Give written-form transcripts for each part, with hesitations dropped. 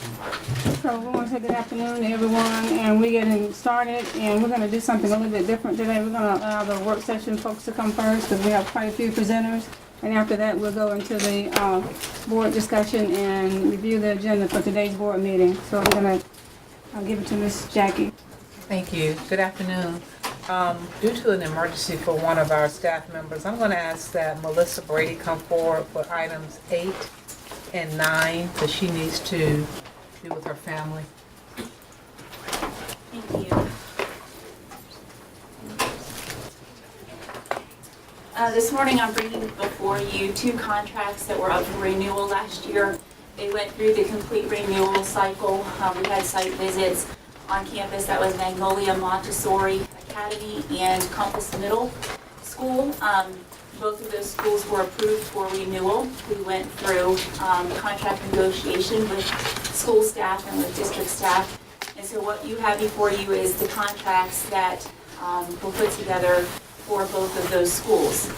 So we want to say good afternoon to everyone, and we're getting started, and we're going to do something a little bit different today. We're going to allow the work session folks to come first, because we have quite a few presenters, and after that, we'll go into the board discussion and review the agenda for today's board meeting. So I'm going to give it to Ms. Jackie. Thank you. Good afternoon. Due to an emergency for one of our staff members, I'm going to ask that Melissa Brady come forward for items 8 and 9 that she needs to be with her family. Thank you. This morning I'm bringing before you 2 contracts that were up for renewal last year. They went through the complete renewal cycle. We had site visits on campus. That was Magnolia Montessori Academy and Compass Middle School. Both of those schools were approved for renewal. We went through contract negotiation with school staff and with district staff. And so what you have before you is the contracts that were put together for both of those schools.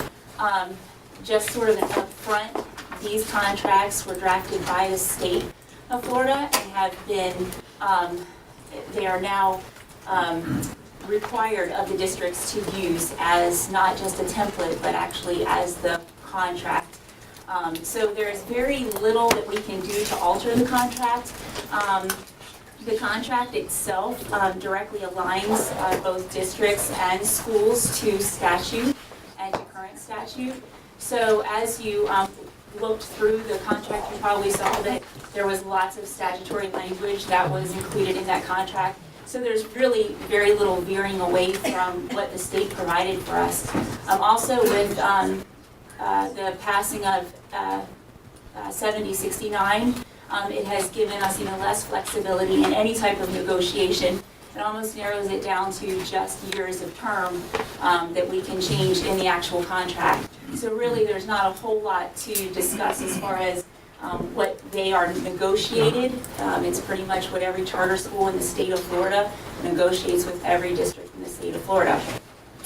Just sort of an upfront, these contracts were drafted by the state of Florida and have been, they are now required of the districts to use as not just a template, but actually as the contract. So there's very little that we can do to alter the contract. The contract itself directly aligns both districts and schools to statute and to current statute. So as you looked through the contract, you probably saw that there was lots of statutory language that was included in that contract. So there's really very little veering away from what the state provided for us. Also with the passing of 7069, it has given us even less flexibility in any type of negotiation. It almost narrows it down to just years of term that we can change in the actual contract. So really there's not a whole lot to discuss as far as what they are negotiated. It's pretty much what every charter school in the state of Florida negotiates with every district in the state of Florida.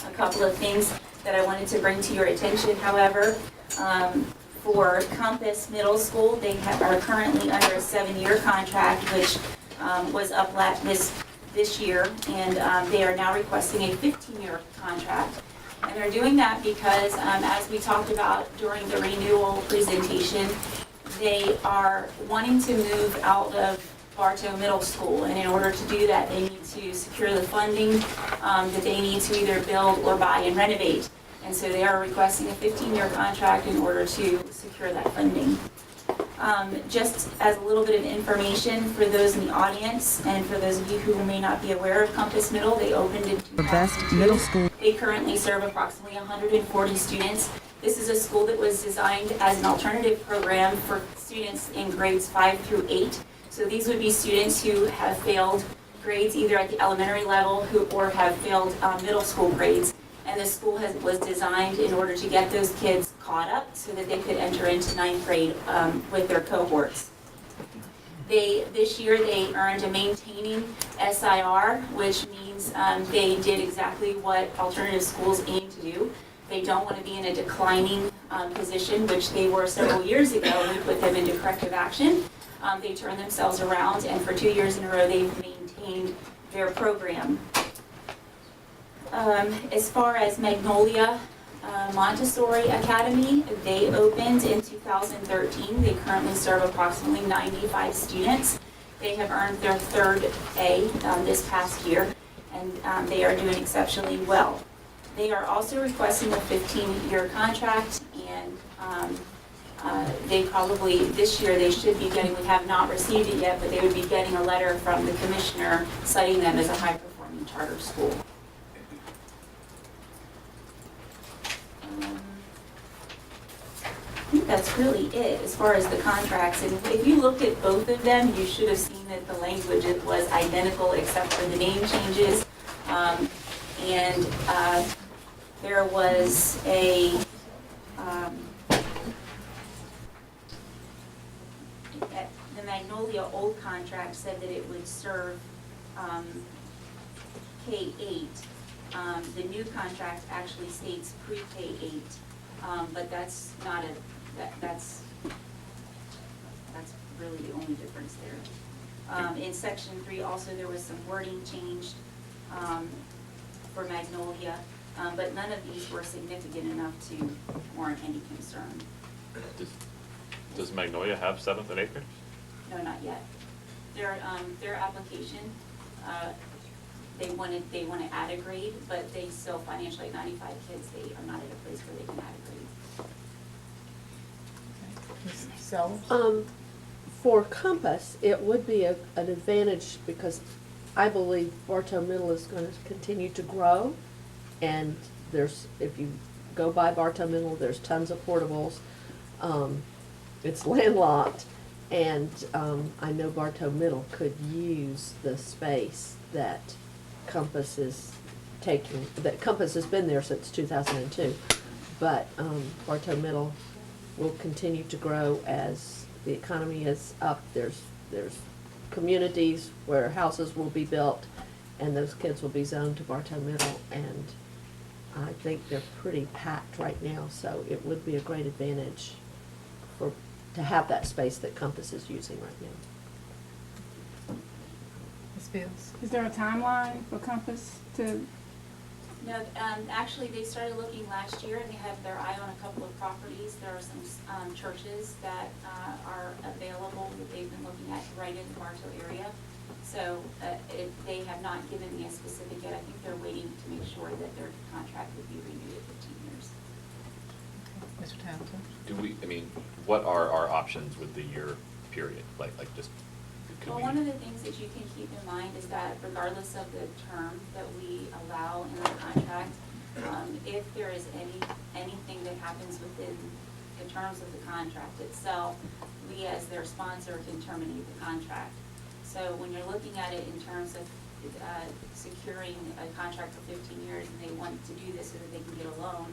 A couple of things that I wanted to bring to your attention, however, for Compass Middle School, they are currently under a 7-year contract, which was up this year, and they are now requesting a 15-year contract. And they're doing that because, as we talked about during the renewal presentation, they are wanting to move out of Bartow Middle School, and in order to do that, they need to secure the funding that they need to either build or buy and renovate. And so they are requesting a 15-year contract in order to secure that funding. Just as a little bit of information for those in the audience and for those of you who may not be aware of Compass Middle, they opened in 2002. They currently serve approximately 140 students. This is a school that was designed as an alternative program for students in grades 5 through 8. So these would be students who have failed grades either at the elementary level or have failed middle school grades. And the school was designed in order to get those kids caught up so that they could enter into 9th grade with their cohorts. This year they earned a maintaining SIR, which means they did exactly what alternative schools aim to do. They don't want to be in a declining position, which they were several years ago. We put them into corrective action. They turned themselves around, and for 2 years in a row they've maintained their program. As far as Magnolia Montessori Academy, they opened in 2013. They currently serve approximately 95 students. They have earned their 3rd A this past year, and they are doing exceptionally well. They are also requesting a 15-year contract, and they probably, this year, they should be getting, we have not received it yet, but they would be getting a letter from the commissioner citing them as a high-performing charter school. I think that's really it as far as the contracts. And if you looked at both of them, you should have seen that the language was identical except for the name changes. There was a the Magnolia old contract said that it would serve K-8. The new contract actually states pre-K-8, but that's not a, that's really the only difference there. In section 3 also, there was some wording changed for Magnolia, but none of these were significant enough to warrant any concern. Does Magnolia have 7th and 8th graders? No, not yet. Their application, they want to add a grade, but they still financially, at 95 kids, they are not at a place where they can add a grade. Ms. Sellers? For Compass, it would be an advantage because I believe Bartow Middle is going to continue to grow. And if you go by Bartow Middle, there's tons of portables. It's landlocked. And I know Bartow Middle could use the space that Compass is taking, that Compass has been there since 2002. But Bartow Middle will continue to grow as the economy is up. There's communities where houses will be built and those kids will be zoned to Bartow Middle, and I think they're pretty packed right now, so it would be a great advantage to have that space that Compass is using right now. Ms. Fields? Is there a timeline for Compass to, No, actually, they started looking last year, and they have their eye on a couple of properties. There are some churches that are available that they've been looking at right in the Bartow area. So they have not given me a specific yet. I think they're waiting to make sure that their contract would be renewed at 15 years. Mr. Townsend? What are our options with the year period? Like just, could Well, we? one of the things that you can keep in mind is that regardless of the term that we allow in the contract, if there is anything that happens within the terms of the contract itself, we as their sponsor can terminate the contract. So when you're looking at it in terms of securing a contract for 15 years and they want to do this so that they can get a loan,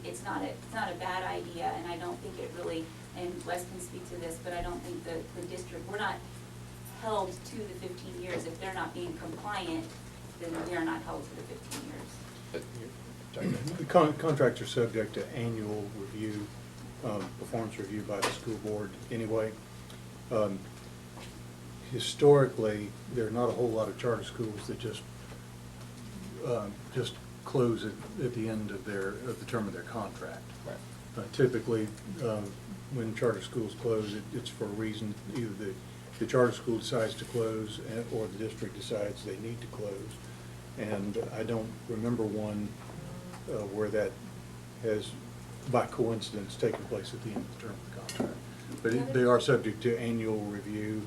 it's not a bad idea, and I don't think it really, and Wes can speak to this, but I don't think the district, we're not held to the 15 years. If they're not being compliant, then they're not held to the 15 years. The contracts are subject to annual review, performance review by the school board anyway. Historically, there are not a whole lot of charter schools that just close at the end of the term of their contract. Right. Typically, when charter schools close, it's for a reason. Either the charter school decides to close, or the district decides they need to close. And I don't remember one where that has, by coincidence, taken place at the end of the term of the contract. But they are subject to annual review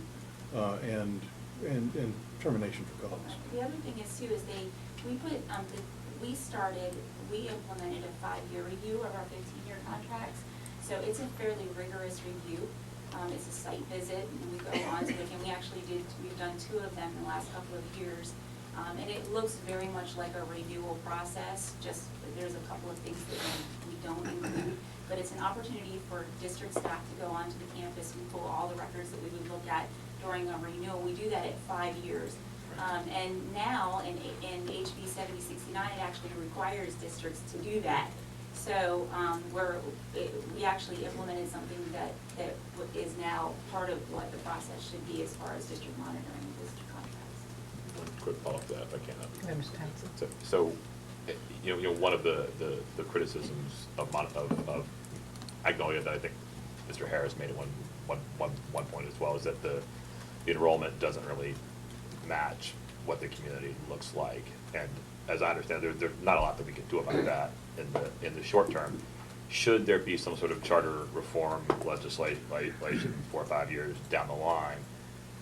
and termination for cause. The other thing is too, is we implemented a 5-year review of our 15-year contracts. So it's a fairly rigorous review. It's a site visit, and we go on to it, and we've done 2 of them in the last couple of years. And it looks very much like a renewal process, just there's a couple of things that we don't include. But it's an opportunity for district staff to go onto the campus and pull all the records that we would look at during a renewal. We do that at 5 years. And now in HB 7069, it actually requires districts to do that. So we actually implemented something that is now part of what the process should be as far as district monitoring and district contracts. One quick follow-up to that, if I can. Yeah, Mr. Townsend. So, one of the criticisms of Magnolia that I think Mr. Harris made at one point as well is that the enrollment doesn't really match what the community looks like. And as I understand, there's not a lot that we can do about that in the short term. Should there be some sort of charter reform legislation 4 or 5 years down the line,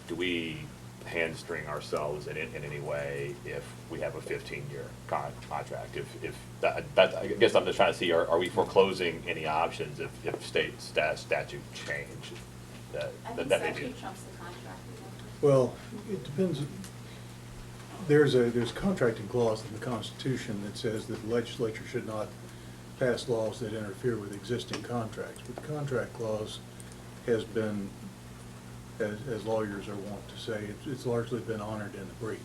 do we hamstring ourselves in any way if we have a 15-year contract? If that, I guess I'm just trying to see, are we foreclosing any options if state statute change that I think may be? statute trumps the contract. Well, it depends. There's a contracting clause in the Constitution that says that the legislature should not pass laws that interfere with existing contracts. But the contract clause has been, as lawyers are wont to say, it's largely been honored in the breach.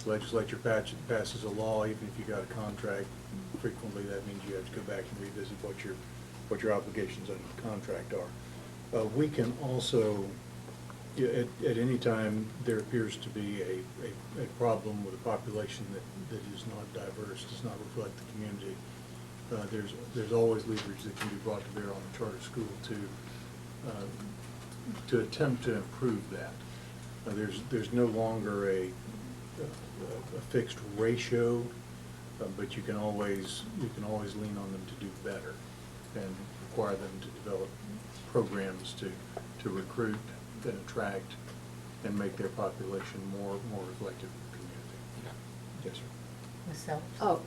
The legislature passes a law, even if you got a contract. Frequently, that means you have to go back and revisit what your obligations under the contract are. We can also Yeah, at any time, there appears to be a problem with a population that is not diverse, does not reflect the community. There's always leverage that can be brought to bear on the charter school to attempt to improve that. There's no longer a fixed ratio, but you can always lean on them to do better and require them to develop programs to recruit and attract and make their population more reflective of the community. Yes, sir. Ms. Sellers? Oh,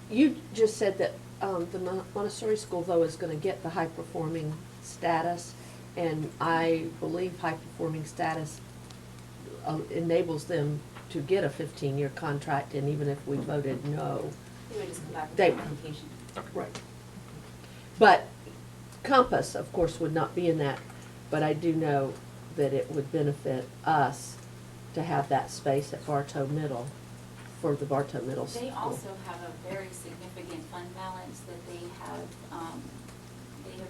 you just said that the Montessori school, though, is going to get the high-performing status, and I believe high-performing status enables them to get a 15-year contract, and even if we voted no. They would just come back with They- an application. Right. But Compass, of course, would not be in that, but I do know that it would benefit us to have that space at Bartow Middle for the Bartow Middle School. They also have a very significant fund balance that they have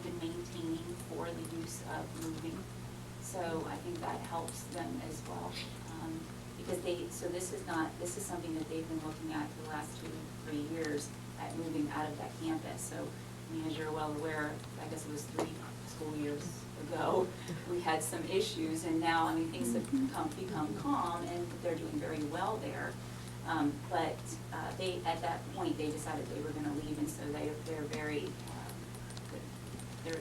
been maintaining for the use of moving. So I think that helps them as well. Because this is something that they've been looking at for the last 2 to 3 years at moving out of that campus. So, I mean, as you're well aware, I guess it was 3 school years ago, we had some issues, and now, I mean, things have become calm, and they're doing very well there. But at that point, they decided they were gonna leave, and so they're very,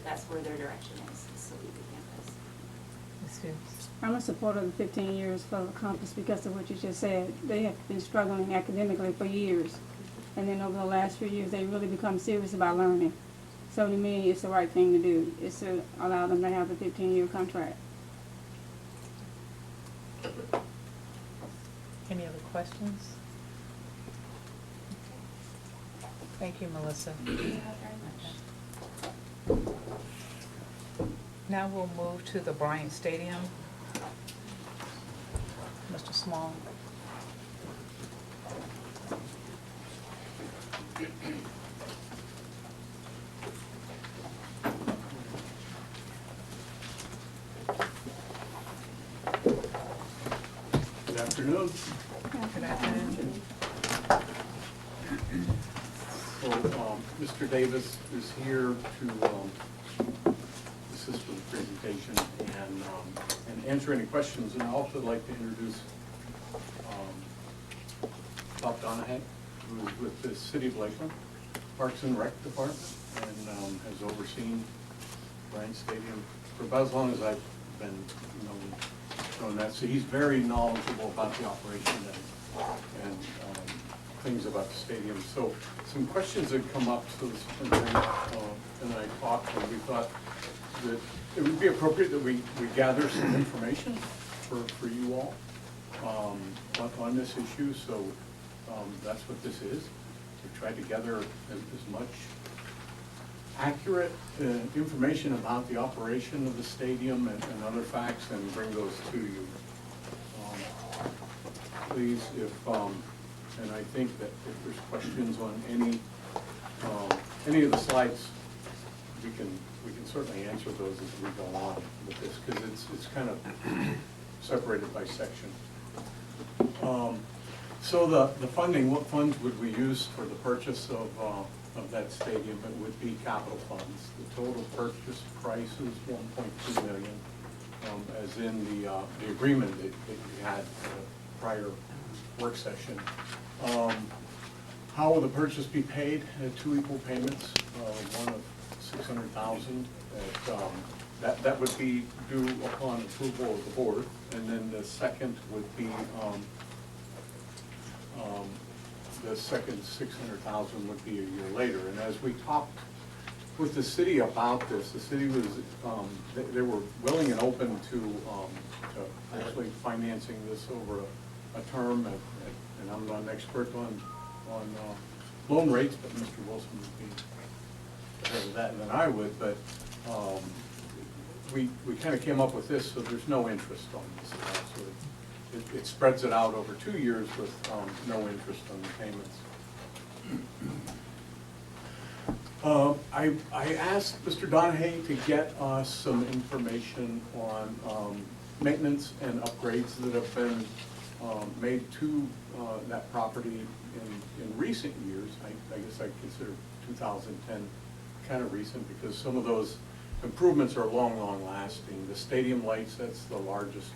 that's where their direction is to leave the campus. Ms. Hughes? I'm a supporter of the 15 years for Compass because of what you just said. They have been struggling academically for years. And then over the last few years, they really become serious about learning. So to me, it's the right thing to do, is to allow them to have the 15-year contract. Any other questions? Thank you, Melissa. Thank you very much. Now we'll move to the Bryant Stadium. Mr. Small. Good afternoon. Good afternoon. So, Mr. Davis is here to assist with the presentation and answer any questions. And I'd also like to introduce Bob Donahue, who is with the City of Lakeland Parks and Rec Department and has overseen Bryant Stadium for about as long as I've been known that. So he's very knowledgeable about the operation and things about the stadium. So some questions that come up, so the superintendent and I talked, and we thought that it would be appropriate that we gather some information for you all on this issue. So that's what this is. We tried to gather as much accurate information about the operation of the stadium and other facts and bring those to you. Please, and I think that if there's questions on any of the slides, we can certainly answer those as we go on with this, because it's kind of separated by section. So the funding, what funds would we use for the purchase of that stadium? It would be capital funds. The total purchase price is $1.2 million, as in the agreement that we had at a prior work session. How will the purchase be paid? 2 equal payments, one of $600,000. That would be due upon approval of the board, and then the second would be the second $600,000 would be a year later. And as we talked with the city about this, the city was they were willing and open to actually financing this over a term. And I'm not an expert on loan rates, but Mr. Wilson would be better at that than I would. But we kind of came up with this, so there's no interest on this. So it spreads it out over 2 years with no interest on the payments. I asked Mr. Donahue to get us some information on maintenance and upgrades that have been made to that property in recent years. I guess I consider 2010 kind of recent because some of those improvements are long lasting. The stadium lights, that's the largest.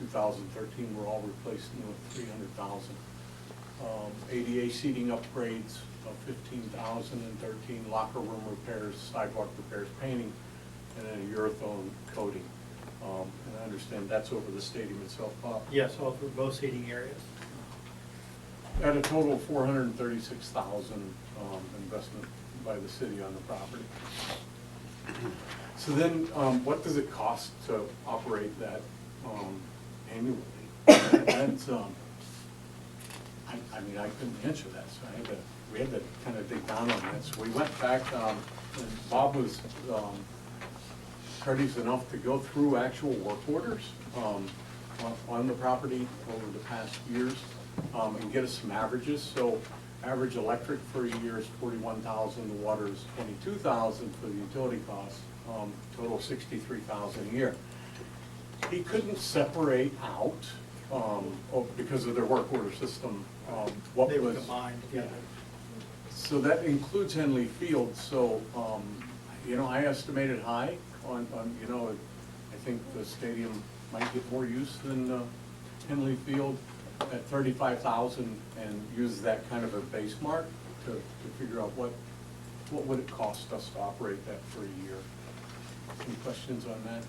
In 2013, were all replaced with 300,000. ADA seating upgrades of 15,013, locker room repairs, sidewalk repairs, painting, and then a urethane coating. And I understand that's over the stadium itself, Bob. Yes, all through both seating areas. At a total of 436,000 investment by the city on the property. So then, what does it cost to operate that annually? That's, I mean, I couldn't answer that, so we had to kind of dig down on that. So we went back, and Bob was courteous enough to go through actual work orders on the property over the past years and get us some averages. So average electric for a year is 41,000, the water is 22,000 for the utility costs, total 63,000 a year. He couldn't separate out, because of their work order system, what They were was. combined together. So that includes Henley Field, so, you know, I estimated high on, you know, I think the stadium might get more use than Henley Field at 35,000, and use that kind of a base mark to figure out what would it cost us to operate that for a year. Any questions on that?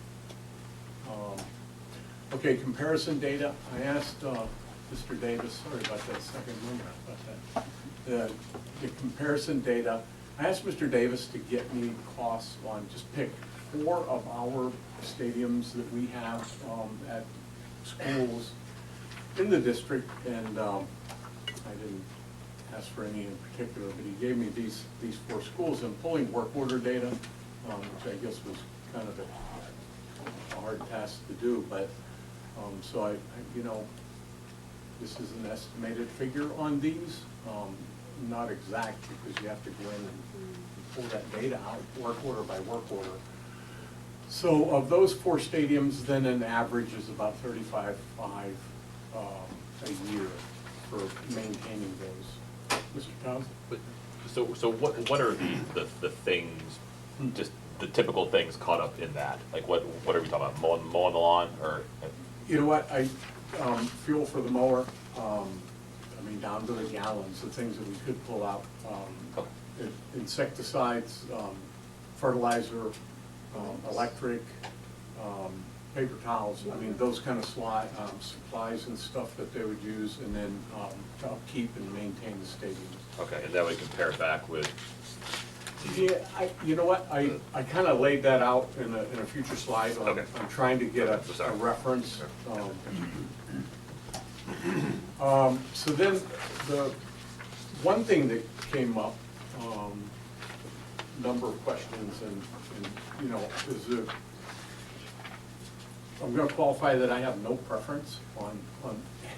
Okay, comparison data. I asked Mr. Davis, sorry about that second number, about that. The comparison data, I asked Mr. Davis to get me costs on, just pick 4 of our stadiums that we have at schools in the district, and I didn't ask for any in particular, but he gave me these 4 schools, and pulling work order data, which I guess was kind of a hard task to do, but so I, you know, this is an estimated figure on these, not exact because you have to go in and pull that data out, work order by work order. So of those 4 stadiums, then an average is about $35,500 a year for maintaining those. Mr. Townsend? But, so what are the things, just the typical things caught up in that? Like what are we talking about, mowing the lawn, or? You know what, fuel for the mower, I mean, down to the gallons, the things that we could pull out. Insecticides, fertilizer, electric, paper towels, I mean, those kind of supplies and stuff that they would use, and then to upkeep and maintain the stadiums. Okay, and that would compare back with, Yeah, you know what, I kind of laid that out in a future slide. Okay. I'm trying to get a Sorry. reference. So then, the one thing that came up, number of questions, and you know, is I'm gonna qualify that I have no preference on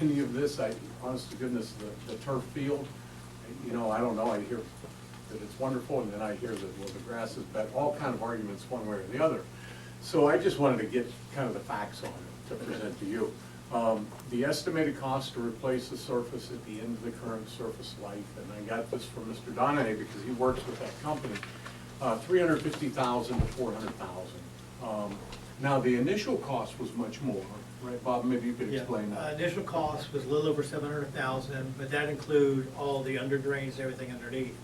any of this. Honest to goodness, the turf field, you know, I don't know, I hear that it's wonderful, and then I hear that, well, the grass is bad, all kind of arguments one way or the other. So I just wanted to get kind of the facts on it to present to you. The estimated cost to replace the surface at the end of the current surface life, and I got this from Mr. Donahue because he works with that company, $350,000 to $400,000. Now, the initial cost was much more, right, Bob? Maybe you could Yeah, explain that. initial cost was a little over 700,000, but that include all the under drains, everything underneath.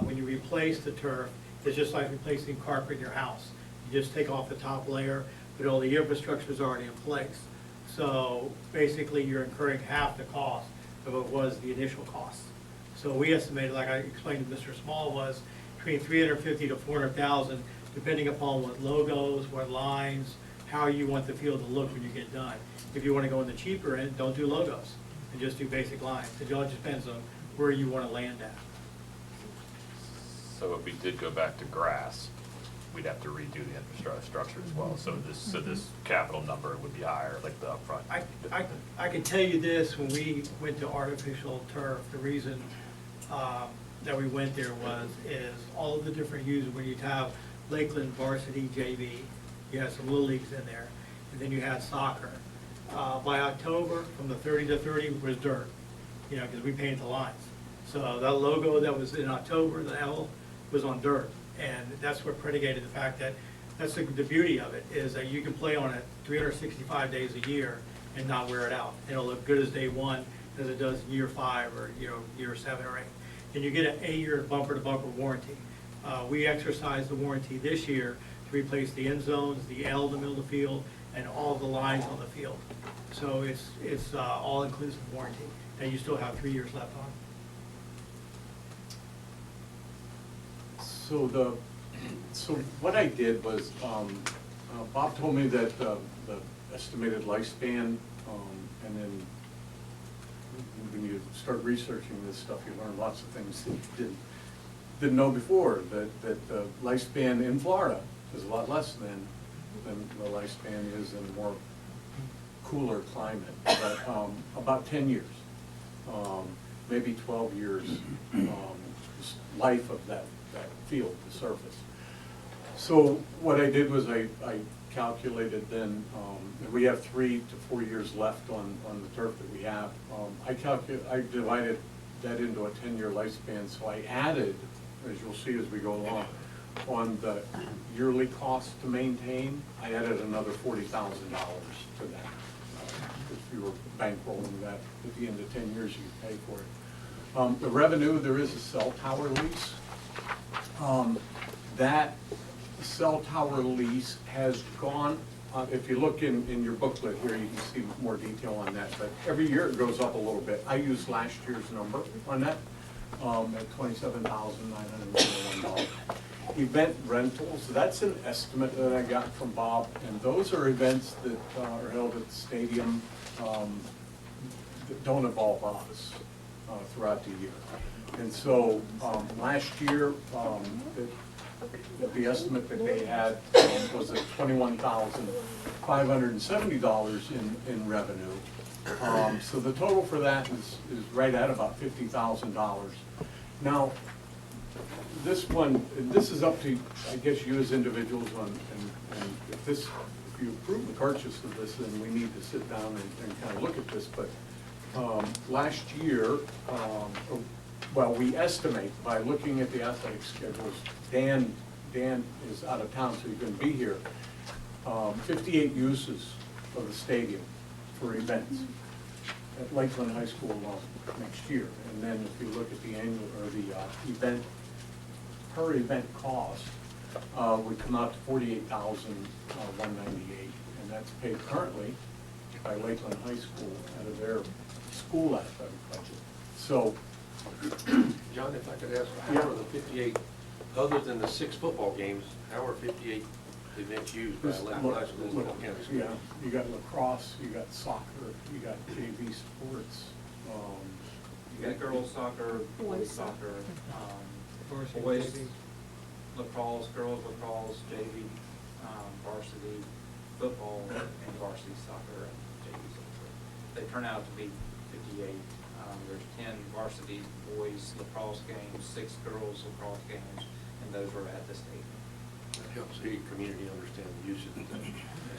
When you replace the turf, it's just like replacing carpet in your house. You just take off the top layer, but all the infrastructure is already in place. So basically, you're incurring half the cost of what was the initial cost. So we estimated, like I explained to Mr. Small, was between 350 to 400,000, depending upon what logos, what lines, how you want the field to look when you get done. If you want to go in the cheaper end, don't do logos and just do basic lines. It all depends on where you want to land at. so if we did go back to grass, we'd have to redo the infrastructure as well, so this capital number would be higher, like the upfront. I can tell you this, when we went to artificial turf, the reason that we went there is all of the different uses, when you have Lakeland varsity JV, you have some little leagues in there, and then you had soccer. By October, from the 30 to 30 was dirt, because we painted the lines. So that logo that was in October, the L, was on dirt. And that's what predicated the fact that, that's the beauty of it, is that you can play on it 365 days a year and not wear it out. It'll look good as day one as it does year 5 or, year 7 or 8. And you get an 8-year bumper-to-bumper warranty. We exercised the warranty this year to replace the end zones, the L in the middle of the field, and all the lines on the field. So it's all-inclusive warranty, and you still have 3 years left on it. So what I did was, Bob told me that the estimated lifespan, and then when you start researching this stuff, you learn lots of things that you didn't know before, that the lifespan in Florida is a lot less than the lifespan is in a more cooler climate, but about 10 years, maybe 12 years life of that field, the surface. So what I did was I calculated then, we have 3 to 4 years left on the turf that we have. I divided that into a 10-year lifespan, so I added, as you'll see as we go along, on the yearly cost to maintain, I added another $40,000 to that. If you were bankrolling that at the end of 10 years, you could pay for it. The revenue, there is a cell tower lease. That cell tower lease has gone, if you look in your booklet here, you can see more detail on that, but every year it goes up a little bit. I used last year's number on that, at $27,921. Event rentals, that's an estimate that I got from Bob, and those are events that are held at the stadium that don't involve us throughout the year. And so last year, the estimate that they had was at $21,570 in revenue. So the total for that is right at about $50,000. Now, this is up to, I guess, you as individuals and if you approve the purchase of this, then we need to sit down and kind of look at this, but last year, well, we estimate by looking at the athletic schedules, Dan is out of town, so he couldn't be here, 58 uses of the stadium for events at Lakeland High School next year. And then if you look at the annual, or the event, per event cost, would come out to $48,198, and that's paid currently by Lakeland High School out of their school athletic budget. So, John, if I could ask, Yeah. how are the 58, other than the 6 football games, how are 58 events used by Lakeland High School and Cole County Schools? yeah, you got lacrosse, you got soccer, you got JV sports. You got girls soccer, boys soccer, boys lacrosse, girls lacrosse, JV, varsity football, and varsity soccer and JV soccer. They turn out to be 58. There's 10 varsity boys lacrosse games, 6 girls lacrosse games, and those are at the stadium. That helps the community understand the usage of that.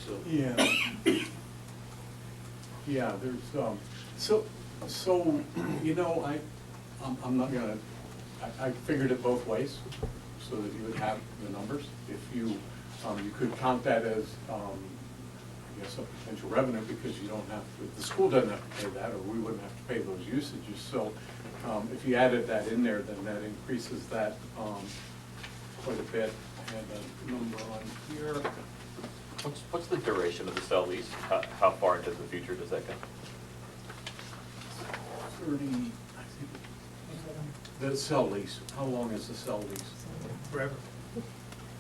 So, Yeah. Yeah, there's, so, you know, I'm not gonna, I figured it both ways, so that you would have the numbers. If you could count that as, I guess, a potential revenue, because you don't have to, the school doesn't have to pay that, or we wouldn't have to pay those usages. So, if you added that in there, then that increases that, quite a bit. I had a number on here. What's the duration of the cell lease? How far into the future does that go? 30, I think, the cell lease, how long is the cell lease? Forever.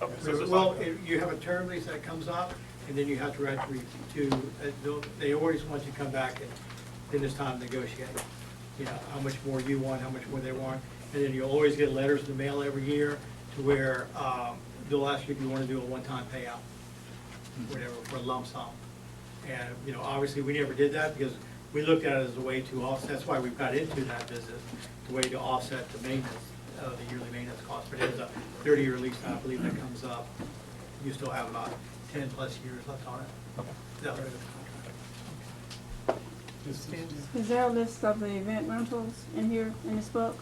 Okay, so it's just Well, like- you have a term lease that comes up, and then you have to they always want you to come back and then it's time to negotiate. You know, how much more you want, how much more they want, and then you always get letters in the mail every year to where they'll ask you if you want to do a one-time payout, whatever, for a lump sum. And, you know, obviously, we never did that because we looked at it as a way to offset, that's why we got into that business, the way to offset the maintenance, the yearly maintenance cost. But it is a 30-year lease, I believe that comes up. You still have about 10+ years left on it. That was the contract. Is there a list of the event rentals in here, in this book?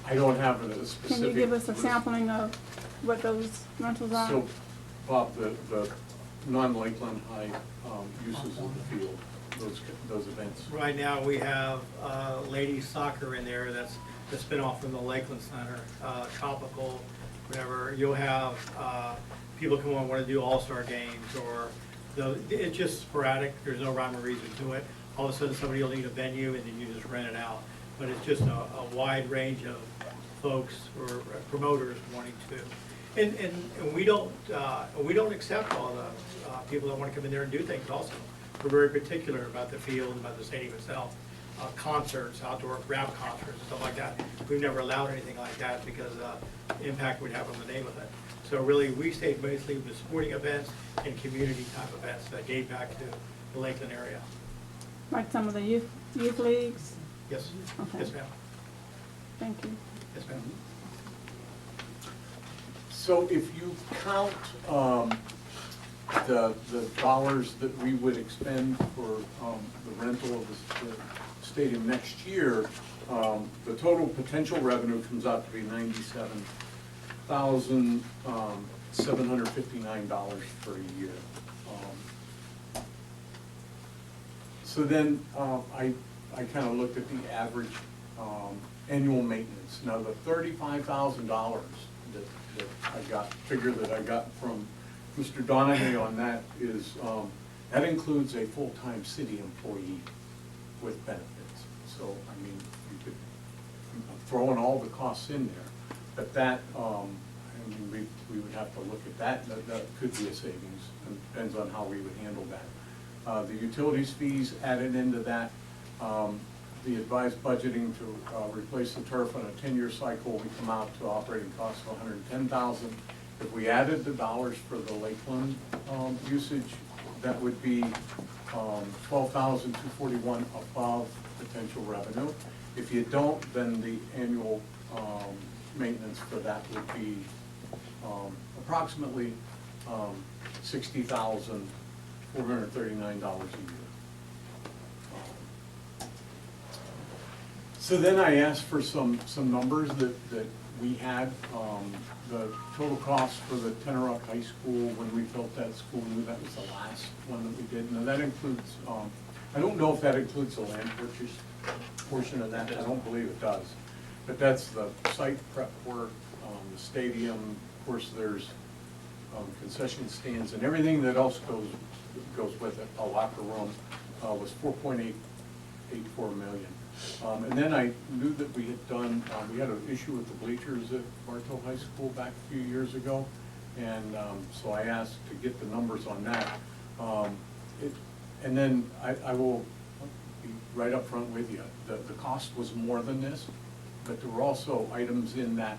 I don't have a specific. Can you give us a list. sampling of what those rentals are? So, Bob, the non-Lakeland High uses of the field, those events. Right now, we have ladies soccer in there, that's the spin-off from the Lakeland Center, tropical, whatever. You'll have people come on, want to do all-star games, or, it's just sporadic, there's no rhyme or reason to it. All of a sudden, somebody will need a venue, and then you just rent it out. But it's just a wide range of folks or promoters wanting to. And we don't accept all the people that want to come in there and do things also. We're very particular about the field, about the stadium itself, concerts, outdoor rap concerts, and stuff like that. We've never allowed anything like that because the impact we'd have on the neighborhood. So really, we stayed basically with sporting events and community type events that gave back to the Lakeland area. Like some of the youth leagues? Yes, Okay. yes, ma'am. Thank you. Yes, ma'am. So if you count the dollars that we would expend for the rental of the stadium next year, the total potential revenue comes out to be $97,759 for a year. So then I kind of looked at the average annual maintenance. Now, the $35,000 that figure that I got from Mr. Donahue on that is, that includes a full-time city employee with benefits. So, I mean, you could throw in all the costs in there, but that, I mean, we would have to look at that. That could be a savings, and depends on how we would handle that. The utilities fees added into that. The advised budgeting to replace the turf on a 10-year cycle, we come out to operating costs of $110,000. If we added the dollars for the Lakeland usage, that would be $12,241 above potential revenue. If you don't, then the annual maintenance for that would be approximately $60,439 a year. So then I asked for some numbers that we had. The total cost for the Tenorock High School, when we built that school, that was the last one that we did. Now that includes, I don't know if that includes the land purchase portion of that. I don't believe it does. But that's the site prep work, the stadium, of course there's concession stands and everything that else goes with it. A locker room was $4.84 million. And then I knew that we had done, we had an issue with the bleachers at Bartow High School back a few years ago. And so I asked to get the numbers on that. And then I will be right up front with you. The cost was more than this, but there were also items in that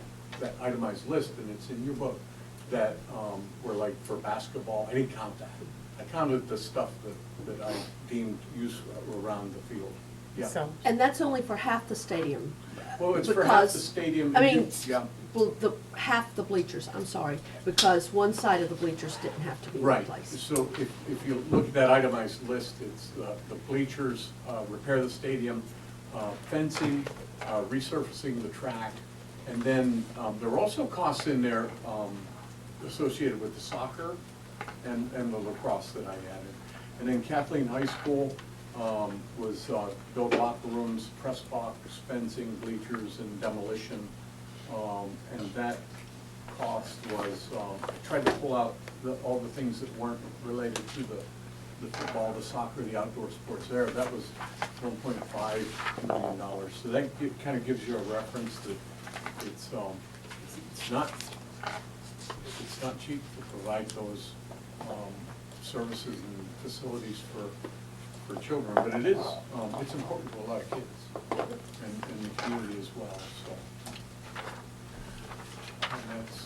itemized list, and it's in your book, that were like for basketball. I didn't count that. I counted the stuff that I deemed useful around the field. Yeah. So, And that's only for half the stadium. Well, it's for half the because- stadium. I mean, Yeah, well, half the bleachers, I'm sorry, because one side of the bleachers didn't have to be right. replaced. So if you look at that itemized list, it's the bleachers, repair the stadium, fencing, resurfacing the track, and then there are also costs in there associated with the soccer and the lacrosse that I added. And then Kathleen High School was build locker rooms, press box, fencing, bleachers, and demolition. And that cost was, I tried to pull out all the things that weren't related to the football, the soccer, the outdoor sports there. That was $1.5 million. So that kind of gives you a reference that it's not cheap to provide those services and facilities for children, but it is, it's important to a lot of kids and the community as well, so. And that's,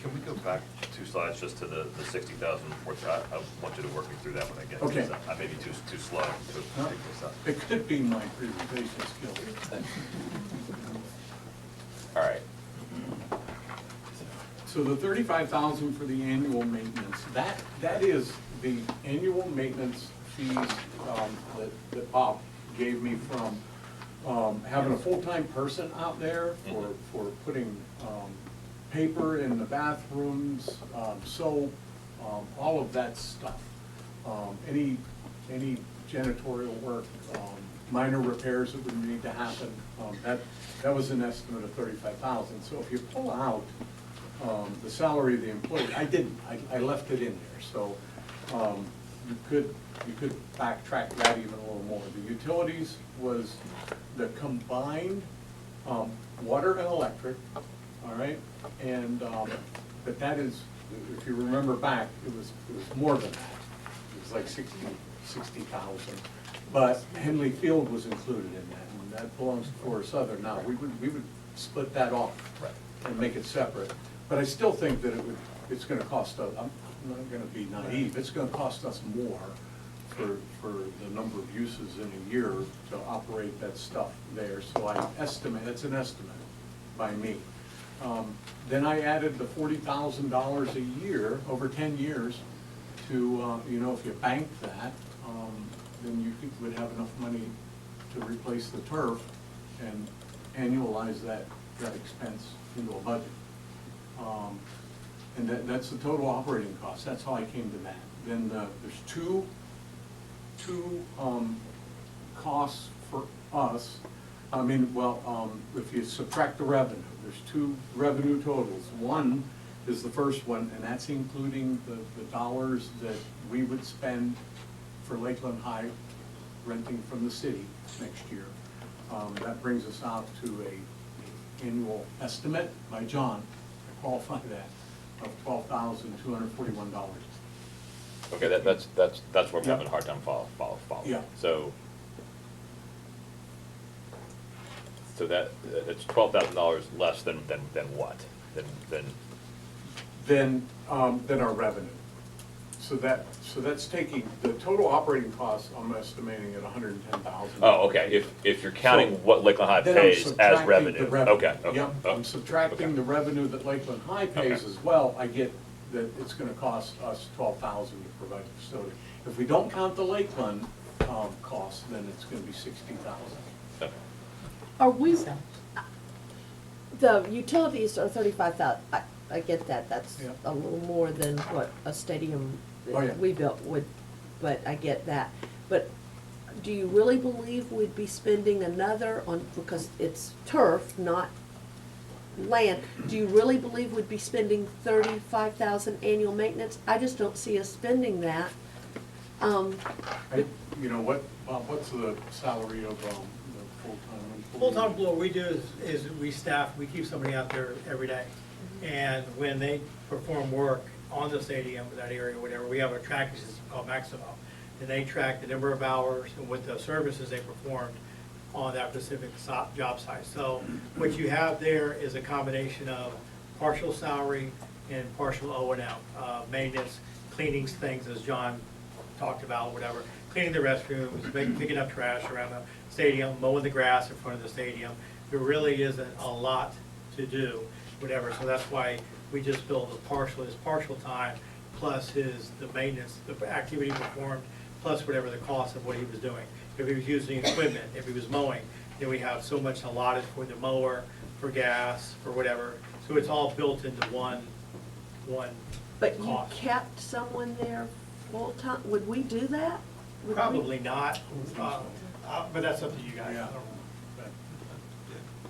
Can we go back 2 slides just to the 60,000 worth? I want you to work me through that when I get to Okay. this. I may be too slow to no, pick this up. it could be my presentation skills. All right. So the 35,000 for the annual maintenance, that is the annual maintenance fees that Bob gave me from having a full-time person out there for putting paper in the bathrooms, soap, all of that stuff. Any janitorial work, minor repairs that would need to happen, that was an estimate of 35,000. So if you pull out the salary of the employee, I didn't, I left it in there, so you could backtrack that even a little more. The utilities was the combined water and electric, all right? And, but that is, if you remember back, it was more than that. It was like 60,000. But Henley Field was included in that, and that belongs to Florida Southern now. We would split that off and make it separate. But I still think that it's gonna cost us, I'm not gonna be naive, it's gonna cost us more for the number of uses in a year to operate that stuff there. So I estimate, it's an estimate by me. Then I added the $40,000 a year, over 10 years, to, you know, if you bank that, then you would have enough money to replace the turf and annualize that expense into a budget. And that's the total operating cost. That's how I came to that. Then there's two costs for us. I mean, well, if you subtract the revenue, there's two revenue totals. One is the first one, and that's including the dollars that we would spend for Lakeland High renting from the city next year. That brings us out to a annual estimate by John, I qualify that, of $12,241. Okay, that's where I'm having a hard time following. Yeah. So that, it's $12,000 less than what? Than our revenue. So that's taking, the total operating costs, I'm estimating at $110,000. Oh, okay, if you're counting So what Lakeland High then I'm pays as subtracting revenue. the Okay. Yep, Oh, I'm subtracting okay. the revenue that Lakeland High pays Okay. as well. I get that it's gonna cost us $12,000 to provide the facility. If we don't count the Lakeland costs, then it's gonna be $60,000. Okay. Are we, the utilities are 35,000, I get that, that's Yeah. a little more than what a stadium Oh, yeah. that we built would, but I get that. But do you really believe we'd be spending another on, because it's turf, not land, do you really believe we'd be spending 35,000 annual maintenance? I just don't see us spending that. You know, what's the salary of the full-time employee? Full-time employee, what we do is we keep somebody out there every day. And when they perform work on the stadium, that area, whatever, we have a tracking system called Maximo. And they track the number of hours and what the services they performed on that specific job site. So what you have there is a combination of partial salary and partial O&M, maintenance, cleaning things, as John talked about, whatever, cleaning the restrooms, picking up trash around the stadium, mowing the grass in front of the stadium. There really isn't a lot to do, whatever, so that's why we just build his partial time plus the maintenance, the activity performed, plus whatever the cost of what he was doing. If he was using equipment, if he was mowing, then we have so much allotted for the mower, for gas, for whatever. So it's all built into one But you cost. kept someone there full-time, would we do that? Would we? Probably not, but that's up to you guys.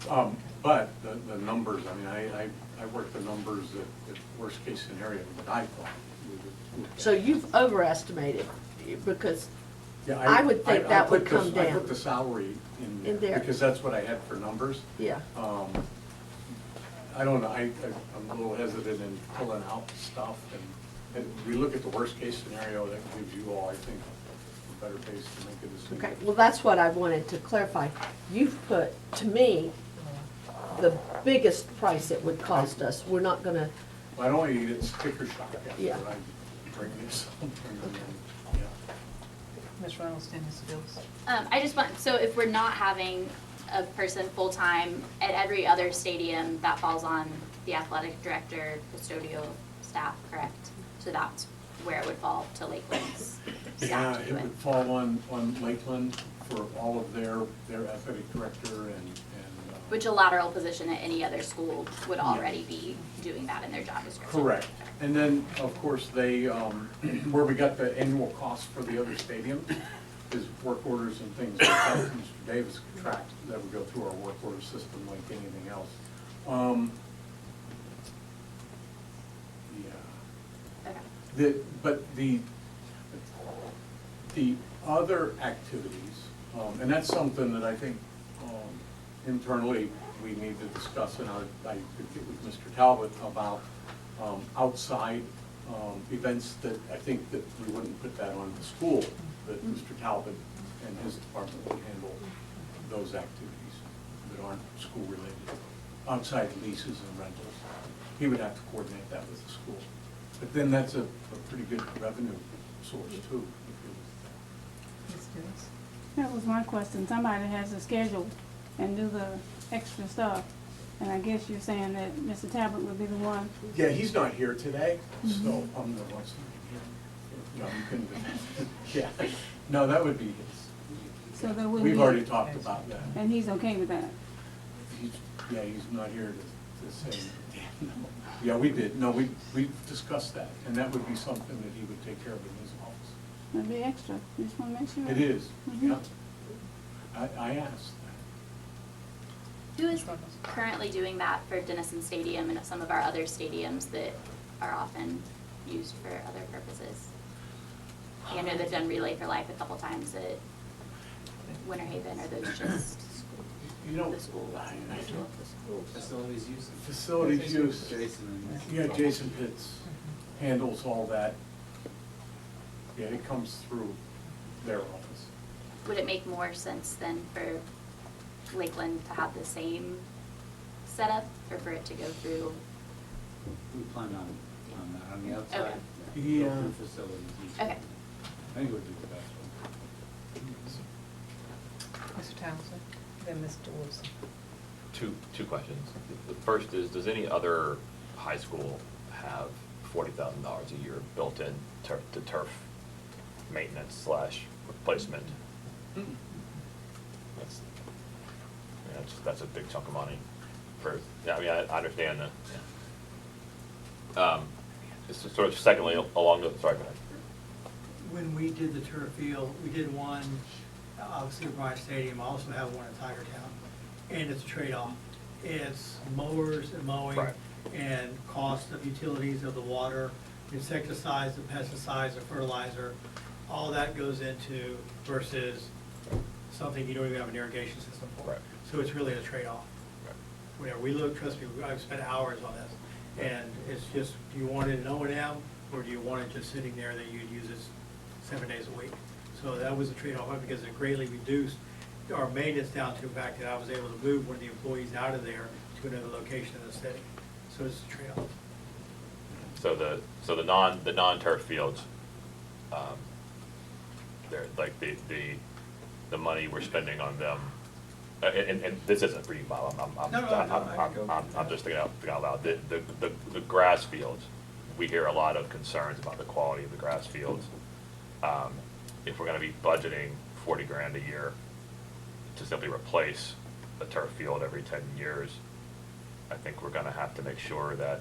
Yeah. But the numbers, I mean, I worked the numbers at worst case scenario that I thought. So you've overestimated, because Yeah, I would think that would put the- come I down. put the salary In in there. there, because that's what I had for numbers. Yeah. I don't know, I'm a little hesitant in pulling out stuff, and we look at the worst case scenario, that gives you all, I think, a better base to make a decision. Okay, well, that's what I wanted to clarify. You've put, to me, the biggest price it would cost us. We're not gonna, I don't want to eat it, sticker shock after Yeah. I bring you something, yeah. Ms. Reynolds, Dennis Bills. I just want, so if we're not having a person full-time at every other stadium, that falls on the athletic director, custodial staff, correct? So that's where it would fall to Lakeland's Yeah, staff to it do it. would fall on Lakeland for all of their athletic director and. Which a lateral position at any other school would already be doing that in their job description. Correct. And then, of course, they, where we got the annual cost for the other stadiums is work orders and things like that. Mr. Davis could track, that would go through our work order system like anything else. Yeah. Okay. But the other activities, and that's something that I think internally we need to discuss, and I could get with Mr. Talbot about outside events that I think that we wouldn't put that on the school, that Mr. Talbot and his department would handle those activities that aren't school-related, outside leases and rentals. He would have to coordinate that with the school. But then that's a pretty good revenue source too. That was my question. Somebody has to schedule and do the extra stuff. And I guess you're saying that Mr. Talbot would be the one. Yeah, he's not here today, so I'm the one sitting here. No, you couldn't do that. Yeah, no, that would be his. So there wouldn't We've be- already talked about that. And he's okay with that? Yeah, he's not here to say, no. Yeah, we did. No, we discussed that, and that would be something that he would take care of in his office. That'd be extra. Just want to make sure. It is, Mhm. yeah. I asked that. Who is currently doing that for Dennison Stadium and some of our other stadiums that are often used for other purposes? I know they've done Relay for Life a couple times at Winter Haven, or those just You know, the school? Facilities use. facilities use, Jason and. yeah, Jason Pitts handles all that. Yeah, it comes through their office. Would it make more sense then for Lakeland to have the same setup, or for it to go through? We plan on that on the outside. Okay. Yeah. Go through facilities use. Okay. I think it would be the best one. Mr. Townsend, then Mr. Wilson. Two questions. The first is, does any other high school have $40,000 a year built in to turf maintenance / replacement? That's, yeah, that's a big chunk of money for, yeah, I mean, I understand that. Just sort of secondly, along the, sorry, go ahead. When we did the turf field, we did one, obviously at Bryant Stadium, I also have one at Tiger Town, and it's a trade-off. It's mowers and mowing, Right. and cost of utilities of the water, insecticides, the pesticides, the fertilizer, all that goes into versus something you don't even have an irrigation system for. Right. So it's really a trade-off. Right. Whenever we look, trust me, I've spent hours on this, and it's just, do you want it in O&M, or do you want it just sitting there that you'd use it 7 days a week? So that was a trade-off, because it greatly reduced our maintenance down to the fact that I was able to move one of the employees out of there to another location in the city. So it's a trade-off. So the non-turf fields, they're like the money we're spending on them, and this isn't for you, Bob, I'm just thinking out loud. The grass fields, we hear a lot of concerns about the quality of the grass fields. If we're gonna be budgeting 40 grand a year to simply replace a turf field every 10 years, I think we're gonna have to make sure that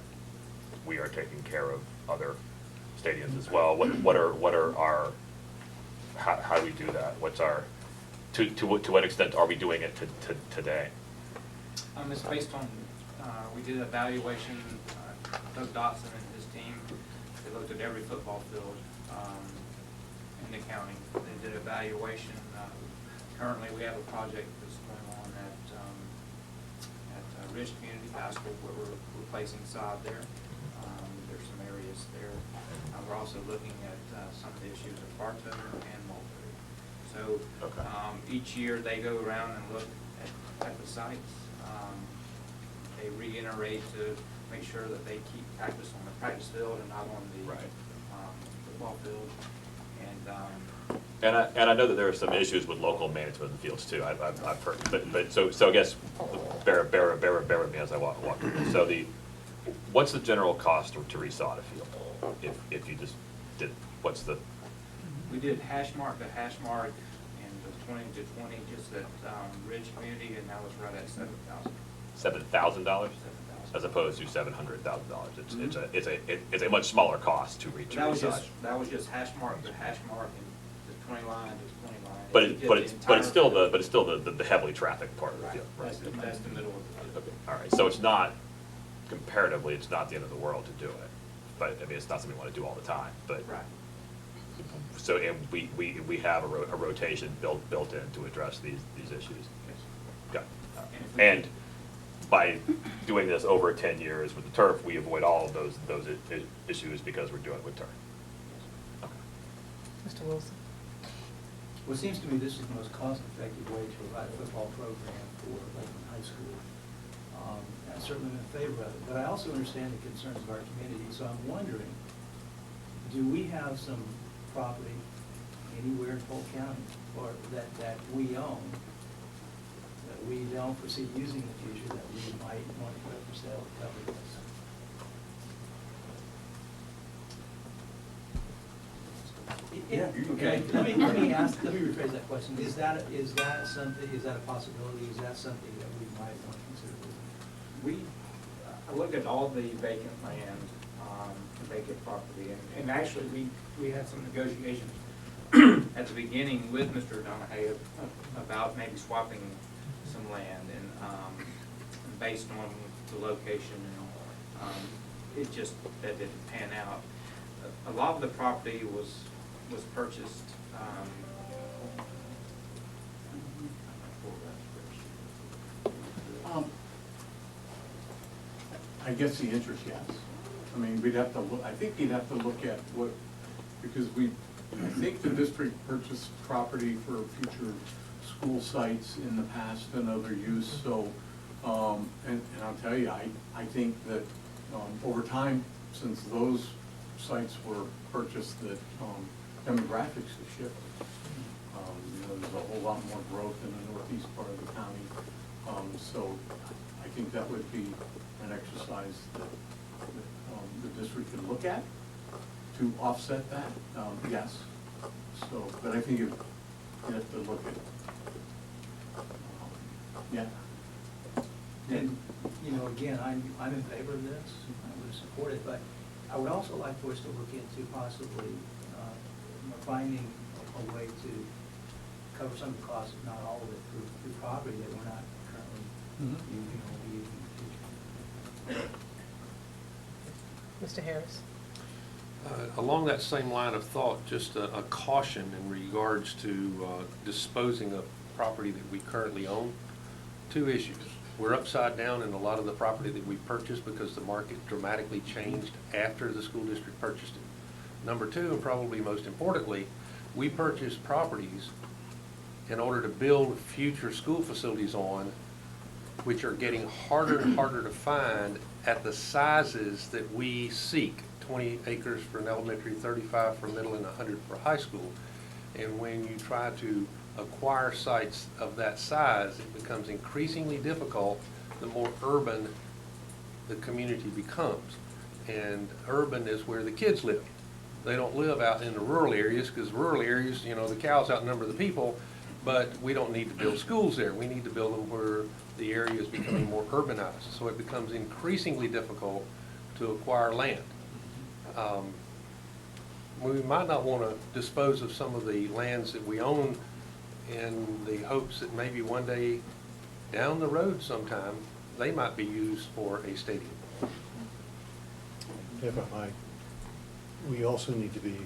we are taking care of other stadiums as well. What are our, how do we do that? What's our, to what extent are we doing it today? It's based on, we did an evaluation, Doug Dotson and his team, they looked at every football field in the county. They did evaluation. Currently, we have a project that's going on at Ridge Community High School where we're replacing sod there. There's some areas there. We're also looking at some of the issues at Bartow and Mulberry. So Okay. each year they go around and look at the sites. They reiterate to make sure that they keep practice on the practice field and not on the Right. football field. And I know that there are some issues with local management of the fields too. I've heard, but so I guess bear with me as I walk through this. So what's the general cost to resod a field? If you just did, what's the, We did hash mark to hash mark and the 20 to 20, just at Ridge Community, and that was right at $7,000. $7,000? As opposed to $700,000. It's a much smaller cost to reach a That was reside. just hash mark to hash mark and the 20 line to 20 line. But We it, did but the it's, but entire it's still field. the heavily trafficked part of the Right, field, right? that's the middle of the field. Okay, all right, so it's not, comparatively, it's not the end of the world to do it. But, I mean, it's not something we want to do all the time, but. Right. So, and we have a rotation built in to address these issues. Yes. Got it. And if we- And by doing this over 10 years with the turf, we avoid all of those issues because we're doing it with turf. Okay. Mr. Wilson? Well, it seems to me this is the most cost-effective way to provide a football program for Lakeland High School. I'm certainly in favor of it, but I also understand the concerns of our community, so I'm wondering, do we have some property anywhere in Polk County or that we own, that we don't foresee using in the future, that we might want to put up for sale to cover this? Yeah, Okay, let me rephrase that question. Is that something, is that a possibility? Is that something that we might want to consider doing? I looked at all the vacant land, vacant property, and actually, we had some negotiations at the beginning with Mr. Donahue about maybe swapping some land, and based on the location, and it just, that didn't pan out. A lot of the property was purchased, I guess the interest, yes. I mean, we'd have to look, I think you'd have to look at what, because I think the district purchased property for future school sites in the past and other use, so, and I'll tell you, I think that, over time, since those sites were purchased, that, demographics have shifted. There's a whole lot more growth in the northeast part of the county, so I think that would be an exercise that the district could look at to offset that, yes. So, but I think you have to look at, yeah. And, again, I'm in favor of this, I would support it, but I would also like for us to look into possibly finding a way to cover some of the costs, if not all of it, through property that we're not currently using or will be using in the future. Mr. Harris? Along that same line of thought, just a caution in regards to disposing of property that we currently own. Two issues. We're upside down in a lot of the property that we purchased because the market dramatically changed after the school district purchased it. Number two, and probably most importantly, we purchased properties in order to build future school facilities on, which are getting harder and harder to find at the sizes that we seek. 20 acres for an elementary, 35 for middle, and 100 for high school. And when you try to acquire sites of that size, it becomes increasingly difficult the more urban the community becomes. And urban is where the kids live. They don't live out in the rural areas, because rural areas, the cows outnumber the people, but we don't need to build schools there. We need to build them where the area is becoming more urbanized. So it becomes increasingly difficult to acquire land. We might not want to dispose of some of the lands that we own in the hopes that maybe one day down the road sometime, they might be used for a stadium. If I might, we also need to be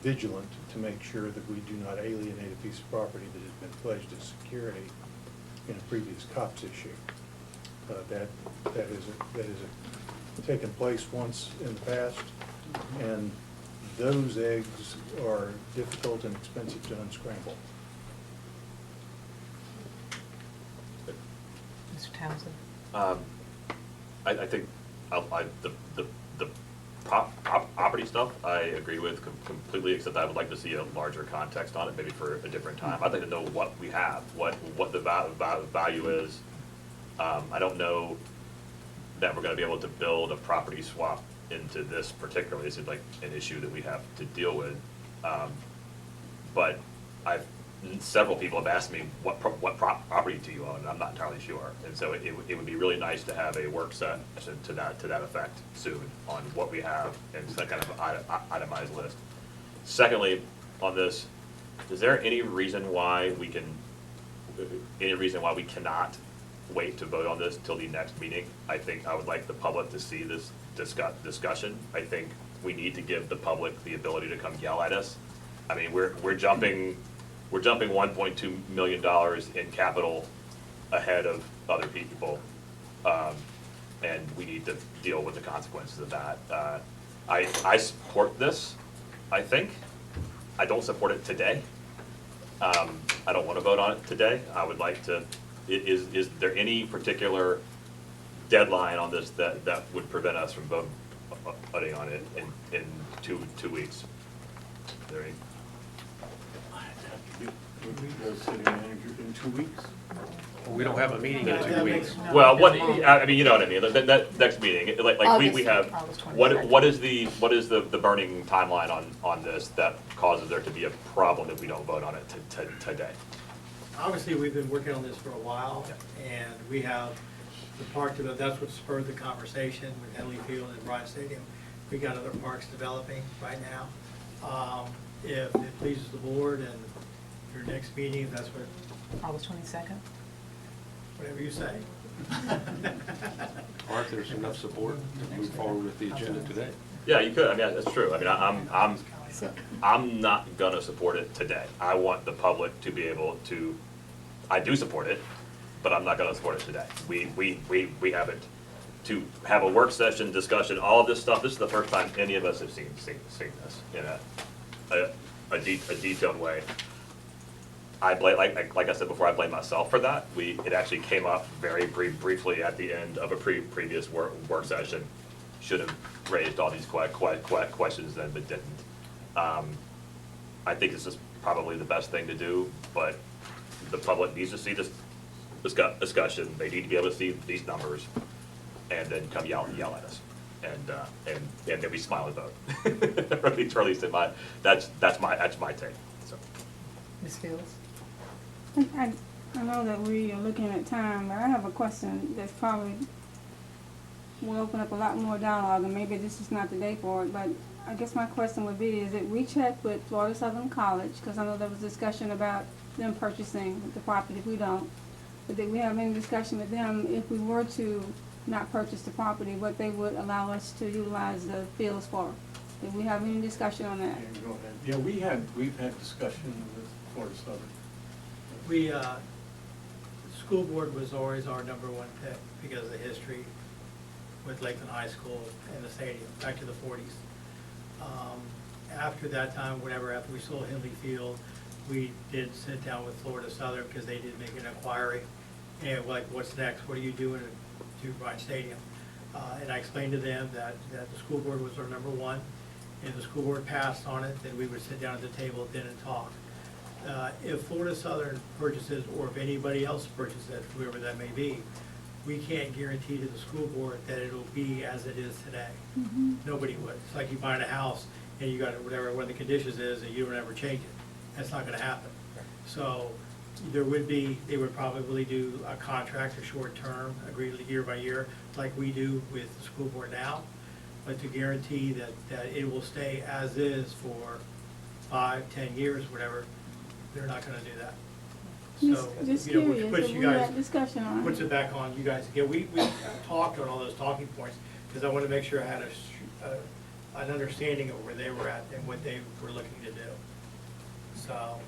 vigilant to make sure that we do not alienate a piece of property that has been pledged as security in a previous COPS issue. That is taken place once in the past, and those eggs are difficult and expensive to unscramble. Mr. Townsend? I think the property stuff, I agree with completely, except I would like to see a larger context on it, maybe for a different time. I'd like to know what we have, what the value is. I don't know that we're gonna be able to build a property swap into this particularly. This is like an issue that we have to deal with. But several people have asked me, what property do you own? And I'm not entirely sure. And so it would be really nice to have a work session to that effect soon on what we have and some kind of itemized list. Secondly, on this, is there any reason why we cannot wait to vote on this till the next meeting? I think I would like the public to see this discussion. I think we need to give the public the ability to come yell at us. I mean, we're jumping $1.2 million in capital ahead of other people, and we need to deal with the consequences of that. I support this, I think. I don't support it today. I don't want to vote on it today. I would like to, is there any particular deadline on this that would prevent us from voting on it in two weeks? Is there any? The city manager in 2 weeks? We don't have a meeting in 2 weeks. Well, I mean, you know what I mean, that next meeting, like we have, what is the burning timeline on this that causes there to be a problem if we don't vote on it today? Obviously, we've been working on this for a while, and we have the park, that's what spurred the conversation with Henley Field and Bryant Stadium. We got other parks developing right now. If it pleases the board and your next meeting, if that's what, August 22nd? whatever you say. Or if there's enough support to move forward with the agenda today. Yeah, you could, I mean, that's true, I mean, I'm not gonna support it today. I want the public to be able to, I do support it, but I'm not gonna support it today. We haven't, to have a work session, discussion, all of this stuff, this is the first time any of us have seen this in a detailed way. I blame, like I said before, I blame myself for that. It actually came up very briefly at the end of a previous work session. Should have raised all these questions then, but didn't. I think this is probably the best thing to do, but the public needs to see this discussion. They need to be able to see these numbers and then come yell at us. And then we smile and vote. Or at least in my, that's my take, so. Ms. Fields? I know that we are looking at time, but I have a question that's probably will open up a lot more dialogue, and maybe this is not the day for it, but I guess my question would be, is that we checked with Florida Southern College, because I know there was discussion about them purchasing the property if we don't, but did we have any discussion with them if we were to not purchase the property, what they would allow us to utilize the fields for? Did we have any discussion on that? Yeah, go ahead. Yeah, we've had discussion with Florida Southern. The school board was always our #1 pick because of the history with Lakeland High School and the stadium, back to the 40s. After that time, after we sold Henley Field, we did sit down with Florida Southern because they did make an inquiry. And like, what's next? What are you doing to Bryant Stadium? And I explained to them that the school board was our #1. If the school board passed on it, then we would sit down at the table then and talk. If Florida Southern purchases, or if anybody else purchases it, whoever that may be, we can't guarantee to the school board that it'll be as it is today. Mm-hmm. Nobody would. It's like you buying a house and you got whatever one of the conditions is, and you don't ever change it. That's not gonna happen. So they would probably do a contract, a short term, agreed year by year, like we do with the school board now. But to guarantee that it will stay as is for 5, 10 years, whatever, they're not gonna do that. So, Just you know, curious, which puts if you we had guys, discussion on puts it. it back on you guys again. We talked on all those talking points, because I wanted to make sure I had an understanding of where they were at and what they were looking to do. So,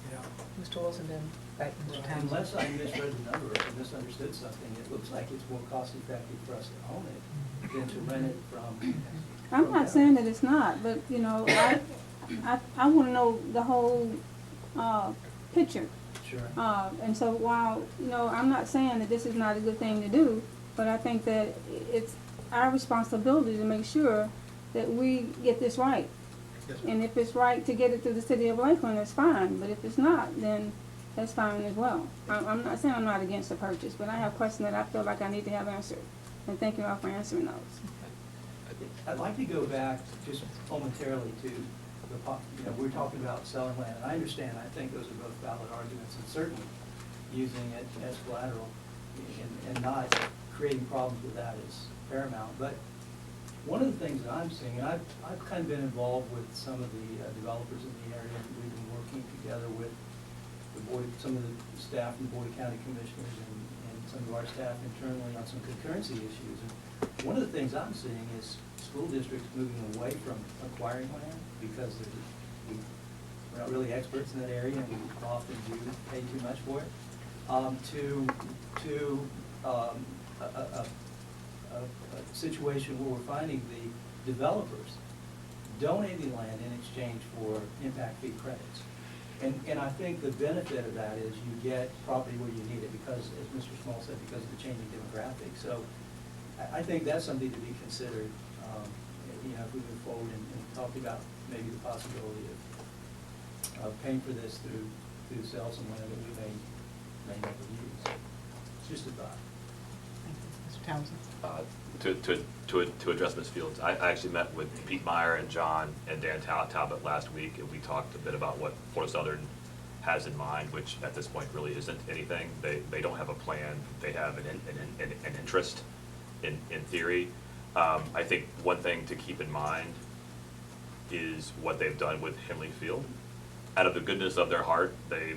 you know. Mr. Wilson, then back to Mr. Townsend. Unless I misread the number or misunderstood something, it looks like it's more cost effective for us to own it than to rent it from. I'm not saying that it's not, but, you know, I wanna know the whole, picture. Sure. And so while, you know, I'm not saying that this is not a good thing to do, but I think that it's our responsibility to make sure that we get this right. Yes, ma'am. And if it's right to get it through the city of Lakeland, that's fine, but if it's not, then that's fine as well. I'm not saying I'm not against the purchase, but I have questions that I feel like I need to have answered. And thank you all for answering those. I'd like to go back just momentarily to we're talking about selling land, and I understand, I think those are both valid arguments, and certainly using it as collateral and not creating problems with that is paramount. But one of the things that I'm seeing, and I've kind of been involved with some of the developers in the area, and we've been working together with the board, some of the staff from the Board of County Commissioners and some of our staff internally on some concurrency issues. And one of the things I'm seeing is school districts moving away from acquiring land because we're not really experts in that area, and we often do pay too much for it, to a situation where we're finding the developers donating land in exchange for impact fee credits. And I think the benefit of that is you get property where you need it because, as Mr. Small said, because of the changing demographics. So I think that's something to be considered, if we move forward and talk about maybe the possibility of paying for this through sell some land that we may never use. It's just a thought. Thank you. Mr. Townsend? To address Ms. Fields, I actually met with Pete Meyer and John and Dan Talbot last week, and we talked a bit about what Florida Southern has in mind, which at this point really isn't anything. They don't have a plan. They have an interest in theory. I think one thing to keep in mind is what they've done with Henley Field. Out of the goodness of their heart, they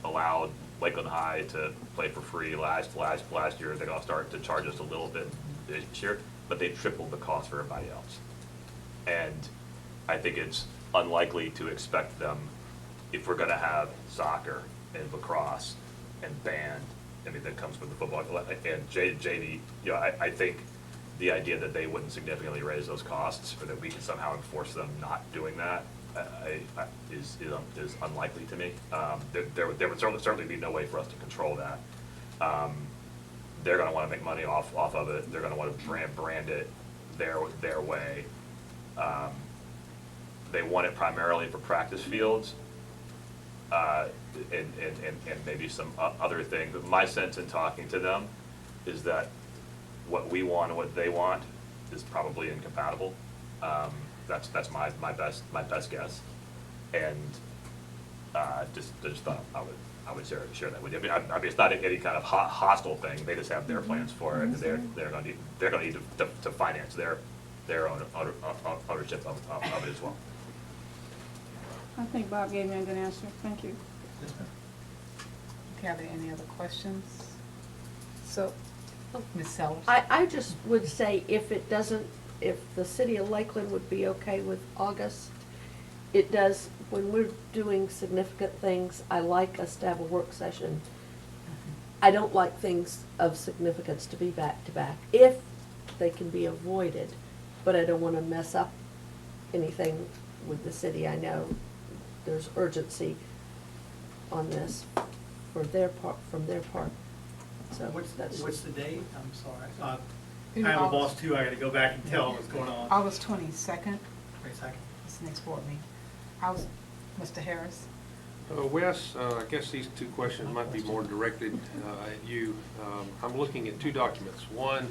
allowed Lakeland High to play for free last year. They're gonna start to charge us a little bit this year, but they tripled the cost for everybody else. And I think it's unlikely to expect them, if we're gonna have soccer and lacrosse and band, I mean, that comes with the football, and JV, I think the idea that they wouldn't significantly raise those costs, or that we can somehow enforce them not doing that, is unlikely to me. There would certainly be no way for us to control that. They're gonna wanna make money off of it. They're gonna wanna brand it their way. They want it primarily for practice fields, and maybe some other things. But my sense in talking to them is that what we want and what they want is probably incompatible. That's my best guess, and just thought I would share that with you. I mean, it's not any kind of hostile thing. They just have their plans for it, and they're gonna need to finance their own ownership of it as well. I think Bob gave me a good answer. Thank you. Okay, are there any other questions? So, Ms. Sellers? I just would say if the city of Lakeland would be okay with August, it does, when we're doing significant things, I like us to have a work session. I don't like things of significance to be back to back, if they can be avoided, but I don't want to mess up anything with the city. I know there's urgency on this from their part. So What's the date? I'm sorry. You I have a know, boss too, I gotta go back and tell him what's going on. August 22nd, Wait a second. this next board meeting. Mr. Harris? Wes, I guess these two questions might be more directed at you. I'm looking at two documents. One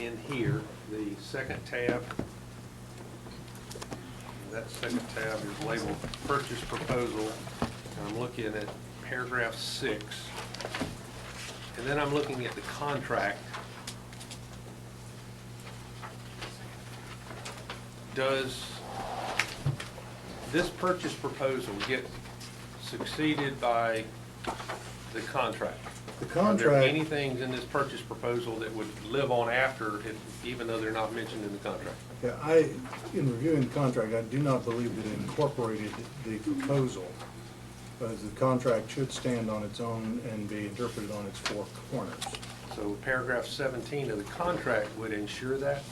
in here, the second tab. That second tab is labeled Purchase Proposal. And I'm looking at paragraph 6. And then I'm looking at the contract. Does this purchase proposal get succeeded by the contract? The Are there contract, any things in this purchase proposal that would live on after, even though they're not mentioned in the contract? yeah, in reviewing the contract, I do not believe that it incorporated the proposal, because the contract should stand on its own and be interpreted on its four corners. So paragraph 17 of the contract would ensure that?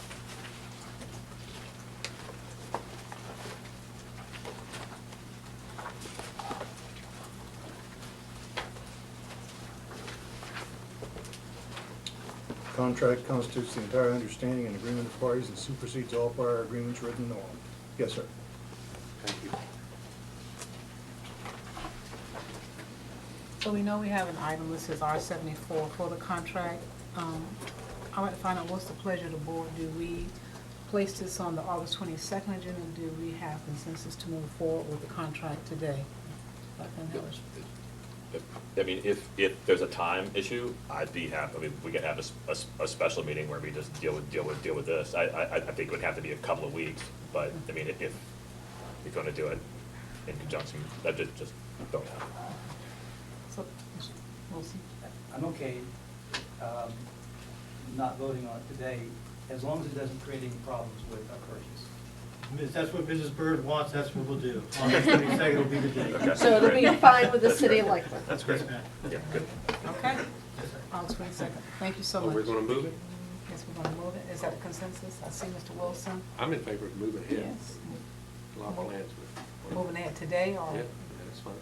Contract constitutes the entire understanding and agreement of parties and supersedes all prior agreements written on. Yes, sir. Thank you. So we know we have an item listed as R74 for the contract. I'd like to find out what's the pleasure of the board. Do we place this on the August 22nd agenda, and do we have consensus to move forward with the contract today? Dr. Harris? I mean, if there's a time issue, I'd be happy, I mean, we could have a special meeting where we just deal with this. I think it would have to be a couple of weeks, but, I mean, if you're gonna do it in conjunction, that just don't happen. So, Mr. Wilson? I'm okay not voting on it today, as long as it doesn't create any problems with our purchase. If that's what Mrs. Bird wants, that's what we'll do. August 22nd will be the day. Okay. So it'll be fine with the city of Lakeland. That's great. Yes, ma'am. Yeah, good. Okay. August 22nd. Thank you so much. We're gonna move it? Yes, we're gonna move it. Is that a consensus? I see Mr. Wilson. I'm in favor of moving ahead. Yes. A lot of plans with. Moving ahead today, or? Yeah, that's fine.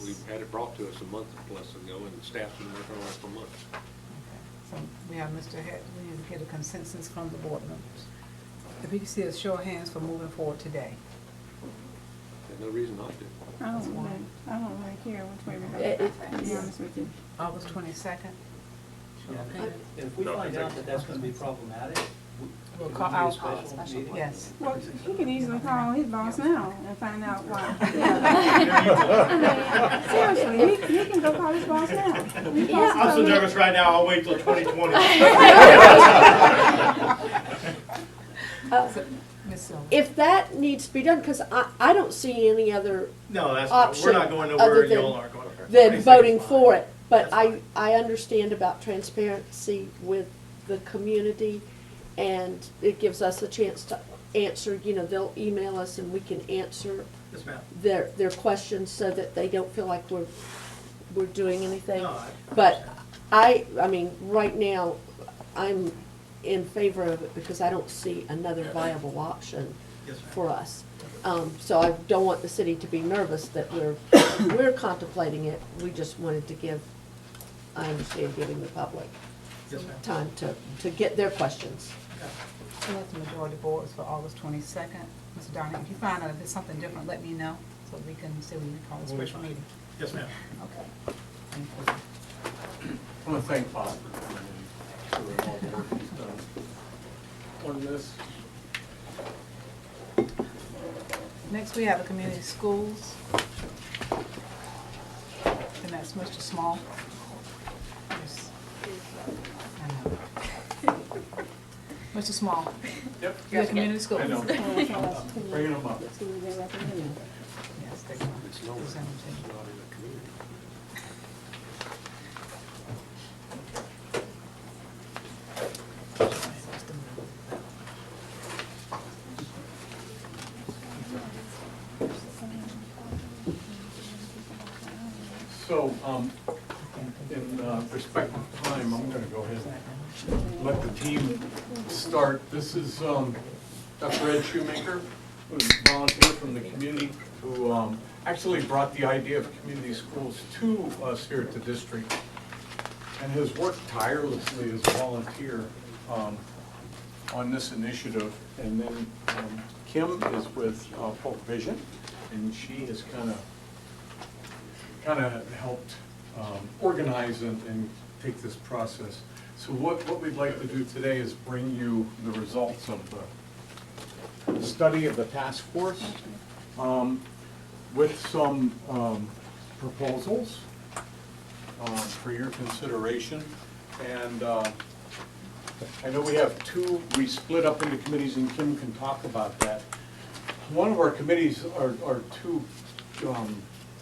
We've had it brought to us a month plus ago, and the staff's been working on it for months. Okay. So we have Mr. Head, we need to get a consensus from the board members. If we can see a show of hands for moving forward today. There's no reason not to. I don't really care which way we go, It- to be honest with you. August 22nd. Show of Yeah, hands. If we find out that that's gonna be problematic, We'll could we call do out- a special meeting? Yes. Well, he could easily call his boss now and find out why. Seriously, he can go call his boss now. He calls I'm so him. nervous right now, I'll wait till 2020. Ms. Silver. If that needs to be done, because I don't see any other No, that's, option we're not going other nowhere, and than- y'all aren't going nowhere. than 22nd voting is fine. for it. But That's fine. I understand about transparency with the community, and it gives us a chance to answer, they'll email us and we can answer Yes, ma'am. their questions so that they don't feel like we're doing anything. No, I But I mean, right now, I'm in favor of it because I don't see another viable option Yes, ma'am. for us. So I don't want the city to be nervous that we're contemplating it. We just wanted to I understand giving the public Yes, ma'am. time to get their questions. Select the majority boards for August 22nd. Mr. Darling, if you find out if it's something different, let me know so we can see when we call a We'll be special fine. meeting. Yes, ma'am. Okay. Thank you. I want to thank Bob for all the work he's done on this. Next, we have the community schools. And that's Mr. Small. Yes. I know. Mr. Small, Yep. you're community schools. I know. Bringing them up. Let's see what they recommend. Yes, they're going It's to no, it's present them to you. not in the community. So, in respect of time, I'm going to go ahead and let the team start. This is Dr. Ed Shoemaker, who's a volunteer from the community, who actually brought the idea of community schools to us here at the district, and has worked tirelessly as a volunteer on this initiative. And then Kim is with Folk Vision, and she has kind of helped organize and take this process. So what we'd like to do today is bring you the results of the study of the task force with some proposals for your consideration. And I know we have we split up into committees, and Kim can talk about that. One of our committees, our two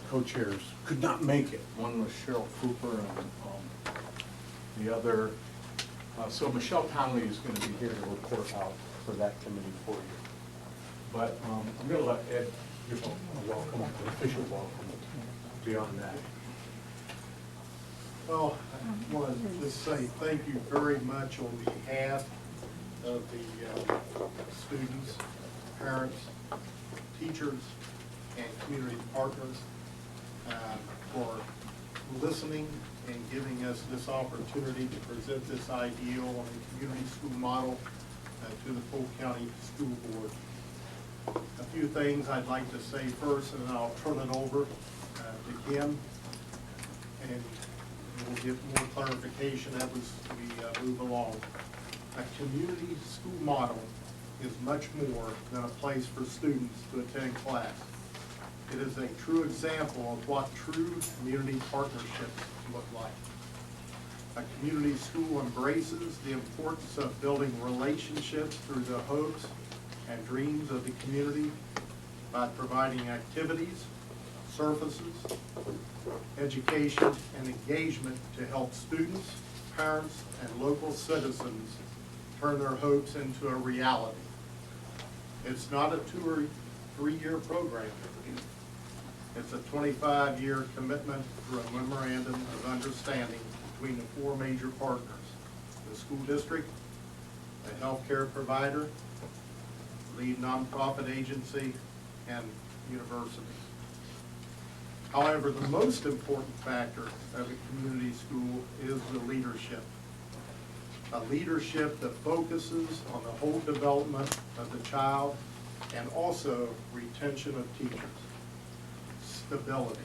co-chairs could not make it. One was Cheryl Cooper, and the other, so Michelle Townley is going to be here to report out for that committee for you. But I'm going to let Ed give a welcome, an official welcome beyond that. Well, I want to just say thank you very much on behalf of the students, parents, teachers, and community partners for listening and giving us this opportunity to present this ideal on the community school model to the Polk County School Board. A few things I'd like to say first, and then I'll turn it over to Kim. And we'll get more clarification as we move along. A community school model is much more than a place for students to attend class. It is a true example of what true community partnerships look like. A community school embraces the importance of building relationships through the hopes and dreams of the community by providing activities, services, education, and engagement to help students, parents, and local citizens turn their hopes into a reality. It's not a 2 or 3 year program. It's a 25-year commitment through a memorandum of understanding between the 4 major partners: the school district, the healthcare provider, lead nonprofit agency, and university. However, the most important factor of a community school is the leadership. A leadership that focuses on the whole development of the child and also retention of teachers. Stability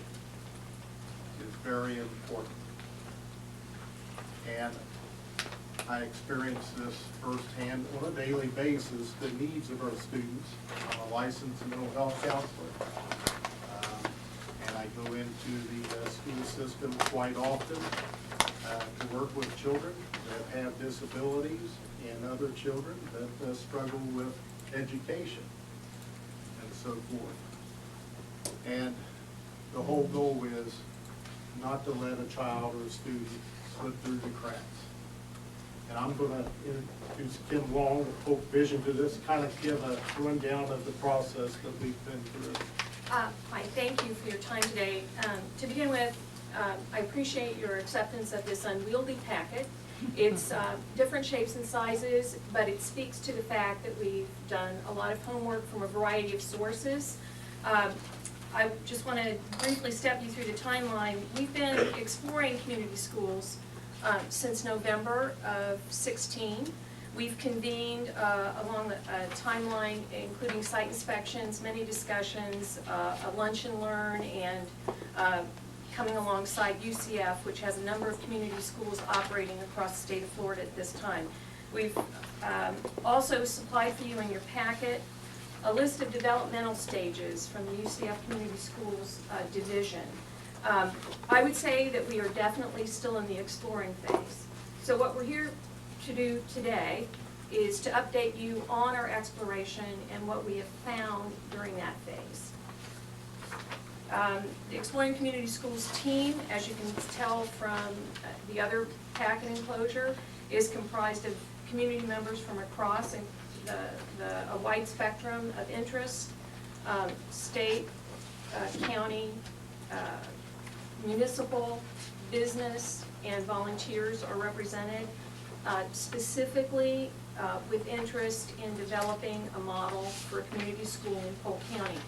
is very important. And I experience this firsthand on a daily basis, the needs of our students. I'm a licensed mental health counselor. And I go into the school system quite often to work with children that have disabilities and other children that struggle with education and so forth. And the whole goal is not to let a child or a student slip through the cracks. And I'm going to introduce Kim Long with Hope Vision to this, kind of give a rundown of the process that we've been through. I thank you for your time today. To begin with, I appreciate your acceptance of this unwieldy packet. It's different shapes and sizes, but it speaks to the fact that we've done a lot of homework from a variety of sources. I just want to briefly step you through the timeline. We've been exploring community schools since November of 16. We've convened along a timeline, including site inspections, many discussions, a lunch and learn, and coming alongside UCF, which has a number of community schools operating across the state of Florida at this time. We've also supplied for you in your packet a list of developmental stages from the UCF Community Schools division. I would say that we are definitely still in the exploring phase. So what we're here to do today is to update you on our exploration and what we have found during that phase. The Exploring Community Schools team, as you can tell from the other packet enclosure, is comprised of community members from across a wide spectrum of interest, state, county, municipal, business, and volunteers are represented, specifically with interest in developing a model for a community school in Polk County.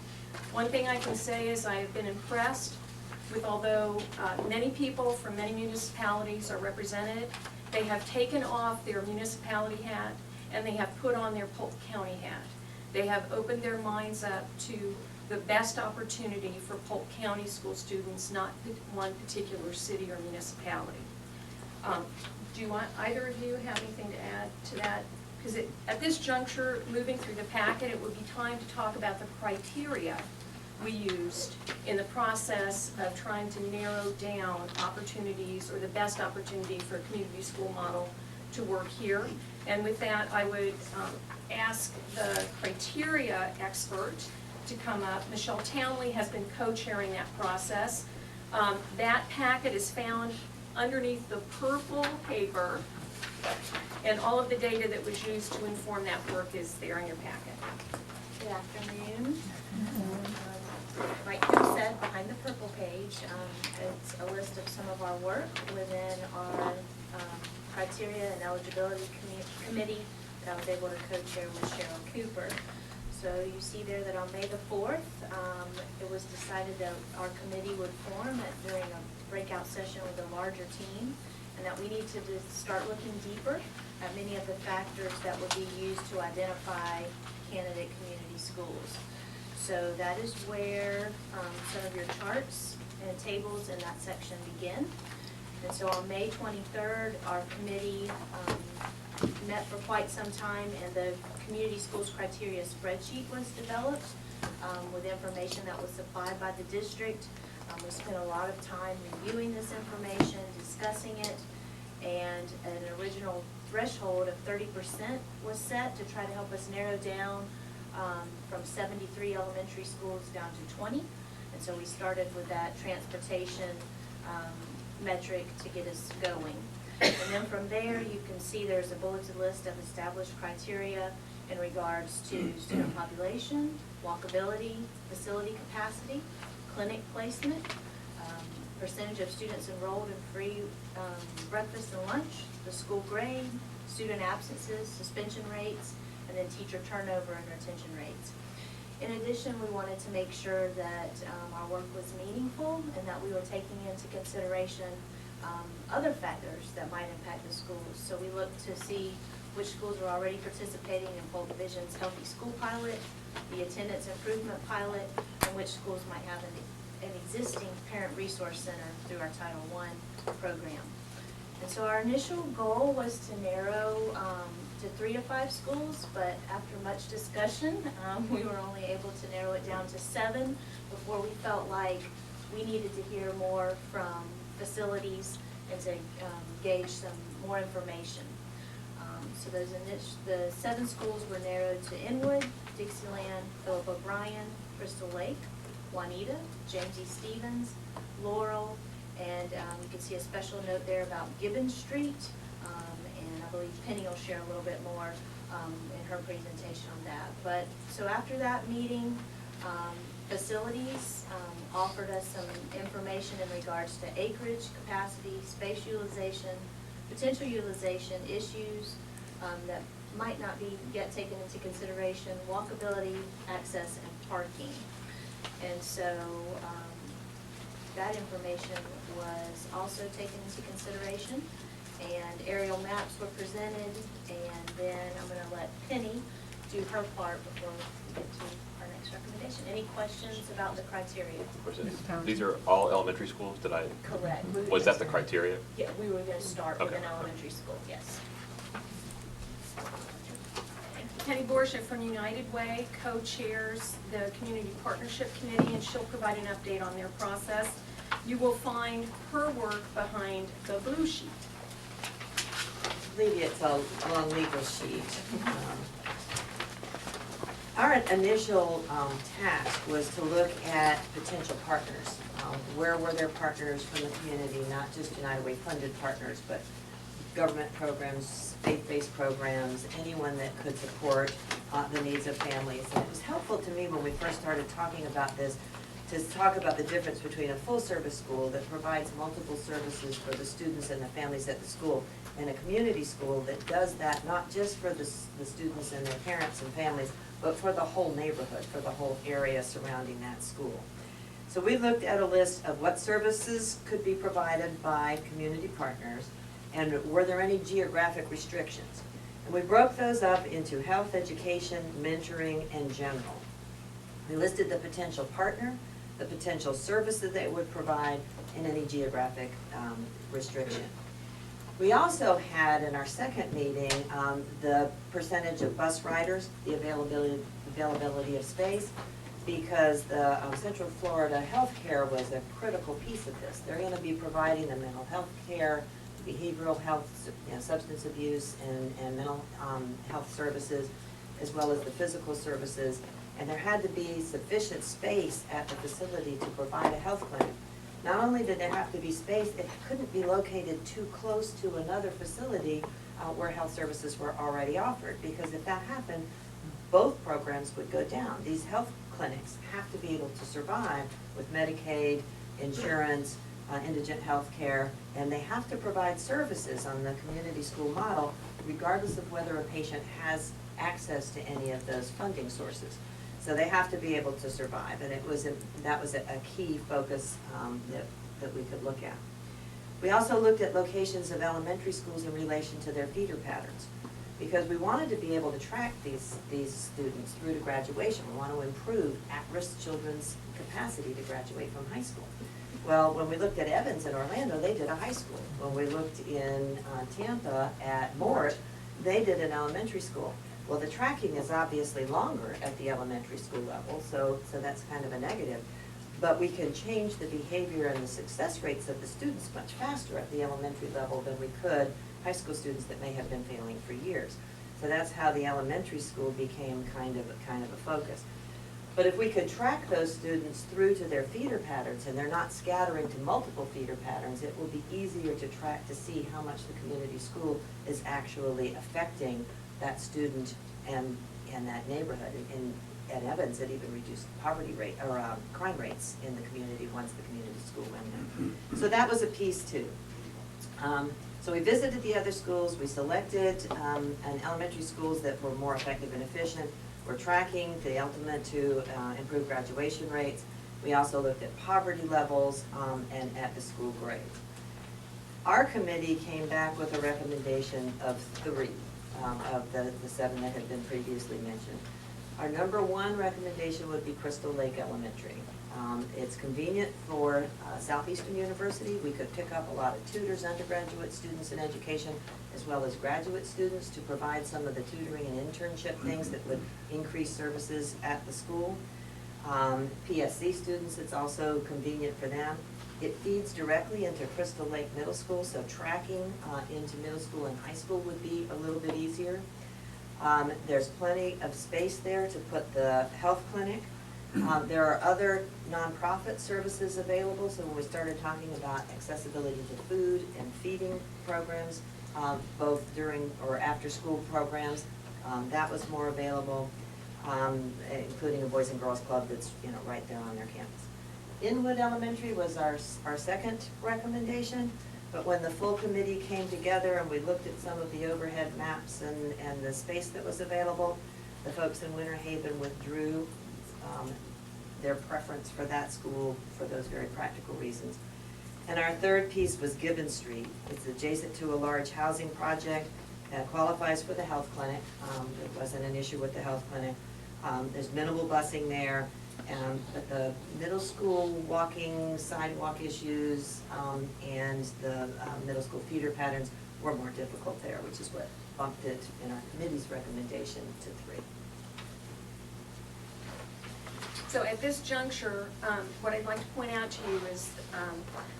One thing I can say is I have been impressed with, although many people from many municipalities are represented, they have taken off their municipality hat and they have put on their Polk County hat. They have opened their minds up to the best opportunity for Polk County school students, not one particular city or municipality. Do you want, either of you have anything to add to that? Because at this juncture, moving through the packet, it would be time to talk about the criteria we used in the process of trying to narrow down opportunities or the best opportunity for a community school model to work here. And with that, I would ask the criteria expert to come up. Michelle Townley has been co-chairing that process. That packet is found underneath the purple paper, and all of the data that was used to inform that work is there in your packet. Good afternoon. Like you said, behind the purple page, it's a list of some of our work within our criteria and eligibility committee that I was able to co-chair with Cheryl Cooper. So you see there that on May the 4th, it was decided that our committee would form during a breakout session with a larger team, and that we need to start looking deeper at many of the factors that would be used to identify candidate community schools. So that is where some of your charts and tables in that section begin. And so on May 23rd, our committee met for quite some time, and the community schools criteria spreadsheet was developed with information that was supplied by the district. We spent a lot of time reviewing this information, discussing it, and an original threshold of 30% was set to try to help us narrow down from 73 elementary schools down to 20. And so we started with that transportation metric to get us going. And then from there, you can see there's a bulleted list of established criteria in regards to student population, walkability, facility capacity, clinic placement, percentage of students enrolled in free breakfast and lunch, the school grade, student absences, suspension rates, and then teacher turnover and retention rates. In addition, we wanted to make sure that our work was meaningful and that we were taking into consideration other factors that might impact the schools. So we looked to see which schools were already participating in Polk Division's Healthy School Pilot, the Attendance Improvement Pilot, and which schools might have an existing Parent Resource Center through our Title I program. And so our initial goal was to narrow to 3 to 5 schools, but after much discussion, we were only able to narrow it down to 7 before we felt like we needed to hear more from facilities and to gauge some more information. So the 7 schools were narrowed to Inwood, Dixieland, Philip O'Brien, Crystal Lake, Juanita, James E. Stevens, Laurel, and you can see a special note there about Gibbon Street, and I believe Penny will share a little bit more in her presentation on that. But so after that meeting, facilities offered us some information in regards to acreage, capacity, space utilization, potential utilization issues that might not be yet taken into consideration, walkability, access, and parking. And so that information was also taken into consideration, and aerial maps were presented, and then I'm going to let Penny do her part before we get to our next recommendation. Any questions about the criteria? These are all elementary schools, did I? Correct. Was that the criteria? Yeah, we were going to start with Okay. an elementary school, yes. Penny Borsche from United Way co-chairs the Community Partnership Committee, and she'll provide an update on their process. You will find her work behind the blue sheet. I believe it's a long legal sheet. Our initial task was to look at potential partners. Where were there partners from the community, not just United Way funded partners, but government programs, faith-based programs, anyone that could support the needs of families. And it was helpful to me when we first started talking about this to talk about the difference between a full-service school that provides multiple services for the students and the families at the school and a community school that does that not just for the students and their parents and families, but for the whole neighborhood, for the whole area surrounding that school. So we looked at a list of what services could be provided by community partners, and were there any geographic restrictions? And we broke those up into health, education, mentoring, and general. We listed the potential partner, the potential service that they would provide, and any geographic restriction. We also had in our second meeting the percentage of bus riders, the availability of space, because the Central Florida Healthcare was a critical piece of this. They're going to be providing the mental health care, behavioral health, substance abuse, and mental health services, as well as the physical services. And there had to be sufficient space at the facility to provide a health clinic. Not only did there have to be space, it couldn't be located too close to another facility where health services were already offered, because if that happened, both programs would go down. These health clinics have to be able to survive with Medicaid, insurance, indigent health care, and they have to provide services on the community school model regardless of whether a patient has access to any of those funding sources. So they have to be able to survive, and that was a key focus that we could look at. We also looked at locations of elementary schools in relation to their feeder patterns, because we wanted to be able to track these students through to graduation. We want to improve at-risk children's capacity to graduate from high school. Well, when we looked at Evans in Orlando, they did a high school. When we looked in Tampa at Mort, they did an elementary school. Well, the tracking is obviously longer at the elementary school level, so that's kind of a negative. But we can change the behavior and the success rates of the students much faster at the elementary level than we could high school students that may have been failing for years. So that's how the elementary school became kind of a focus. But if we could track those students through to their feeder patterns and they're not scattering to multiple feeder patterns, it will be easier to track to see how much the community school is actually affecting that student and that neighborhood. At Evans, it even reduced poverty rate, or crime rates in the community once the community school went in. So that was a piece too. So we visited the other schools, we selected an elementary schools that were more effective and efficient. We're tracking the ultimate to improve graduation rates. We also looked at poverty levels and at the school grade. Our committee came back with a recommendation of 3 of the 7 that had been previously mentioned. Our number 1 recommendation would be Crystal Lake Elementary. It's convenient for Southeastern University. We could pick up a lot of tutors, undergraduate students in education, as well as graduate students to provide some of the tutoring and internship things that would increase services at the school. PSC students, it's also convenient for them. It feeds directly into Crystal Lake Middle School, so tracking into middle school and high school would be a little bit easier. There's plenty of space there to put the health clinic. There are other nonprofit services available, so when we started talking about accessibility to food and feeding programs, both during or after school programs, that was more available, including a Boys and Girls Club that's right there on their campus. Inwood Elementary was our second recommendation, but when the full committee came together and we looked at some of the overhead maps and the space that was available, the folks in Winter Haven withdrew their preference for that school for those very practical reasons. And our third piece was Gibbon Street. It's adjacent to a large housing project that qualifies for the health clinic. There wasn't an issue with the health clinic. There's minimal busing there, but the middle school walking, sidewalk issues, and the middle school feeder patterns were more difficult there, which is what bumped it in our committee's recommendation to 3. So at this juncture, what I'd like to point out to you is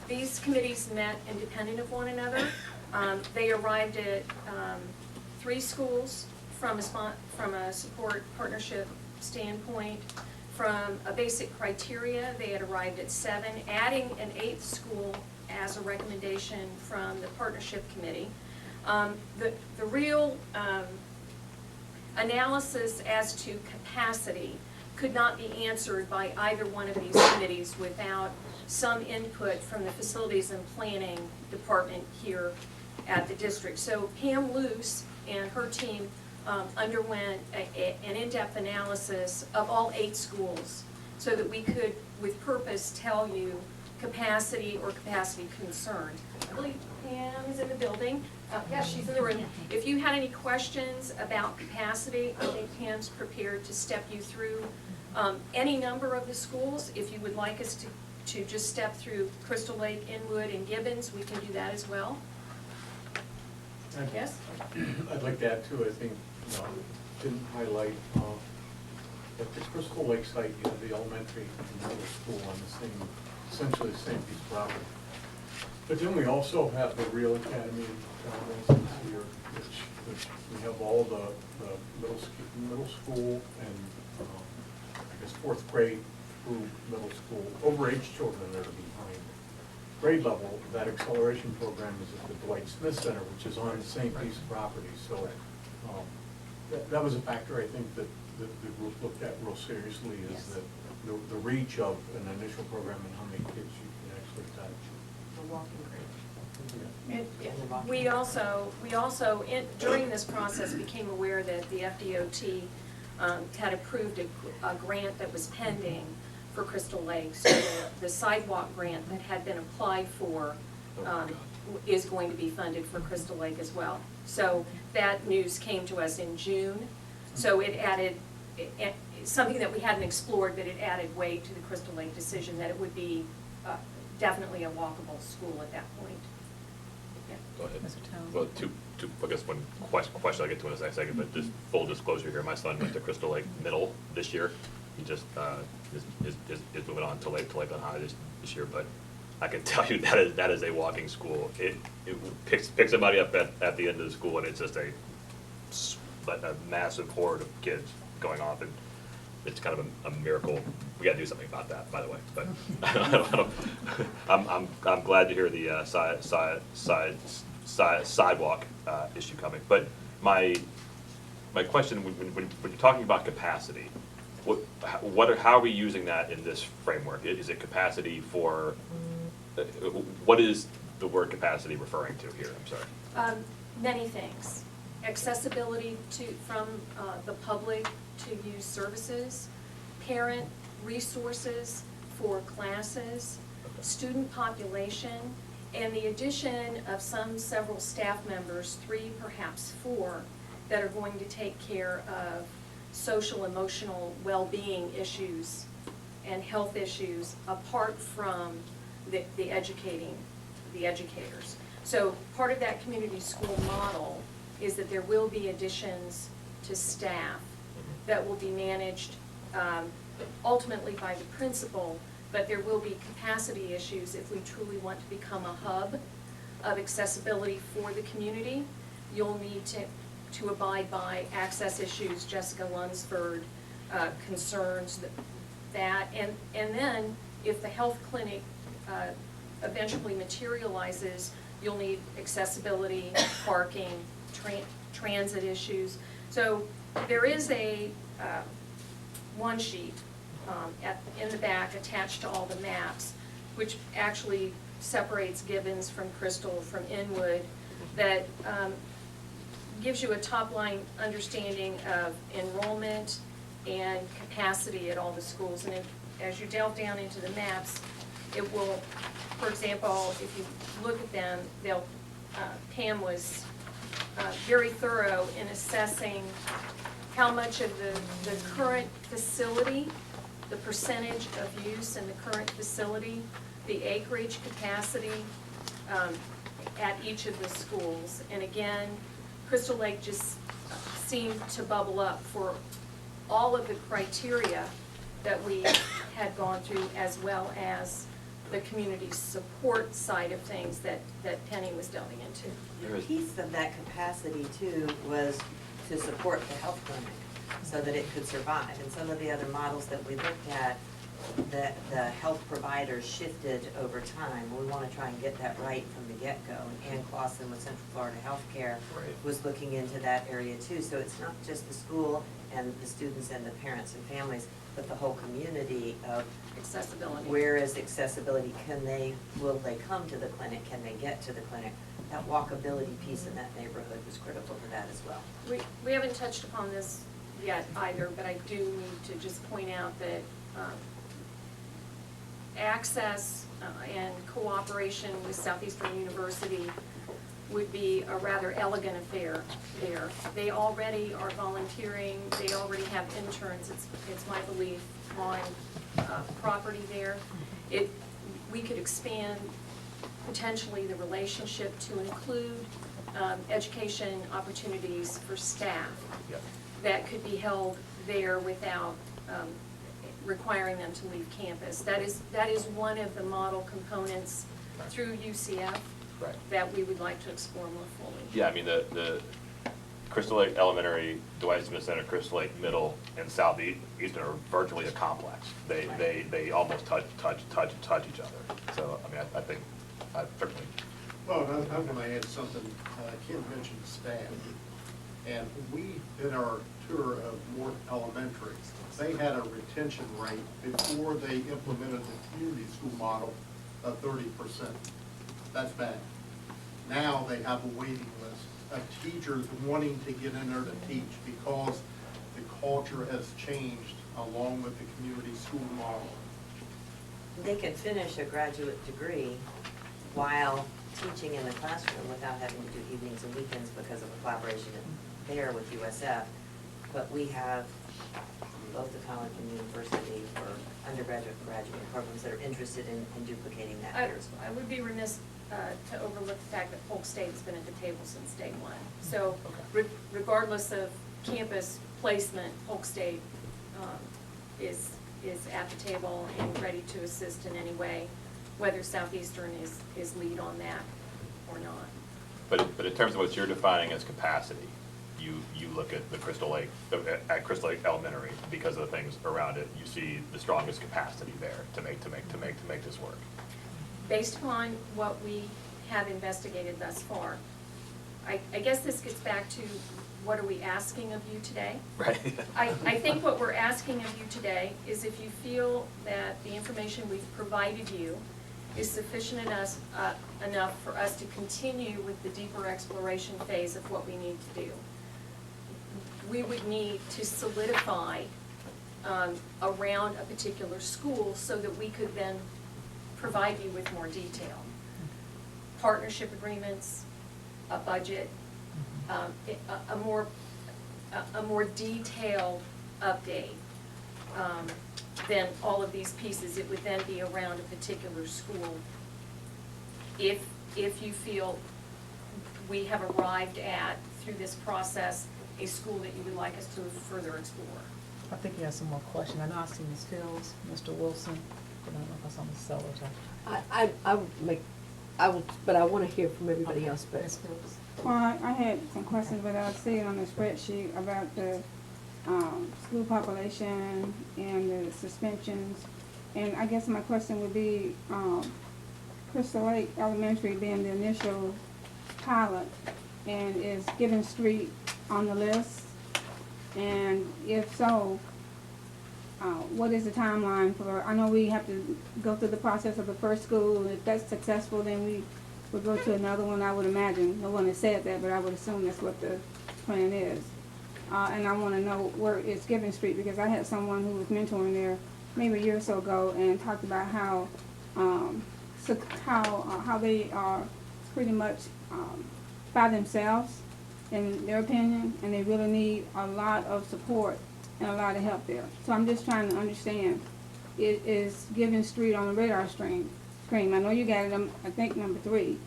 these committees met independent of one another. They arrived at 3 schools from a support partnership standpoint. From a basic criteria, they had arrived at 7, adding an 8th school as a recommendation from the partnership committee. The real analysis as to capacity could not be answered by either one of these committees without some input from the facilities and planning department here at the district. So Pam Luce and her team underwent an in-depth analysis of all 8 schools so that we could, with purpose, tell you capacity or capacity concerns. I believe Pam is in the building. Yes, she's in the room. If you had any questions about capacity, I think Pam's prepared to step you through any number of the schools. If you would like us to just step through Crystal Lake, Inwood, and Gibbons, we can do that as well. Yes? I'd like to add too, I think, didn't highlight that the Crystal Lake site, the elementary and middle school on the same, essentially the same piece of property. But then we also have the Real Academy here, which we have all the middle school and I guess 4th grade through middle school, overage children that are behind grade level. That acceleration program is at the Dwight Smith Center, which is on the same piece of property. So that was a factor I think that the group looked at real seriously, is that the reach of an initial program and how many kids you can actually touch. The walking grade. We also during this process became aware that the FDOT had approved a grant that was pending for Crystal Lake. So the sidewalk grant that had been applied for is going to be funded for Crystal Lake as well. So that news came to us in June. So it added something that we hadn't explored, but it added weight to the Crystal Lake decision that it would be definitely a walkable school at that point. Yeah. Go ahead. Mr. Townsend. Well, I guess one question I'll get to in a second, but just full disclosure here, my son went to Crystal Lake Middle this year. He just, is moving on to Lakeland High this year, but I can tell you that is a walking school. It picks somebody up at the end of the school, and it's just a massive horde of kids going off, and it's kind of a miracle. We gotta do something about that, by the way, but I'm glad to hear the sidewalk issue coming. But my question, when you're talking about capacity, how are we using that in this framework? Is it capacity for, what is the word capacity referring to here? I'm sorry. Many things. Accessibility from the public to use services, parent resources for classes, student population, and the addition of several staff members, 3, perhaps 4, that are going to take care of social, emotional well-being issues and health issues apart from the educators. So part of that community school model is that there will be additions to staff that will be managed ultimately by the principal, but there will be capacity issues if we truly want to become a hub of accessibility for the community. You'll need to abide by access issues, Jessica Lunsford concerns that, and then if the health clinic eventually materializes, you'll need accessibility, parking, transit issues. So there is a one sheet in the back attached to all the maps, which actually separates Gibbons from Crystal from Inwood, that gives you a top-line understanding of enrollment and capacity at all the schools. And as you delve down into the maps, it will, for example, if you look at them, Pam was very thorough in assessing how much of the current facility, the percentage of use in the current facility, the acreage capacity at each of the schools. And again, Crystal Lake just seemed to bubble up for all of the criteria that we had gone through, as well as the community support side of things that Penny was delving into. A piece of that capacity too was to support the health clinic so that it could survive. And some of the other models that we looked at, that the health providers shifted over time. We want to try and get that right from the get-go. And Ann Clausen with Central Florida Healthcare was looking into that area too. So it's not just the school and the students and the parents and families, but the whole community of accessibility. Where is accessibility? Will they come to the clinic? Can they get to the clinic? That walkability piece in that neighborhood was critical to that as well. We haven't touched upon this yet either, but I do need to just point out that access and cooperation with Southeastern University would be a rather elegant affair there. They already are volunteering, they already have interns, it's my belief, on property there. We could expand potentially the relationship to include education opportunities for staff that could be held there without requiring them to leave campus. That is one of the model components through UCF that we would like to explore more fully. Yeah, I mean, the Crystal Lake Elementary, Dwight Smith Center, Crystal Lake Middle, and Southeastern are virtually a complex. They almost touch each other. So, I mean, I think, I certainly. Well, I'm going to add something. Kim mentioned staff. And we did our tour of Mort Elementary. They had a retention rate before they implemented the community school model of 30%. That's bad. Now they have a waiting list of teachers wanting to get in there to teach because the culture has changed along with the community school model. They can finish a graduate degree while teaching in the classroom without having to do evenings and weekends because of a collaboration there with USF. but we have both the college and university for undergraduate and graduate programs that are interested in duplicating that here as well. I would be remiss to overlook the fact that Polk State has been at the table since day one. So regardless of campus placement, Polk State is at the table and ready to assist in any way, whether Southeastern is lead on that or not. But in terms of what you're defining as capacity, you look at the Crystal Lake, at Crystal Lake Elementary, because of the things around it, you see the strongest capacity there to make this work. Based upon what we have investigated thus far, I guess this gets back to what are we asking of you today? Right. I think what we're asking of you today is if you feel that the information we've provided you is sufficient enough for us to continue with the deeper exploration phase of what we need to do. We would need to solidify around a particular school so that we could then provide you with more detail. Partnership agreements, a budget, a more detailed update than all of these pieces. It would then be around a particular school. If you feel we have arrived at, through this process, a school that you would like us to further explore. I think you have some more questions. I know I see Ms. Fields, Mr. Wilson, but I don't know if I saw Ms. Sellers. I will, but I want to hear from everybody else, but. Ms. Fields. Well, I had some questions, but I see it on the spreadsheet about the school population and the suspensions. And I guess my question would be, Crystal Lake Elementary being the initial pilot, and is Gibbons Street on the list? And if so, what is the timeline for, I know we have to go through the process of the first school, and if that's successful, then we would go to another one, I would imagine. No one has said that, but I would assume that's what the plan is. And I want to know where is Gibbons Street, because I had someone who was mentoring there maybe a year or so ago and talked about how they are pretty much by themselves, in their opinion, and they really need a lot of support and a lot of help there. So I'm just trying to understand, is Gibbons Street on the radar screen? I know you got it, I think, number 3.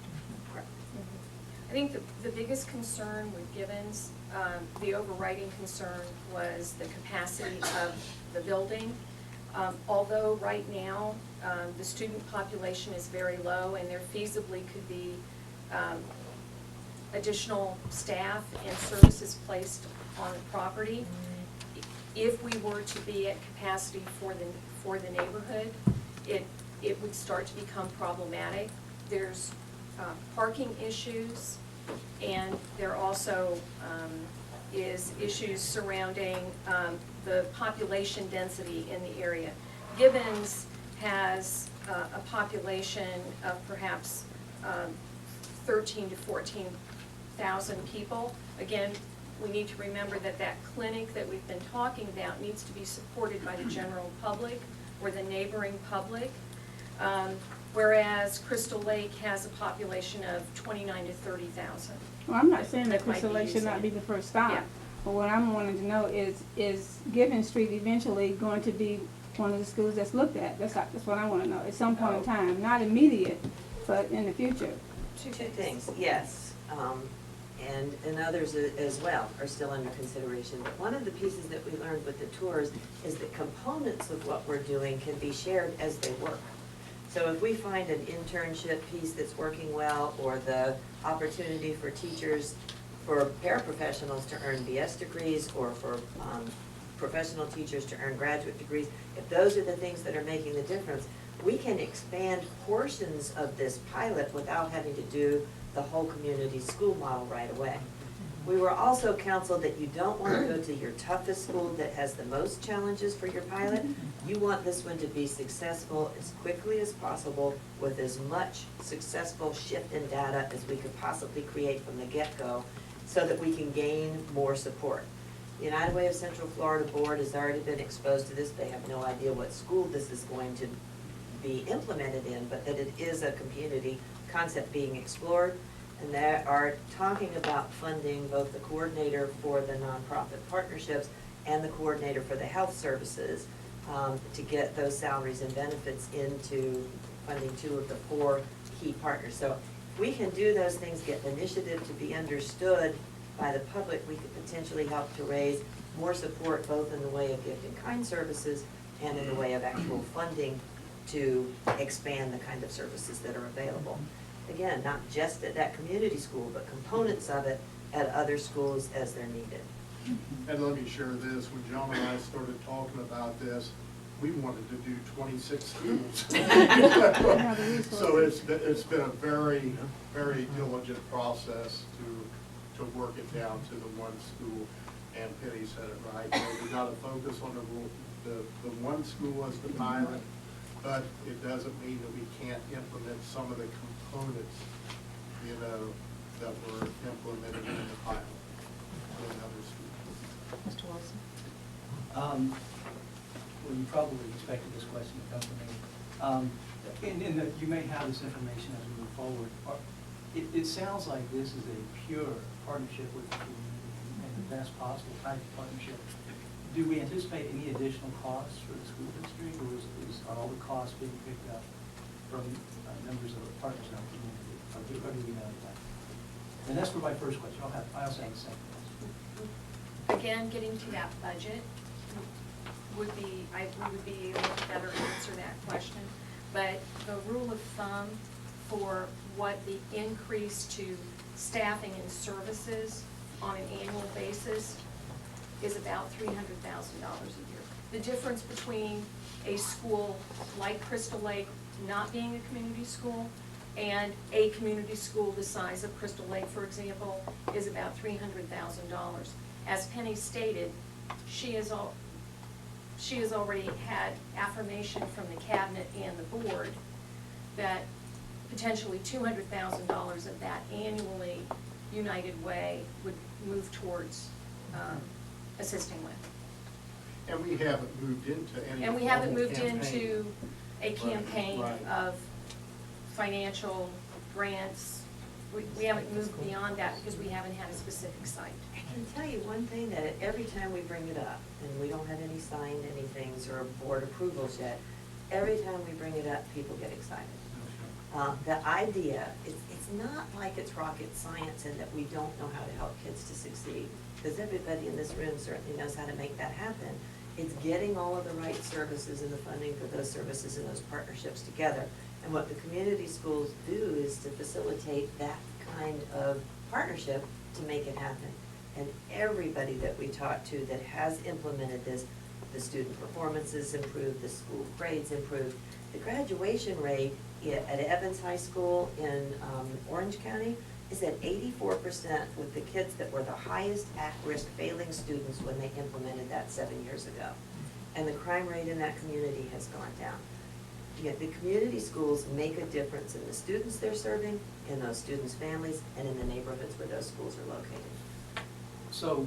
I think the biggest concern with Gibbons, the overriding concern, was the capacity of the building. Although right now the student population is very low and there feasibly could be additional staff and services placed on the property, if we were to be at capacity for the neighborhood, it would start to become problematic. There's parking issues, and there also is issues surrounding the population density in the area. Gibbons has a population of perhaps 13 to 14,000 people. Again, we need to remember that that clinic that we've been talking about needs to be supported by the general public or the neighboring public. Whereas Crystal Lake has a population of 29 to 30,000. Well, I'm not saying that That might Crystal be Lake should not using be it. the first stop. Yeah. But what I'm wanting to know is Gibbons Street eventually going to be one of the schools that's looked at? That's what I want to know, at some point in time, not immediate, but in the future. Two things, yes, and others as well are still under consideration. But one of the pieces that we learned with the tours is that components of what we're doing can be shared as they work. So if we find an internship piece that's working well, or the opportunity for teachers, for paraprofessionals to earn BS degrees, or for professional teachers to earn graduate degrees, if those are the things that are making the difference, we can expand portions of this pilot without having to do the whole community school model right away. We were also counseled that you don't want to go to your toughest school that has the most challenges for your pilot. You want this one to be successful as quickly as possible with as much successful shift in data as we could possibly create from the get-go so that we can gain more support. The United Way of Central Florida Board has already been exposed to this. They have no idea what school this is going to be implemented in, but that it is a community concept being explored. And they are talking about funding both the coordinator for the nonprofit partnerships and the coordinator for the health services, to get those salaries and benefits into funding 2 of the 4 key partners. So if we can do those things, get initiative to be understood by the public, we could potentially help to raise more support both in the way of gift in kind services and in the way of actual funding to expand the kind of services that are available. Again, not just at that community school, but components of it at other schools as they're needed. And let me share this, when John and I started talking about this, we wanted to do 26 schools. So it's been a very, very diligent process to work it down to the one school, and Penny said it right. You know, we gotta focus on the one school as the pilot, but it doesn't mean that we can't implement some of the components, you know, that were implemented in the pilot in other schools. Mr. Wilson? Well, you probably expected this question to come from me. And that you may have this information as we move forward. It sounds like this is a pure partnership with the community and the best possible type of partnership. Do we anticipate any additional costs for the school district, or are all the costs being picked up from members of the partners in our community? Or do we know that? And that's for my first question. I also have a second question. Again, getting to that budget we would be able to better answer that question. But the rule of thumb for what the increase to staffing and services on an annual basis is about $300,000 a year. The difference between a school like Crystal Lake not being a community school and a community school the size of Crystal Lake, for example, is about $300,000. As Penny stated, she has already had affirmation from the cabinet and the board that potentially $200,000 of that annually United Way would move towards assisting with. And we haven't moved into any. And we haven't formal moved campaign. into a campaign Right. of financial grants. We haven't moved beyond that because we haven't had a specific site. I can tell you one thing, that every time we bring it up, and we don't have any signed anythings or board approvals yet, every time we bring it up, people get excited. The idea, it's not like it's rocket science and that we don't know how to help kids to succeed, because everybody in this room certainly knows how to make that happen. It's getting all of the right services and the funding for those services and those partnerships together. And what the community schools do is to facilitate that kind of partnership to make it happen. And everybody that we talk to that has implemented this, the student performance is improved, the school grades improved. The graduation rate at Evans High School in Orange County is at 84% with the kids that were the highest at-risk failing students when they implemented that 7 years ago. And the crime rate in that community has gone down. Yet the community schools make a difference in the students they're serving, in those students' families, and in the neighborhoods where those schools are located. So,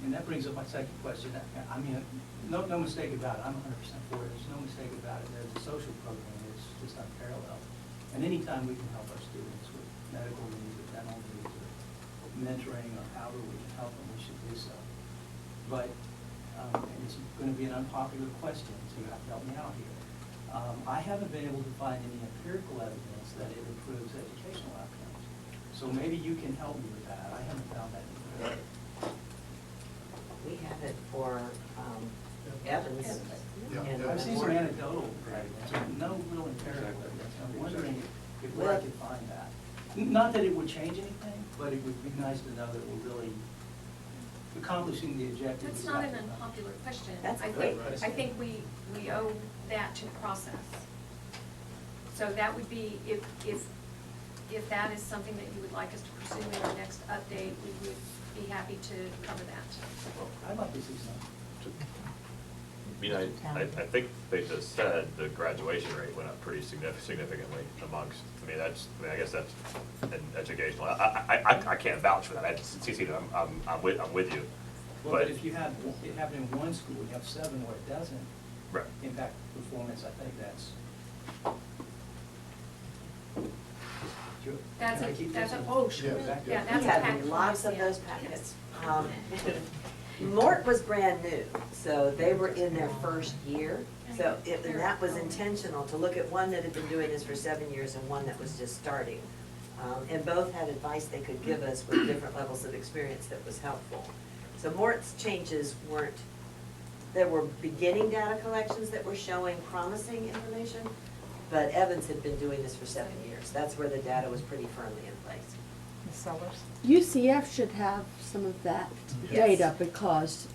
and that brings up my second question. I mean, no mistake about it, I'm 100% for it, there's no mistake about it. There's a social program, it's just unparalleled. And anytime we can help our students with medical needs, with dental needs, with mentoring, or however we can help them, we should do so. But, and it's going to be an unpopular question, so you have to help me out here. I haven't been able to find any empirical evidence that it improves educational outcomes. So maybe you can help me with that. I haven't found that anywhere. We have it for Evans. and I've seen some Warren. anecdotal evidence, but no real empirical evidence. I'm wondering if where I could find that. Not that it would change anything, but it would be nice to know that we're really accomplishing the objective. That's not an unpopular question. That's I good. think, I think we owe that to the process. So that would be, if that is something that you would like us to pursue in our next update, we would be happy to cover that. I'd like to see some. I mean, I think they just said the graduation rate went up pretty significantly amongst, I guess that's an educational, I can't vouch for that, I'm with you. Well, but if you have it happen in one school, you have 7 where it doesn't Right. impact performance, I think that's. That's Can I a, keep that's a, this? oh, sure, Yeah. yeah, We that's a had packet. from lots of UCF. those packets. Mort was brand new, so they were in their first year. So and that was intentional, to look at one that had been doing this for 7 years and one that was just starting. And both had advice they could give us with different levels of experience that was helpful. So Mort's changes weren't, there were beginning data collections that were showing promising information, but Evans had been doing this for 7 years. That's where the data was pretty firmly in place. Ms. Sellers? UCF should have some of that Yes. data because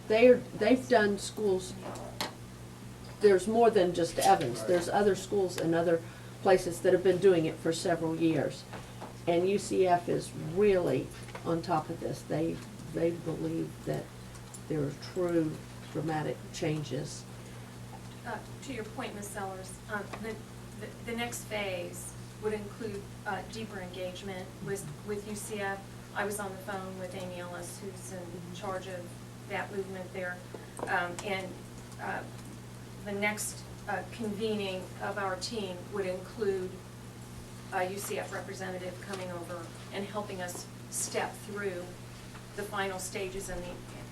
they've done schools, there's more than just Evans. There's other schools and other places that have been doing it for several years. And UCF is really on top of this. They believe that there are true dramatic changes. To your point, Ms. Sellers, the next phase would include deeper engagement with UCF. I was on the phone with Amy Ellis, who's in charge of that movement there. And the next convening of our team would include a UCF representative coming over and helping us step through the final stages and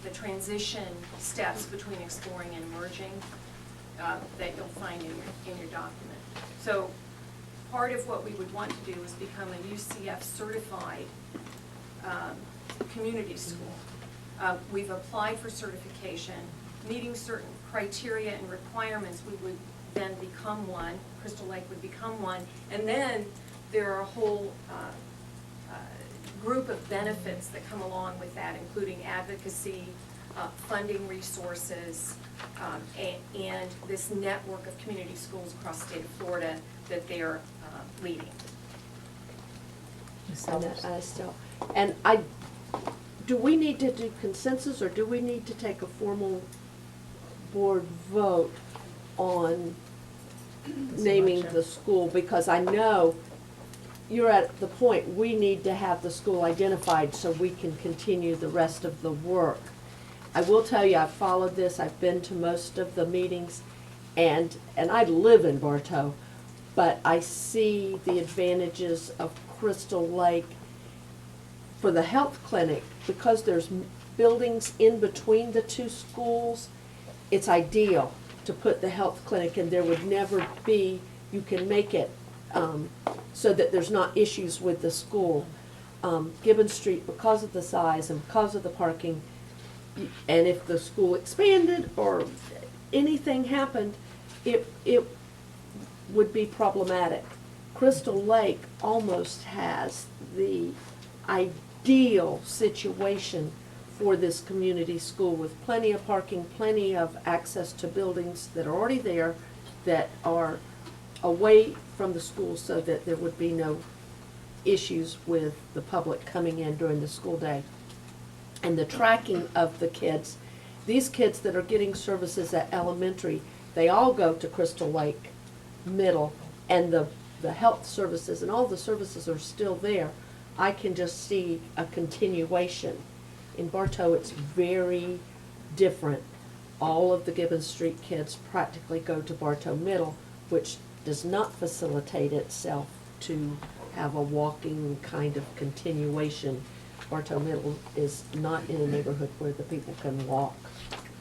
the transition steps between exploring and merging that you'll find in your document. So part of what we would want to do is become a UCF certified community school. We've applied for certification, meeting certain criteria and requirements, we would then become one, Crystal Lake would become one, and then there are a whole group of benefits that come along with that, including advocacy, funding resources, and this network of community schools across the state of Florida that they're leading. Ms. Sellers? Do we need to do consensus or do we need to take a formal board vote on naming the school? Because I know you're at the point, we need to have the school identified so we can continue the rest of the work. I will tell you, I've followed this, I've been to most of the meetings, and I live in Bartow, but I see the advantages of Crystal Lake for the health clinic, because there's buildings in between the two schools. It's ideal to put the health clinic, and there would never be, you can make it so that there's not issues with the school. Gibbon Street, because of the size and because of the parking, and if the school expanded or anything happened, it would be problematic. Crystal Lake almost has the ideal situation for this community school with plenty of parking, plenty of access to buildings that are already there that are away from the school so that there would be no issues with the public coming in during the school day. And the tracking of the kids, these kids that are getting services at elementary, they all go to Crystal Lake Middle, and the health services and all the services are still there. I can just see a continuation. In Bartow, it's very different. All of the Gibbon Street kids practically go to Bartow Middle, which does not facilitate itself to have a walking kind of continuation. Bartow Middle is not in a neighborhood where the people can walk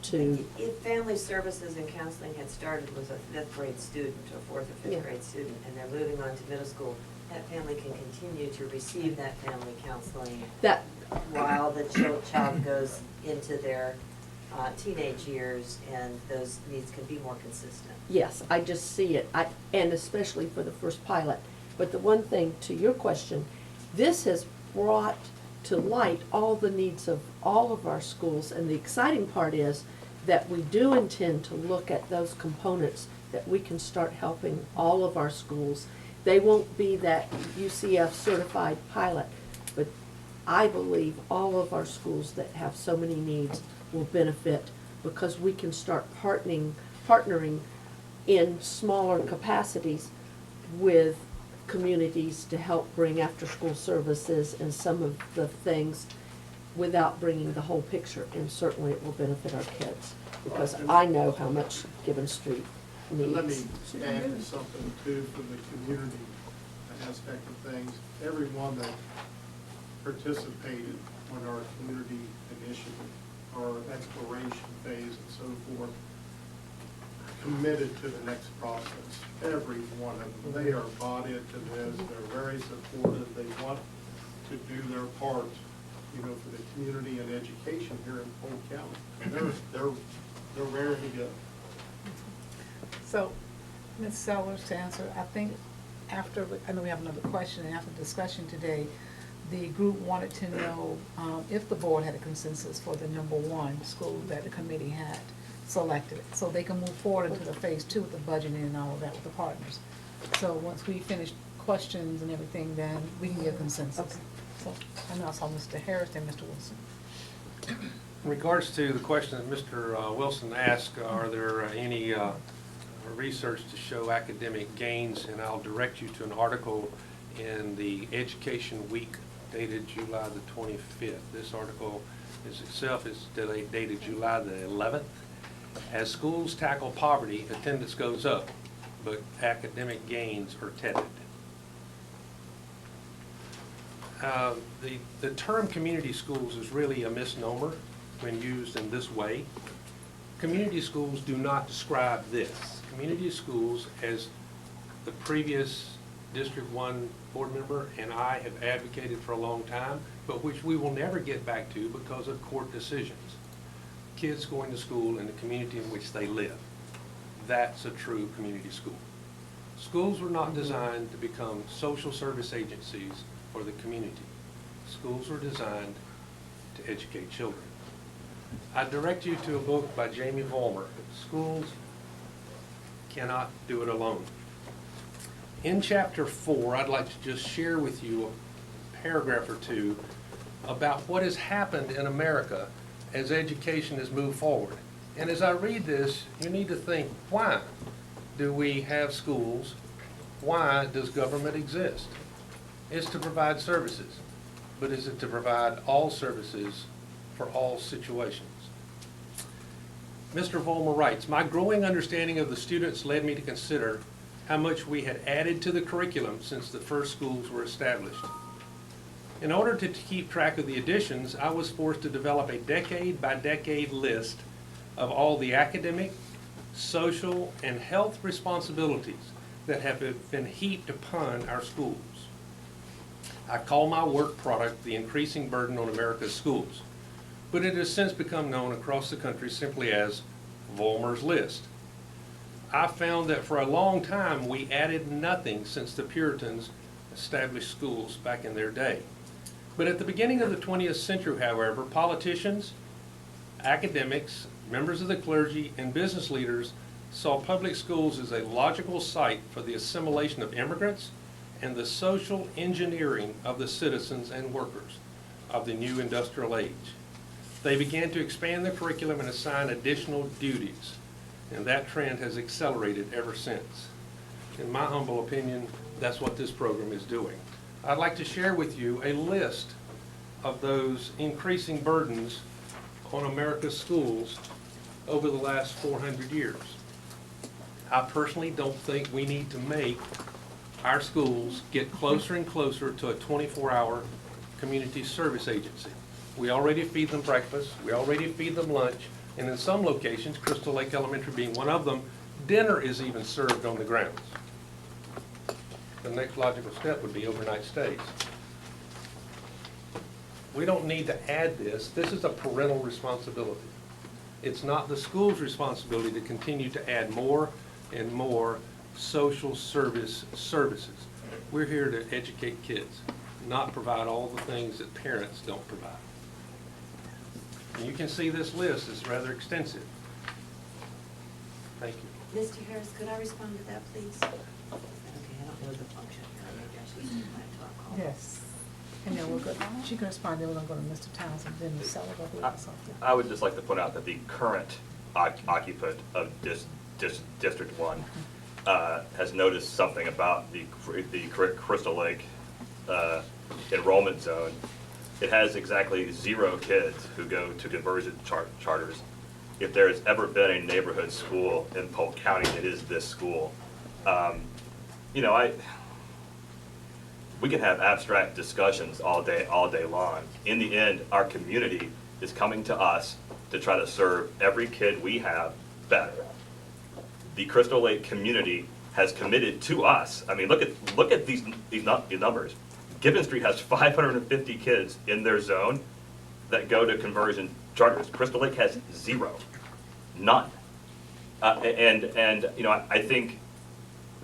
to. If Family Services and Counseling had started with a 5th grade student or 4th or 5th Yeah. grade student, and they're moving on to middle school, that family can continue to receive that family counseling That, while the child goes into their teenage years, and those needs can be more consistent. yes, I just see it, and especially for the first pilot. But the one thing, to your question, this has brought to light all the needs of all of our schools, and the exciting part is that we do intend to look at those components that we can start helping all of our schools. They won't be that UCF certified pilot, but I believe all of our schools that have so many needs will benefit because we can start partnering in smaller capacities with communities to help bring after-school services and some of the things without bringing the whole picture. And certainly it will benefit our kids because I know how much Gibbon Street needs. Let me add something too from the community aspect of things. Everyone that participated on our community initiative, our exploration phase and so forth, committed to the next process. Every one of them. They are bought into this. They're very supportive. They want to do their part, you know, for the community and education here in Polk County. They're raring to go. So, Ms. Sellers, to answer, I think after, I know we have another question, and after discussion today, the group wanted to know if the board had a consensus for the number one school that the committee had selected, so they can move forward into the phase two with the budgeting and all of that with the partners. So once we finish questions and everything, then we can get consensus. So I know I saw Mr. Harris and Mr. Wilson. In regards to the question that Mr. Wilson asked, are there any research to show academic gains? And I'll direct you to an article in the Education Week dated July the 25th. This article itself is dated July the 11th. As schools tackle poverty, attendance goes up, but academic gains are tepid. The term community schools is really a misnomer when used in this way. Community schools do not describe this. Community schools, as the previous District 1 board member and I have advocated for a long time, but which we will never get back to because of court decisions. Kids going to school in the community in which they live. That's a true community school. Schools were not designed to become social service agencies for the community. Schools were designed to educate children. I direct you to a book by Jamie Vollmer, Schools Cannot Do It Alone. In chapter 4, I'd like to just share with you a paragraph or two about what has happened in America as education has moved forward. And as I read this, you need to think, why do we have schools? Why does government exist? It's to provide services, but is it to provide all services for all situations? Mr. Vollmer writes, my growing understanding of the students led me to consider how much we had added to the curriculum since the first schools were established. In order to keep track of the additions, I was forced to develop a decade-by-decade list of all the academic, social, and health responsibilities that have been heaped upon our schools. I call my work product the increasing burden on America's schools, but it has since become known across the country simply as Vollmer's List. I found that for a long time we added nothing since the Puritans established schools back in their day. But at the beginning of the 20th century, however, politicians, academics, members of the clergy, and business leaders saw public schools as a logical site for the assimilation of immigrants and the social engineering of the citizens and workers of the new industrial age. They began to expand the curriculum and assign additional duties, and that trend has accelerated ever since. In my humble opinion, that's what this program is doing. I'd like to share with you a list of those increasing burdens on America's schools over the last 400 years. I personally don't think we need to make our schools get closer and closer to a 24-hour community service agency. We already feed them breakfast, we already feed them lunch, and in some locations, Crystal Lake Elementary being one of them, dinner is even served on the grounds. The next logical step would be overnight stays. We don't need to add this. This is a parental responsibility. It's not the school's responsibility to continue to add more and more social services. We're here to educate kids, not provide all the things that parents don't provide. And you can see this list is rather extensive. Thank you. Mr. Harris, could I respond to that, please? Okay, I don't know the function here. Maybe I should send my talk call. Yes. And then we'll go, she can respond, then we're gonna go to Mr. Townsend, then Ms. Sellers, I believe, or something. I would just like to point out that the current occupant of District 1 has noticed something about the Crystal Lake enrollment zone. It has exactly 0 kids who go to conversion charters. If there has ever been a neighborhood school in Polk County, it is this school. You know, we can have abstract discussions all day long. In the end, our community is coming to us to try to serve every kid we have better. The Crystal Lake community has committed to us. I mean, look at these numbers. Gibbon Street has 550 kids in their zone that go to conversion charters. Crystal Lake has 0, none. And you know, I think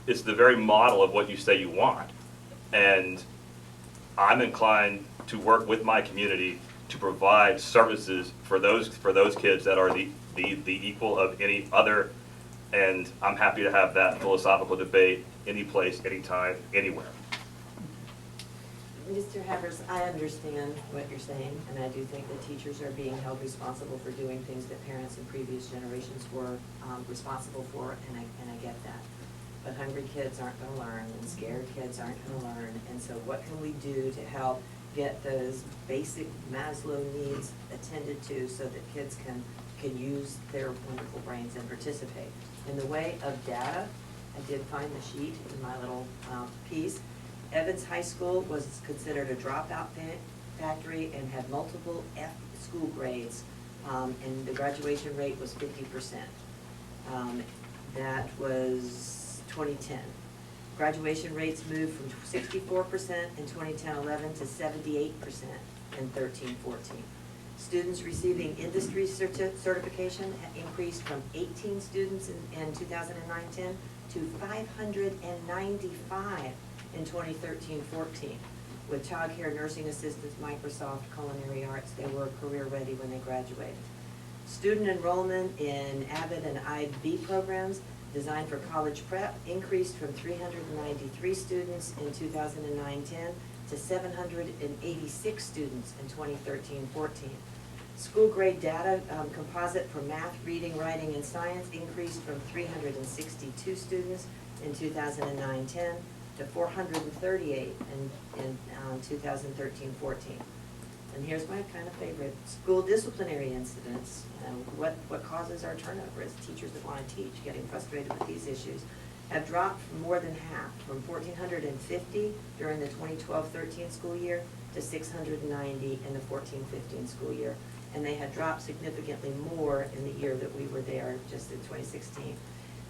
it's the very model of what you say you want. And I'm inclined to work with my community to provide services for those kids that are the equal of any other. And I'm happy to have that philosophical debate any place, anytime, anywhere. Mr. Havers, I understand what you're saying, and I do think that teachers are being held responsible for doing things that parents in previous generations were responsible for, and I get that. But hungry kids aren't going to learn, and scared kids aren't going to learn, and so what can we do to help get those basic Maslow needs attended to so that kids can use their wonderful brains and participate? In the way of data, I did find the sheet in my little piece. Evans High School was considered a dropout factory and had multiple F school grades, and the graduation rate was 50%. That was 2010. Graduation rates moved from 64% in 2010-11 to 78% in 13-14. Students receiving industry certification increased from 18 students in 2009-10 to 595 in 2013-14. With child care, nursing assistants, Microsoft, culinary arts, they were career ready when they graduated. Student enrollment in AVID and IB programs designed for college prep increased from 393 students in 2009-10 to 786 students in 2013-14. School grade data composite for math, reading, writing, and science increased from 362 students in 2009-10 to 438 in 2013-14. And here's my kind of favorite, school disciplinary incidents. What causes our turnover as teachers that want to teach, getting frustrated with these issues, have dropped more than half, from 1,450 during the 2012-13 school year to 690 in the 14-15 school year. And they had dropped significantly more in the year that we were there, just in 2016.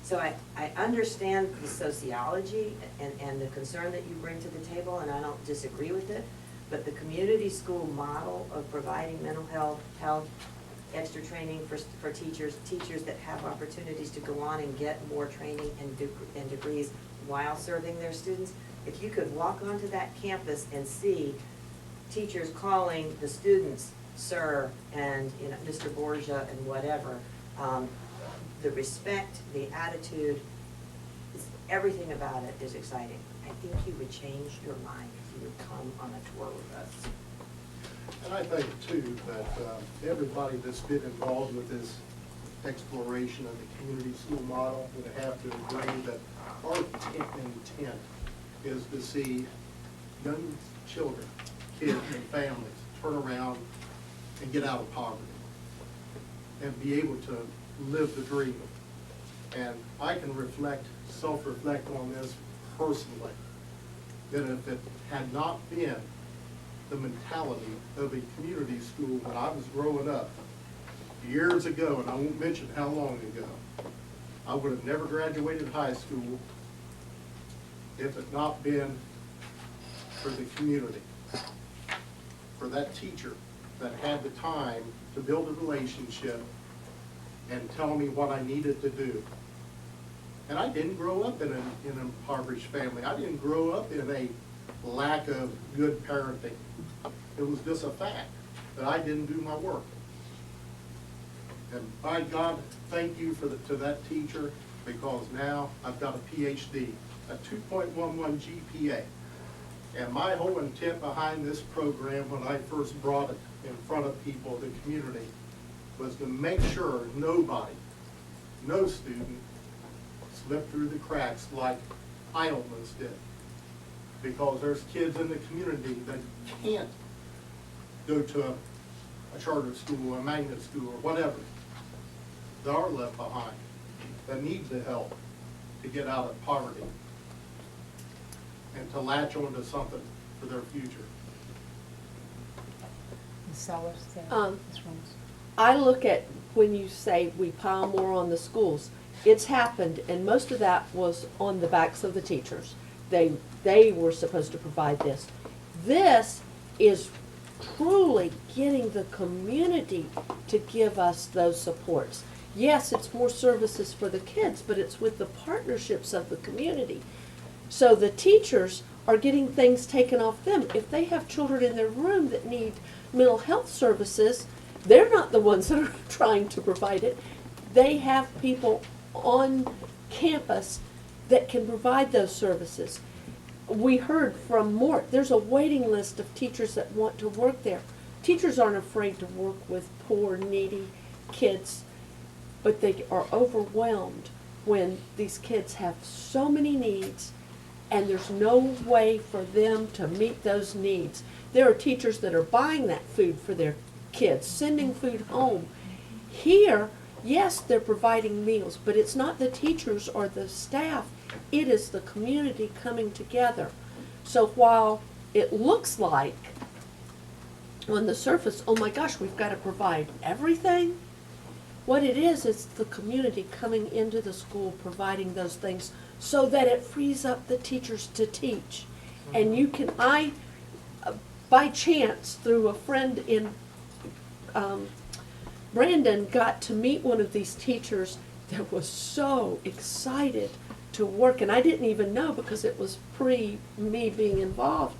So I understand the sociology and the concern that you bring to the table, and I don't disagree with it, but the community school model of providing mental health, extra training for teachers that have opportunities to go on and get more training and degrees while serving their students. If you could walk onto that campus and see teachers calling the students sir and Mr. Borgia and whatever, the respect, the attitude, everything about it is exciting. I think you would change your mind if you would come on a tour with us. And I think too that everybody that's been involved with this exploration of the community school model would have to agree that our intent is to see young children, kids and families turn around and get out of poverty and be able to live the dream. And I can self-reflect on this personally, that if it had not been the mentality of a community school when I was growing up years ago, and I won't mention how long ago, I would have never graduated high school if it not been for the community, for that teacher that had the time to build a relationship and tell me what I needed to do. And I didn't grow up in an impoverished family. I didn't grow up in a lack of good parenting. It was just a fact that I didn't do my work. And by God, thank you to that teacher, because now I've got a PhD, a 2.11 GPA. And my whole intent behind this program when I first brought it in front of people, the community, was to make sure nobody, no student, slipped through the cracks like I almost did. Because there's kids in the community that can't go to a charter school, a magnet school, or whatever, that are left behind, that need the help to get out of poverty and to latch onto something for their future. Ms. Sellers, is that- Um, Ms. Rose? I look at when you say we pile more on the schools, it's happened, and most of that was on the backs of the teachers. They were supposed to provide this. This is truly getting the community to give us those supports. Yes, it's more services for the kids, but it's with the partnerships of the community. So the teachers are getting things taken off them. If they have children in their room that need mental health services, they're not the ones that are trying to provide it. They have people on campus that can provide those services. We heard from Mort, there's a waiting list of teachers that want to work there. Teachers aren't afraid to work with poor, needy kids, but they are overwhelmed when these kids have so many needs and there's no way for them to meet those needs. There are teachers that are buying that food for their kids, sending food home. Here, yes, they're providing meals, but it's not the teachers or the staff. It is the community coming together. So while it looks like on the surface, oh my gosh, we've got to provide everything, what it is the community coming into the school providing those things so that it frees up the teachers to teach. And you can, by chance, through a friend in Brandon, got to meet one of these teachers that was so excited to work, and I didn't even know because it was pre me being involved,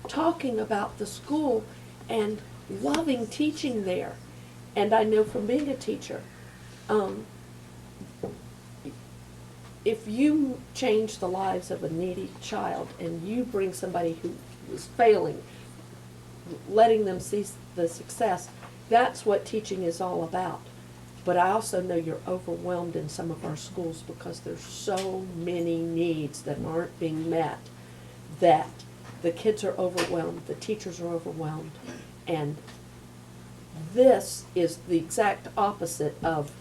talking about the school and loving teaching there. And I know from being a teacher, if you change the lives of a needy child and you bring somebody who is failing, letting them see the success, that's what teaching is all about. But I also know you're overwhelmed in some of our schools because there's so many needs that aren't being met that the kids are overwhelmed, the teachers are overwhelmed, and this is the exact opposite of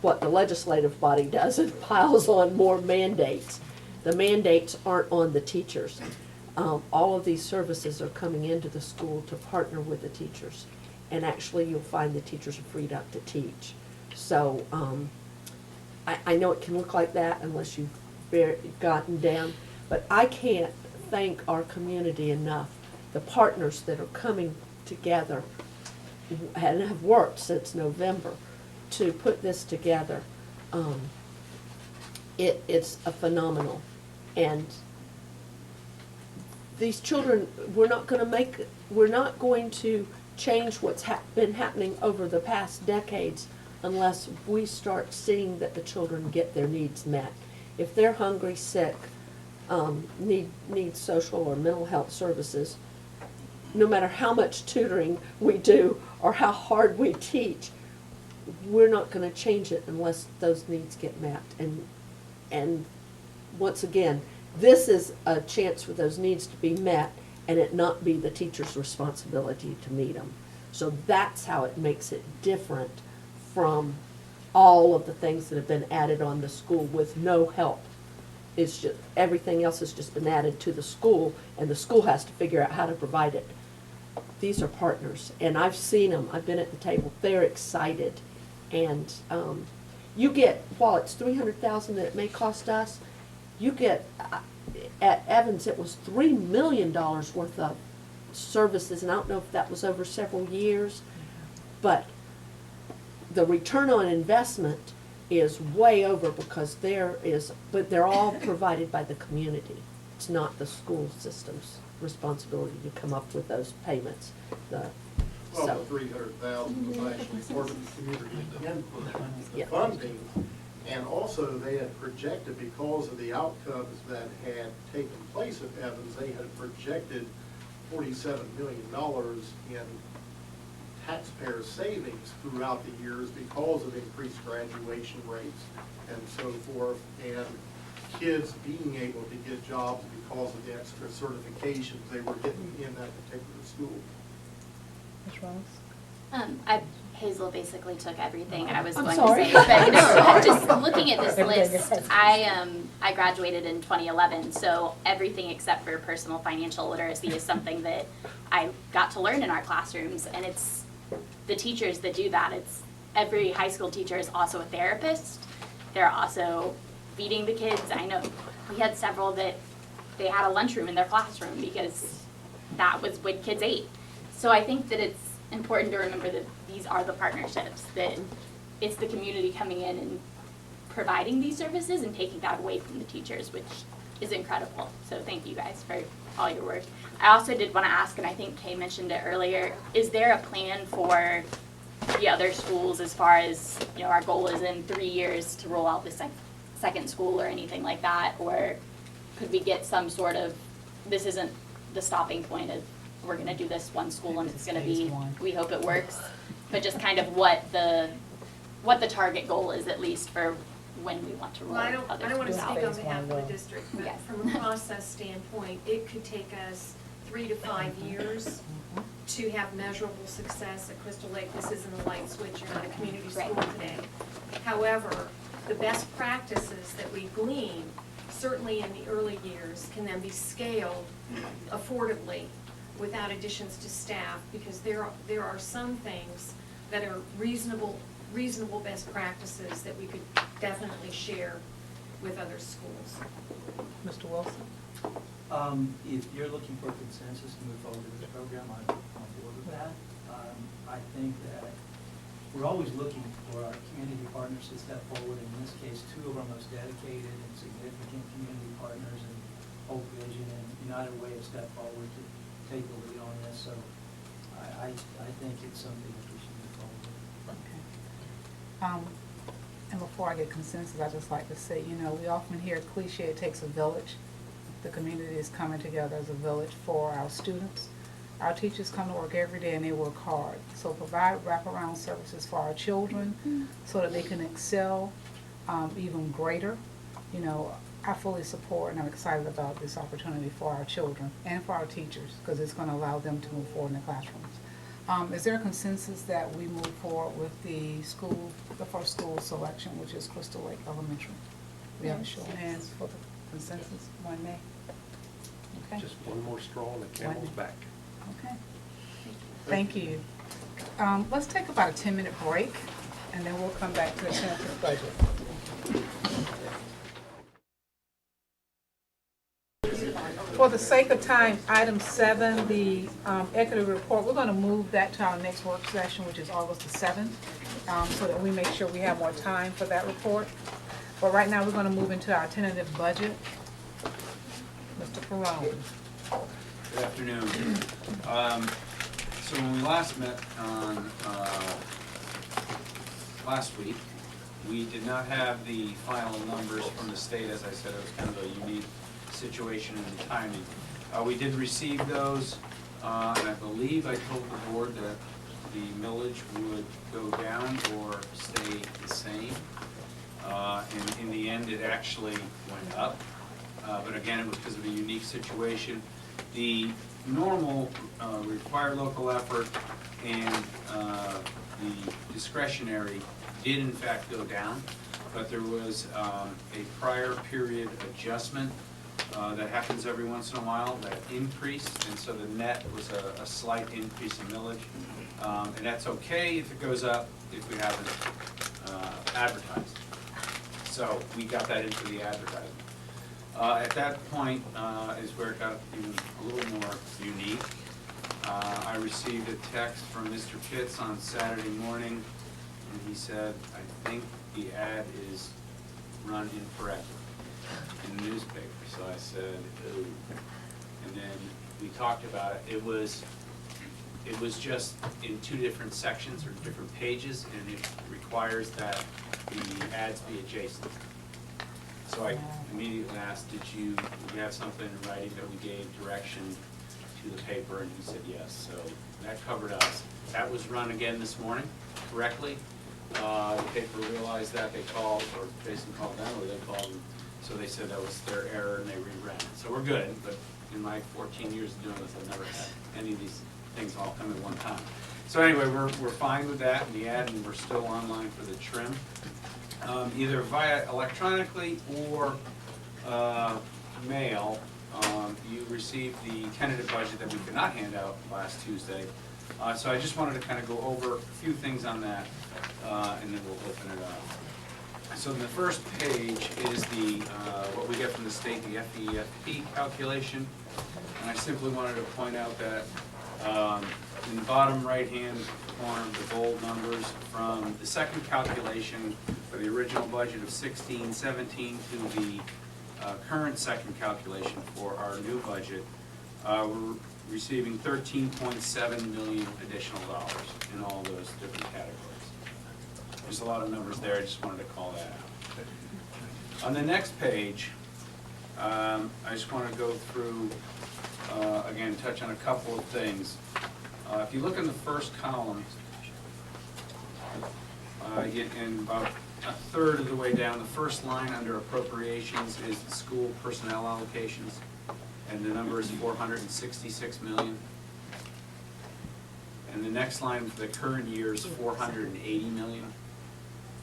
what the legislative body does. It piles on more mandates. The mandates aren't on the teachers. All of these services are coming into the school to partner with the teachers. And actually, you'll find the teachers are freed up to teach. So I know it can look like that unless you've gotten down, but I can't thank our community enough. The partners that are coming together and have worked since November to put this together. It's a phenomenal. And these children, we're not going to change what's been happening over the past decades unless we start seeing that the children get their needs met. If they're hungry, sick, need social or mental health services, no matter how much tutoring we do or how hard we teach, we're not going to change it unless those needs get met. And once again, this is a chance for those needs to be met and it not be the teacher's responsibility to meet them. So that's how it makes it different from all of the things that have been added on the school with no help. It's just, everything else has just been added to the school and the school has to figure out how to provide it. These are partners, and I've seen them. I've been at the table. They're excited, and you get, while it's $300,000 that it may cost us, you get at Evans it was $3 million worth of services, and I don't know if that was over several years, but the return on investment is way over because but they're all provided by the community. It's not the school system's responsibility to come up with those payments. Well, the 300,000 was actually part of the community input, the Yeah. funding, and also they had projected, because of the outcomes that had taken place at Evans, they had projected $47 million in taxpayer savings throughout the years because of increased graduation rates and so forth, and kids being able to get jobs because of the extra certifications they were getting in that particular school. Ms. Rose? Hazel basically took everything I was I'm going sorry. to say, but no, just looking at this list, I graduated in 2011, so everything except for personal financial literacy is something that I got to learn in our classrooms, and it's the teachers that do that. It's every high school teacher is also a therapist. They're also feeding the kids. I know we had several that they had a lunchroom in their classroom because that was what kids ate. So I think that it's important to remember that these are the partnerships, that it's the community coming in and providing these services and taking that away from the teachers, which is incredible. So thank you guys for all your work. I also did want to ask, and I think Kay mentioned it earlier, is there a plan for the other schools as far as, you know, our goal is in 3 years to roll out the second school or anything like that? Or could we get some sort of, this isn't the stopping point of we're going to do this one school and it's going to be, we hope it works, but just kind of what the target goal is, at least for when we want to roll Well, other I schools don't want to out. speak on behalf of the district, but Yes. from a process standpoint, it could take us 3 to 5 years to have measurable success at Crystal Lake. This isn't a light switch, you're not a community school today. However, the best practices that we glean, certainly in the early years, can then be scaled affordably without additions to staff, because there are some things that are reasonable best practices that we could definitely share with other schools. Mr. Wilson? If you're looking for consensus to move forward with this program, I'm on board with that. I think that we're always looking for our community partners to step forward. In this case, 2 of our most dedicated and significant community partners in Hope Vision and United Way have stepped forward to take the lead on this. So I think it's something that we should move forward with. Okay. And before I get consensus, I'd just like to say, you know, we often hear cliche, it takes a village. The community is coming together as a village for our students. Our teachers come to work every day and they work hard. So provide wraparound services for our children so that they can excel even greater. You know, I fully support and I'm excited about this opportunity for our children and for our teachers, because it's going to allow them to move forward in the classrooms. Is there a consensus that we move forward with the first school selection, which is Crystal Lake Elementary? We have a show of hands for the consensus, one nay. Okay. Just one more straw and the camel's back. Okay. Thank you. Let's take about a 10-minute break, and then we'll come back to the tentative budget. For the sake of time, item 7, the equity report, we're going to move that to our next work session, which is August the 7th, so that we make sure we have more time for that report. But right now, we're going to move into our tentative budget. Mr. Perone. Good afternoon. So when we last met on last week, we did not have the final numbers from the state. As I said, it was kind of a unique situation in the timing. We did receive those, and I believe I told the board that the millage would go down or stay the same. And in the end, it actually went up. But again, it was because of a unique situation. The normal required local effort and the discretionary did in fact go down, but there was a prior period adjustment that happens every once in a while that increased, and so the net was a slight increase in millage. And that's okay if it goes up if we haven't advertised. So we got that into the advertising. At that point is where it got even a little more unique. I received a text from Mr. Pitts on Saturday morning, and he said, I think the ad is run incorrectly in the newspaper. So I said, ooh. And then we talked about it. It was just in 2 different sections or different pages, and it requires that the ads be adjacent. So I immediately asked, did you have something in writing that we gave direction to the paper? And he said yes. So that covered us. That was run again this morning correctly. The paper realized that. They called, or Jason called them, or they called them. So they said that was their error and they reran it. So we're good, but in my 14 years of doing this, I've never had any of these things all come at one time. So anyway, we're fine with that in the ad, and we're still online for the trim. Either via electronically or mail, you received the tentative budget that we could not hand out last Tuesday. So I just wanted to kind of go over a few things on that, and then we'll open it up. So the first page is the what we get from the state, the FEFP calculation. And I simply wanted to point out that in the bottom right-hand corner, the bold numbers from the second calculation for the original budget of 16-17 to the current second calculation for our new budget, we're receiving $13.7 million additional dollars in all those different categories. There's a lot of numbers there, I just wanted to call that out. On the next page, I just want to go through, again, touch on a couple of things. If you look in the first column, in about a third of the way down, the first line under appropriations is the school personnel allocations, and the number is $466 million. And the next line for the current year is $480 million.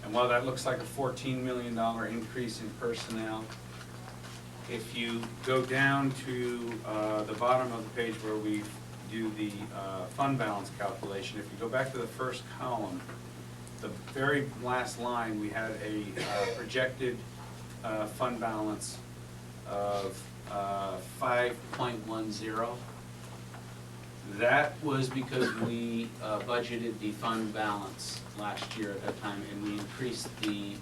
And while that looks like a $14 million increase in personnel, if you go down to the bottom of the page where we do the fund balance calculation, if you go back to the first column, the very last line, we had a projected fund balance of 5.10. That was because we budgeted the fund balance last year at that time, and we increased the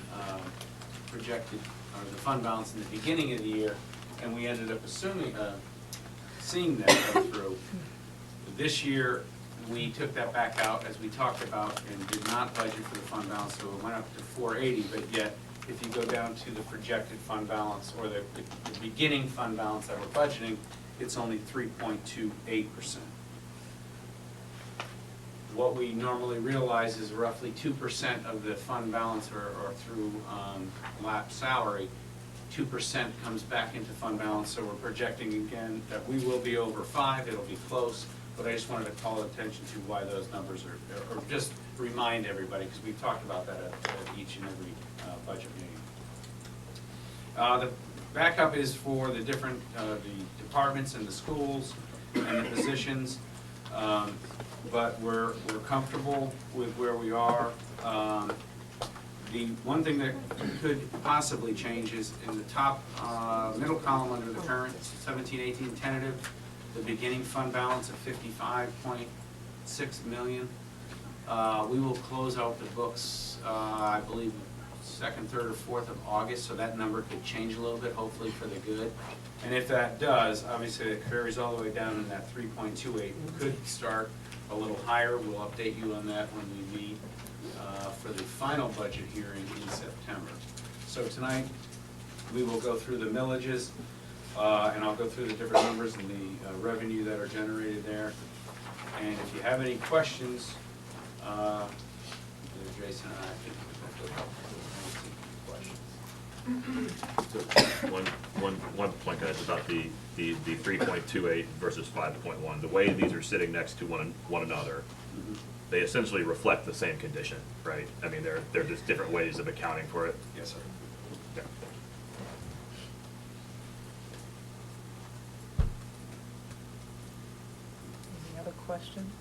projected, or the fund balance in the beginning of the year, and we ended up seeing that go through. This year, we took that back out, as we talked about, and did not budget for the fund balance, so it went up to 480, but yet, if you go down to the projected fund balance, or the beginning fund balance that we're budgeting, it's only 3.28%. What we normally realize is roughly 2% of the fund balance, or through lap salary, 2% comes back into fund balance, so we're projecting again that we will be over 5, it'll be close, but I just wanted to call attention to why those numbers are, or just remind everybody, because we've talked about that at each and every budget meeting. The backup is for the different the departments and the schools and the positions, but we're comfortable with where we are. The one thing that could possibly change is in the top middle column under the current 17-18 tentative, the beginning fund balance of $55.6 million. We will close out the books, I believe, 2nd, 3rd, or 4th of August, so that number could change a little bit, hopefully for the good. And if that does, obviously it carries all the way down in that 3.28. It could start a little higher. We'll update you on that when we meet for the final budget hearing in September. So tonight, we will go through the millages, and I'll go through the different numbers and the revenue that are generated there. And if you have any questions, Jason and I think we'll go So one point guys about the 3.28 versus 5.1. The way these are sitting next to one another, they essentially reflect the same condition, right? I mean, they're just different ways of accounting for it. Yes, sir. Yeah. Any other questions?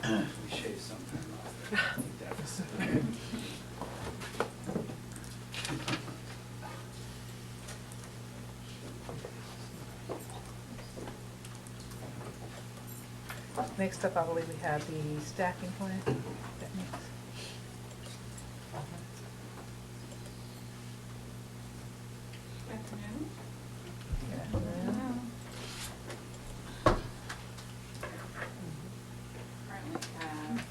We shave some time off the deficit. Next up, I believe we have the staffing plan. That next. Afternoon. Currently have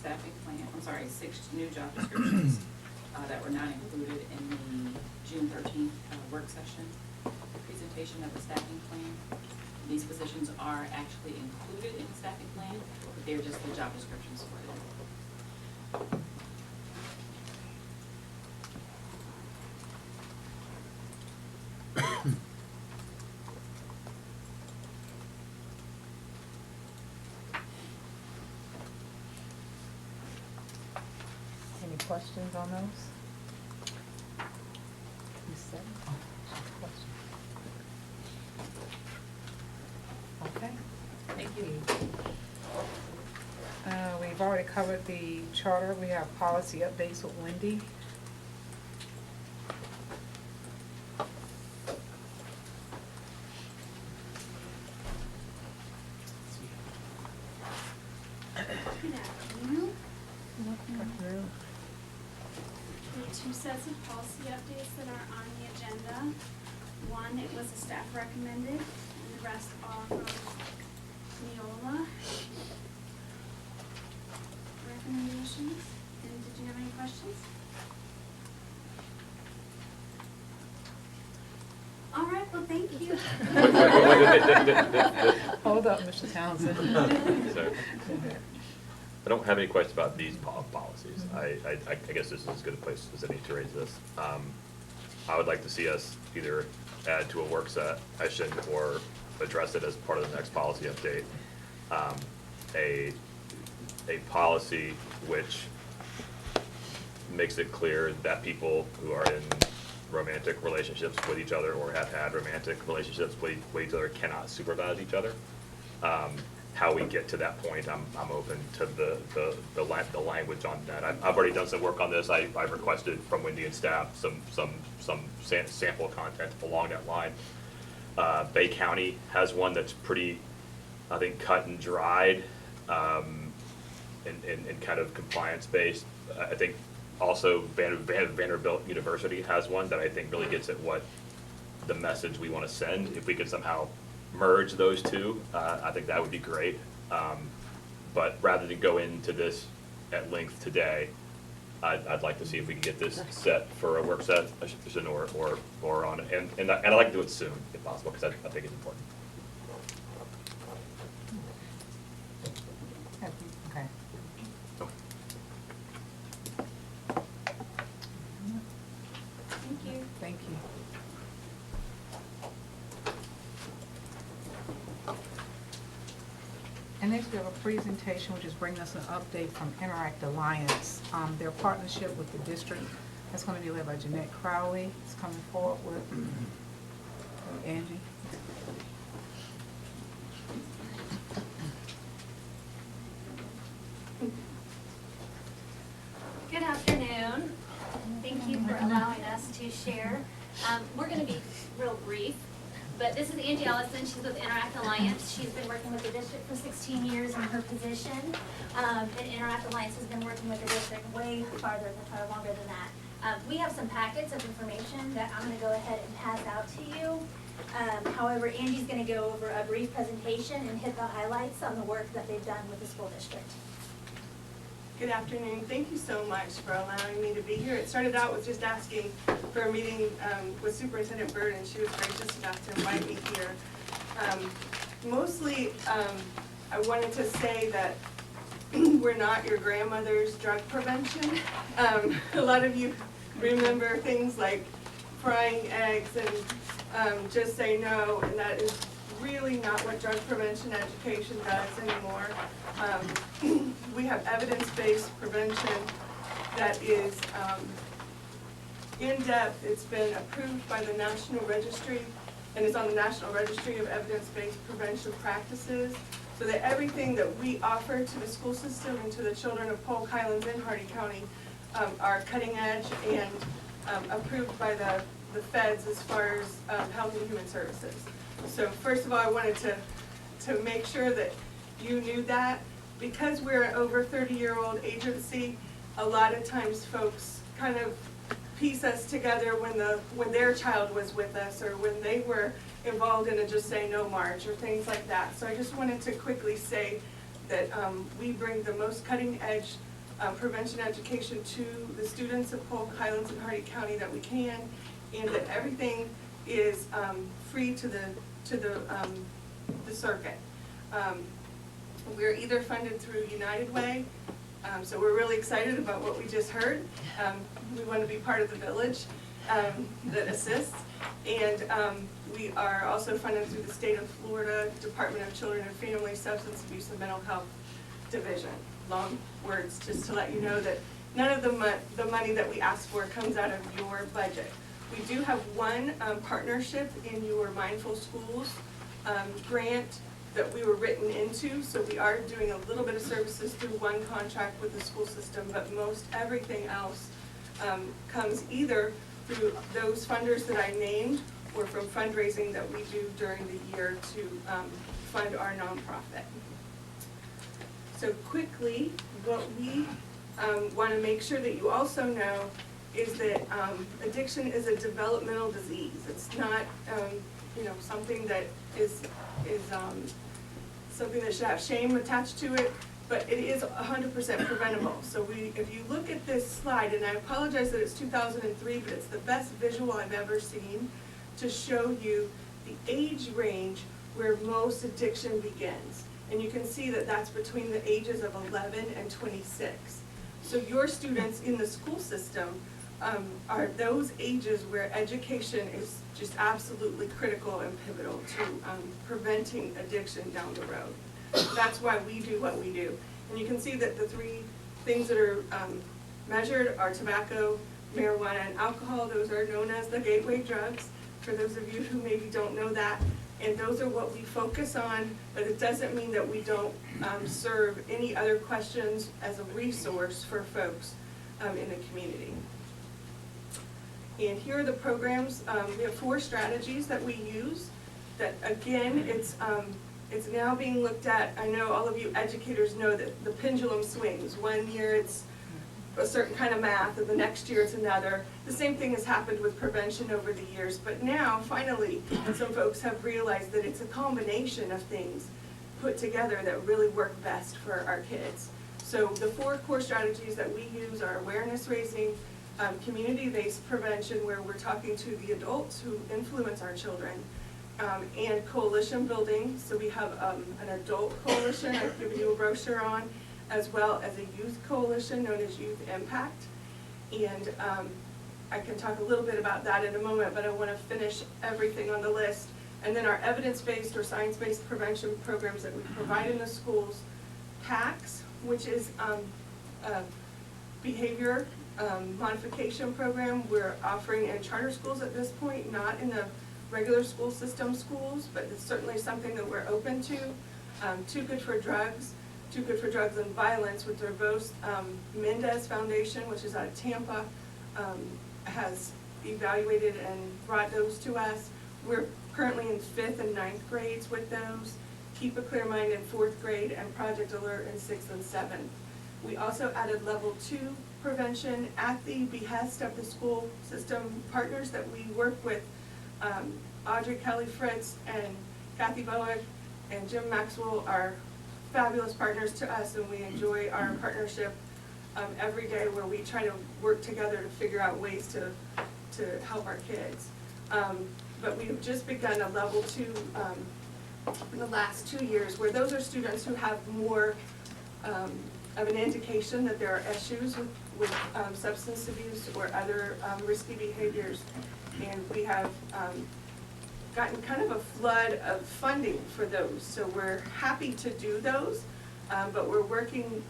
staffing plan, I'm sorry, 6 new job descriptions that were not included in the June 13th work session presentation of the staffing plan. These positions are actually included in the staffing plan, but they're just the job descriptions for them. Any questions on those? You said? Okay, thank you. We've already covered the charter. We have policy updates with Wendy. Good afternoon. We have 2 sets of policy updates that are on the agenda. One, it was a staff recommended, and the rest are from Neola recommendations. And did you have any questions? All right, well, thank you. Hold up, Mr. Townsend. So, I don't have any questions about these policies. I guess this is as good a place as any to raise this. I would like to see us either add to a work session or address it as part of the next policy update. A policy which makes it clear that people who are in romantic relationships with each other or have had romantic relationships with each other cannot supervise each other. How we get to that point, I'm open to the language on that. I've already done some work on this. I've requested from Wendy and staff some sample content along that line. Bay County has one that's pretty, I think, cut and dried, and kind of compliance based. I think also Vanderbilt University has one that I think really gets at what the message we want to send. If we could somehow merge those two, I think that would be great. But rather than go into this at length today, I'd like to see if we can get this set for a work session or on, and I'd like to do it soon if possible, because I think it's important. Okay. Thank you. Thank you. And next we have a presentation which is bringing us an update from Interact Alliance. Their partnership with the district, that's going to be led by Jeanette Crowley. It's coming forward with Angie. Good afternoon. Thank you for allowing us to share. We're going to be real brief, but this is Angie Ellison. She's with Interact Alliance. She's been working with the district for 16 years in her position, and Interact Alliance has been working with the district way farther than longer than that. We have some packets of information that I'm going to go ahead and pass out to you. However, Angie's going to go over a brief presentation and hit the highlights on the work that they've done with the school district. Good afternoon. Thank you so much for allowing me to be here. It started out with just asking for a meeting with Superintendent Byrd, and she was gracious enough to invite me here. Mostly, I wanted to say that we're not your grandmother's drug prevention. A lot of you remember things like frying eggs and just say no, and that is really not what drug prevention education does anymore. We have evidence-based prevention that is in-depth. It's been approved by the National Registry and is on the National Registry of Evidence-Based Prevention Practices, so that everything that we offer to the school system and to the children of Polk Highlands and Hardee County are cutting edge and approved by the feds as far as Health and Human Services. So first of all, I wanted to make sure that you knew that. Because we're an over 30-year-old agency, a lot of times folks kind of piece us together when their child was with us or when they were involved in a Just Say No march or things like that. So I just wanted to quickly say that we bring the most cutting edge prevention education to the students of Polk, Highlands, and Hardee County that we can, and that everything is free to the circuit. We're either funded through United Way, so we're really excited about what we just heard. We want to be part of the village that assists, and we are also funded through the state of Florida Department of Children and Family Substance Abuse and Mental Health Division. Long words, just to let you know that none of the money that we ask for comes out of your budget. We do have one partnership in your Mindful Schools grant that we were written into, so we are doing a little bit of services through one contract with the school system, but most everything else comes either through those funders that I named or from fundraising that we do during the year to fund our nonprofit. So quickly, what we want to make sure that you also know is that addiction is a developmental disease. It's not, something that is something that should have shame attached to it, but it is 100% preventable. So if you look at this slide, and I apologize that it's 2003, but it's the best visual I've ever seen to show you the age range where most addiction begins. And you can see that that's between the ages of 11 and 26. So your students in the school system are those ages where education is just absolutely critical and pivotal to preventing addiction down the road. That's why we do what we do. And you can see that the three things that are measured are tobacco, marijuana, and alcohol. Those are known as the gateway drugs, for those of you who maybe don't know that. And those are what we focus on, but it doesn't mean that we don't serve any other questions as a resource for folks in the community. And here are the programs. We have 4 strategies that we use that, again, it's now being looked at. I know all of you educators know that the pendulum swings. One year it's a certain kind of math, and the next year it's another. The same thing has happened with prevention over the years, but now, finally, some folks have realized that it's a combination of things put together that really work best for our kids. So the 4 core strategies that we use are awareness raising, community-based prevention, where we're talking to the adults who influence our children, and coalition building. So we have an adult coalition I've given you a brochure on, as well as a youth coalition known as Youth Impact. And I can talk a little bit about that in a moment, but I want to finish everything on the list. And then our evidence-based or science-based prevention programs that we provide in the schools, PACS, which is a behavior modification program we're offering in charter schools at this point, not in the regular school system schools, but it's certainly something that we're open to. Too Good for Drugs, Too Good for Drugs and Violence, which are both Mendez Foundation, which is out of Tampa, has evaluated and brought those to us. We're currently in 5th and 9th grades with those. Keep a Clear Mind in 4th grade, and Project Alert in 6th and 7th. We also added level 2 prevention at the behest of the school system partners that we work with. Audrey Kelly Fritz and Kathy Bowick and Jim Maxwell are fabulous partners to us, and we enjoy our partnership every day, where we try to work together to figure out ways to help our kids. But we've just begun a level 2 in the last 2 years, where those are students who have more of an indication that there are issues with substance abuse or other risky behaviors. And we have gotten kind of a flood of funding for those. So we're happy to do those, but we're working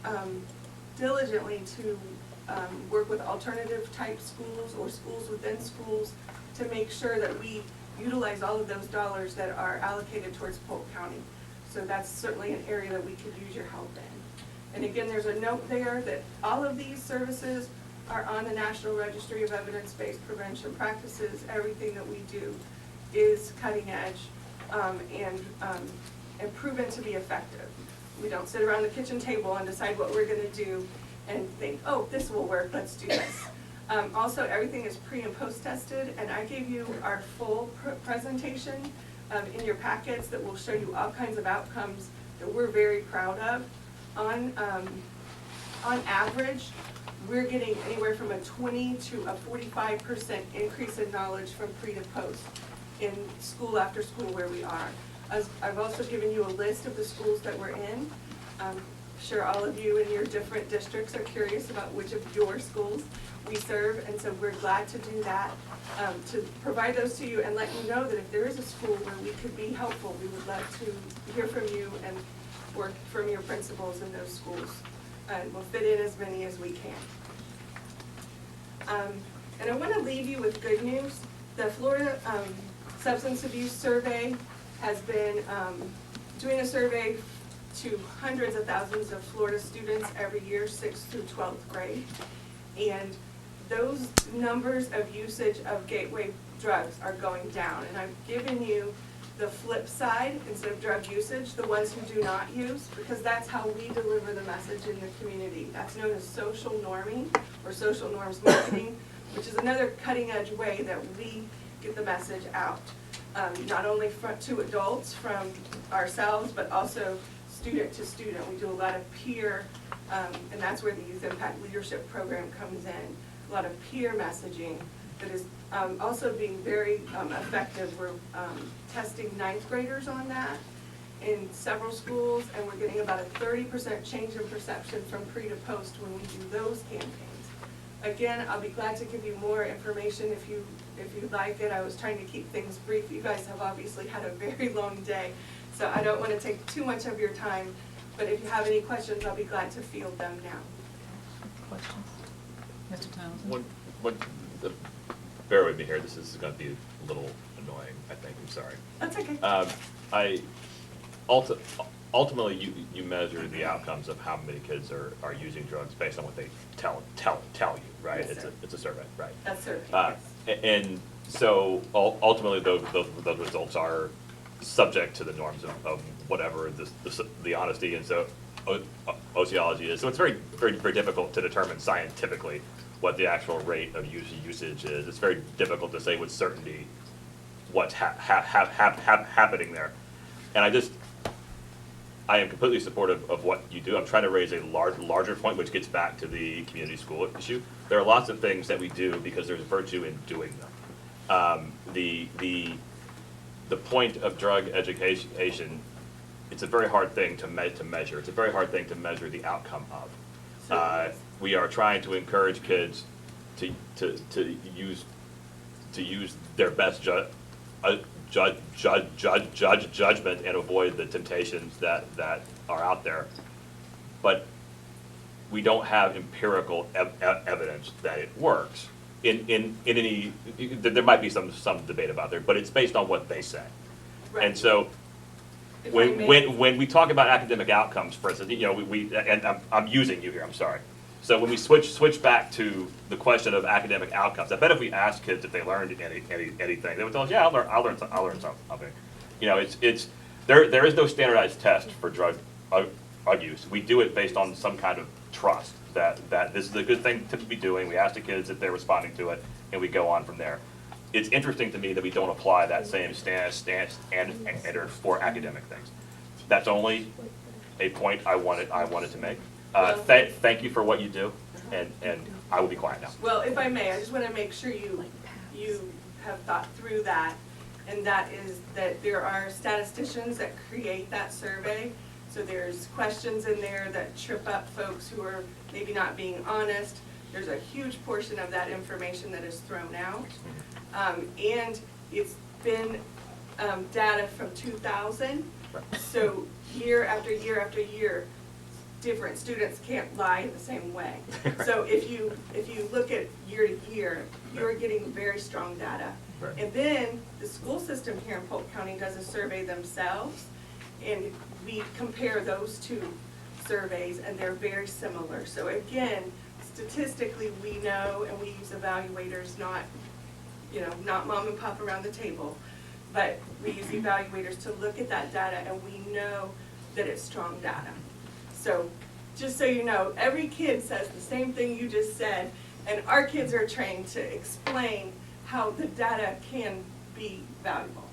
diligently to work with alternative type schools or schools within schools to make sure that we utilize all of those dollars that are allocated towards Polk County. So that's certainly an area that we could use your help in. And again, there's a note there that all of these services are on the National Registry of Evidence-Based Prevention Practices. Everything that we do is cutting edge and proven to be effective. We don't sit around the kitchen table and decide what we're gonna do and think, oh, this will work, let's do this. Also, everything is pre and post tested, and I gave you our full presentation in your packets that will show you all kinds of outcomes that we're very proud of on on average, we're getting anywhere from a 20 to a 45% increase in knowledge from pre to post in school after school where we are. I've also given you a list of the schools that we're in. I'm sure all of you in your different districts are curious about which of your schools we serve, and so we're glad to do that, to provide those to you and let you know that if there is a school where we could be helpful, we would love to hear from you and work from your principals in those schools. And we'll fit in as many as we can. And I want to leave you with good news. The Florida Substance Abuse Survey has been doing a survey to hundreds of thousands of Florida students every year, 6th through 12th grade. And those numbers of usage of gateway drugs are going down. And I've given you the flip side, instead of drug usage, the ones who do not use, because that's how we deliver the message in the community. That's known as social norming or social norms marketing, which is another cutting edge way that we get the message out. Not only to adults from ourselves, but also student to student. We do a lot of peer, and that's where the Youth Impact Leadership Program comes in. A lot of peer messaging that is also being very effective. We're testing ninth graders on that in several schools, and we're getting about a 30% change in perception from pre to post when we do those campaigns. Again, I'll be glad to give you more information if you'd like it. I was trying to keep things brief. You guys have obviously had a very long day, so I don't want to take too much of your time, but if you have any questions, I'll be glad to field them now. Questions? Mr. Townsend? Bear with me here, this is gonna be a little annoying, I think, I'm sorry. That's okay. Ultimately, you measure the outcomes of how many kids are using drugs based on what they tell you, right? Yes, sir. It's a survey, right? That's survey, yes. And so ultimately, those results are subject to the norms of whatever the honesty and so sociology is. So it's very, very, very difficult to determine scientifically what the actual rate of usage is. It's very difficult to say with certainty what's happening there. And I am completely supportive of what you do. I'm trying to raise a larger point, which gets back to the community school issue. There are lots of things that we do because there's virtue in doing them. The point of drug education, it's a very hard thing to measure. It's a very hard thing to measure the outcome of. We are trying to encourage kids to use their best judgment and avoid the temptations that are out there. But we don't have empirical evidence that it works. In any, there might be some debate about there, but it's based on what they say. Right. And so when we talk about academic outcomes, for instance, and I'm using you here, I'm sorry. So when we switch back to the question of academic outcomes, I bet if we asked kids if they learned anything, they would tell us, yeah, I'll learn something. There is no standardized test for drug use. We do it based on some kind of trust that this is a good thing to be doing. We ask the kids if they're responding to it, and we go on from there. It's interesting to me that we don't apply that same standard for academic things. That's only a point I wanted to make. Thank you for what you do, and I will be quiet now. Well, if I may, I just want to make sure you have thought through that, and that is that there are statisticians that create that survey. So there's questions in there that trip up folks who are maybe not being honest. There's a huge portion of that information that is thrown out. And it's been data from 2000. So year after year after year, different students can't lie in the same way. So if you look at year to year, you're getting very strong data. Right. And then the school system here in Polk County does a survey themselves, and we compare those two surveys, and they're very similar. So again, statistically we know, and we use evaluators, not mom and pop around the table, but we use evaluators to look at that data, and we know that it's strong data. So just so you know, every kid says the same thing you just said, and our kids are trained to explain how the data can be valuable.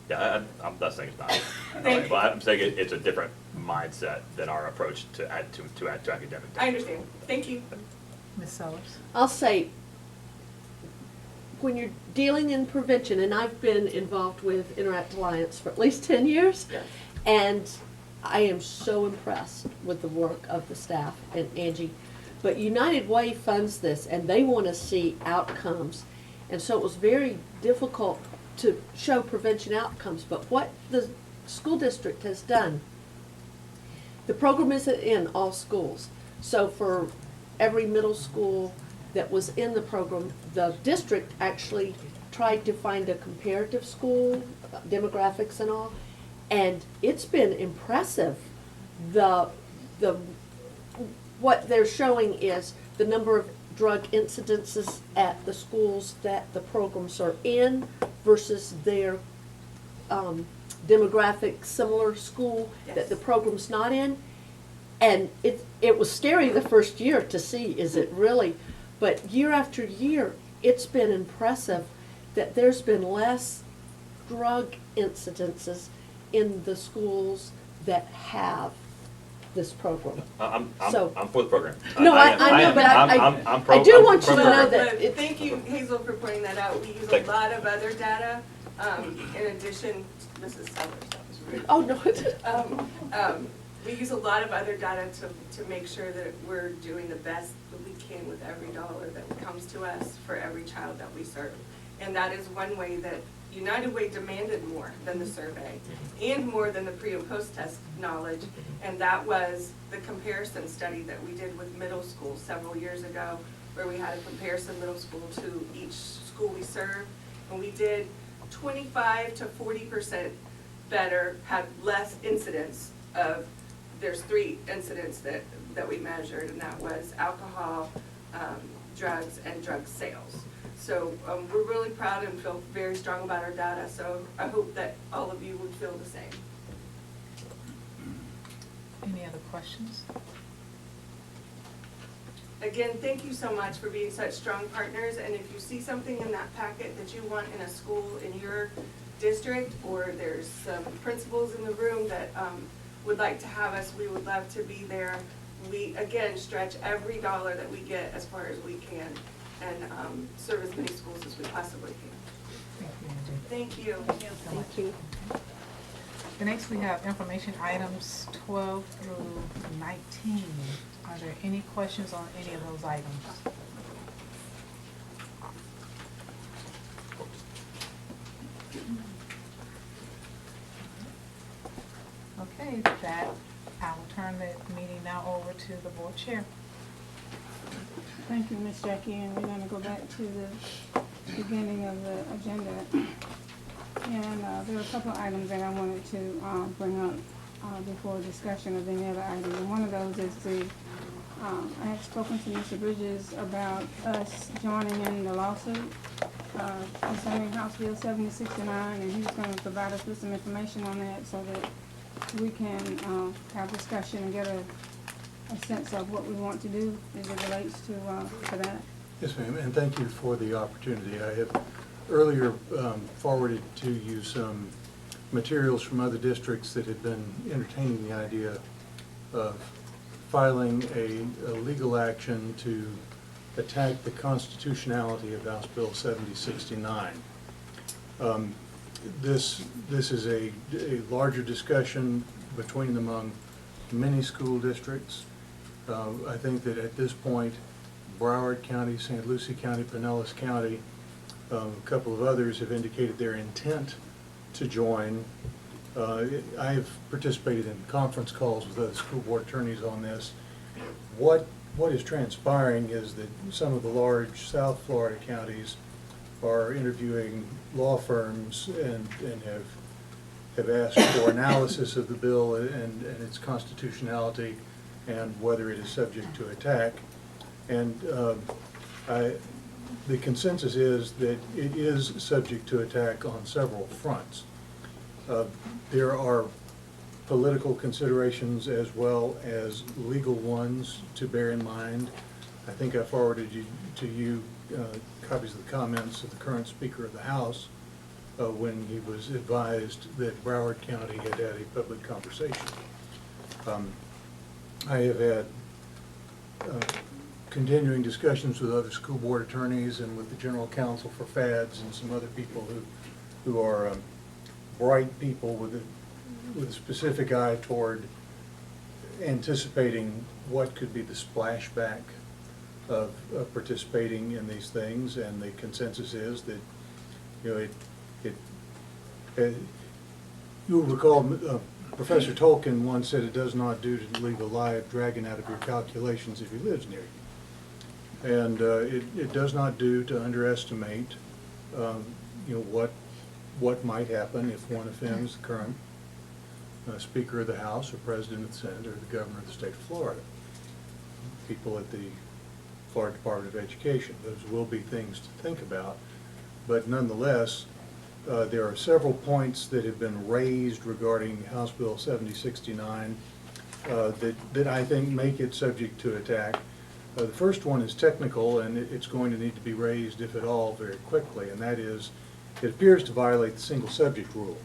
Yeah, I'm not saying it's not. But I'm saying it's a different mindset than our approach to academic. I understand. Thank you. Ms. Sellers? I'll say, when you're dealing in prevention, and I've been involved with Interact Alliance for at least 10 years, and I am so impressed with the work of the staff and Angie. But United Way funds this, and they want to see outcomes. And so it was very difficult to show prevention outcomes. But what the school district has done, the program isn't in all schools. So for every middle school that was in the program, the district actually tried to find a comparative school, demographics and all, and it's been impressive. What they're showing is the number of drug incidences at the schools that the programs are in versus their demographic similar school that the program's not in. And it was scary the first year to see, is it really? But year after year, it's been impressive that there's been less drug incidences in the schools that have this program. I'm for the program. No, I know, but I do want you to know that it's. Thank you, Hazel, for pointing that out. We use a lot of other data, in addition, Mrs. Sellers, that was rude. Oh, no. We use a lot of other data to make sure that we're doing the best that we can with every dollar that comes to us for every child that we serve. And that is one way that United Way demanded more than the survey and more than the pre and post test knowledge. And that was the comparison study that we did with middle school several years ago, where we had a comparison middle school to each school we serve. And we did 25 to 40% better, had less incidents of, there's 3 incidents that we measured, and that was alcohol, drugs, and drug sales. So we're really proud and feel very strong about our data, so I hope that all of you would feel the same. Any other questions? Again, thank you so much for being such strong partners, and if you see something in that packet that you want in a school in your district, or there's some principals in the room that would like to have us, we would love to be there. We, again, stretch every dollar that we get as far as we can, and serve as many schools as we possibly can. Thank you. Thank you. The next we have information items 12 through 19. Are there any questions on any of those items? Okay, with that, I will turn the meeting now over to the board chair. Thank you, Ms. Jackie, and we're gonna go back to the beginning of the agenda. And there were a couple of items that I wanted to bring up before discussion of any other items. And one of those is I had spoken to Mr. Bridges about us joining in the lawsuit concerning House Bill 7069, and he's gonna provide us with some information on that so that we can have discussion and get a sense of what we want to do as it relates to that. Yes, ma'am, and thank you for the opportunity. I have earlier forwarded to you some materials from other districts that had been entertaining the idea of filing a legal action to attack the constitutionality of House Bill 7069. This is a larger discussion between and among many school districts. I think that at this point, Broward County, St. Lucie County, Pinellas County, a couple of others have indicated their intent to join. I've participated in conference calls with other school board attorneys on this. What is transpiring is that some of the large South Florida counties are interviewing law firms and have asked for analysis of the bill and its constitutionality and whether it is subject to attack. And the consensus is that it is subject to attack on several fronts. There are political considerations as well as legal ones to bear in mind. I think I forwarded to you copies of the comments of the current Speaker of the House when he was advised that Broward County had had a public conversation. I have had continuing discussions with other school board attorneys and with the general counsel for FADS and some other people who are bright people with a specific eye toward anticipating what could be the splashback of participating in these things, and the consensus is that, you know, you'll recall Professor Tolkien once said, it does not do to leave a live dragon out of your calculations if he lives near you. And it does not do to underestimate, you know, what might happen if one offends the current Speaker of the House or President of the Senate or the Governor of the state of Florida. People at the Florida Department of Education. Those will be things to think about, but nonetheless, there are several points that have been raised regarding House Bill 7069 that I think make it subject to attack. The first one is technical, and it's going to need to be raised, if at all, very quickly, and that is, it appears to violate the single subject rule.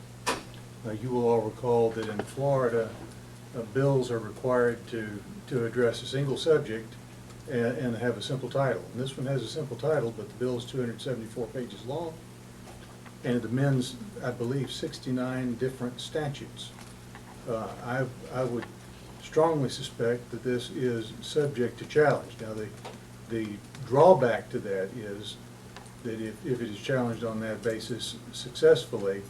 You will all recall that in Florida, bills are required to address a single subject and have a simple title. And this one has a simple title, but the bill is 274 pages long, and it amends, I believe, 69 different statutes. I would strongly suspect that this is subject to challenge. Now, the drawback to that is that if it is challenged on that basis successfully,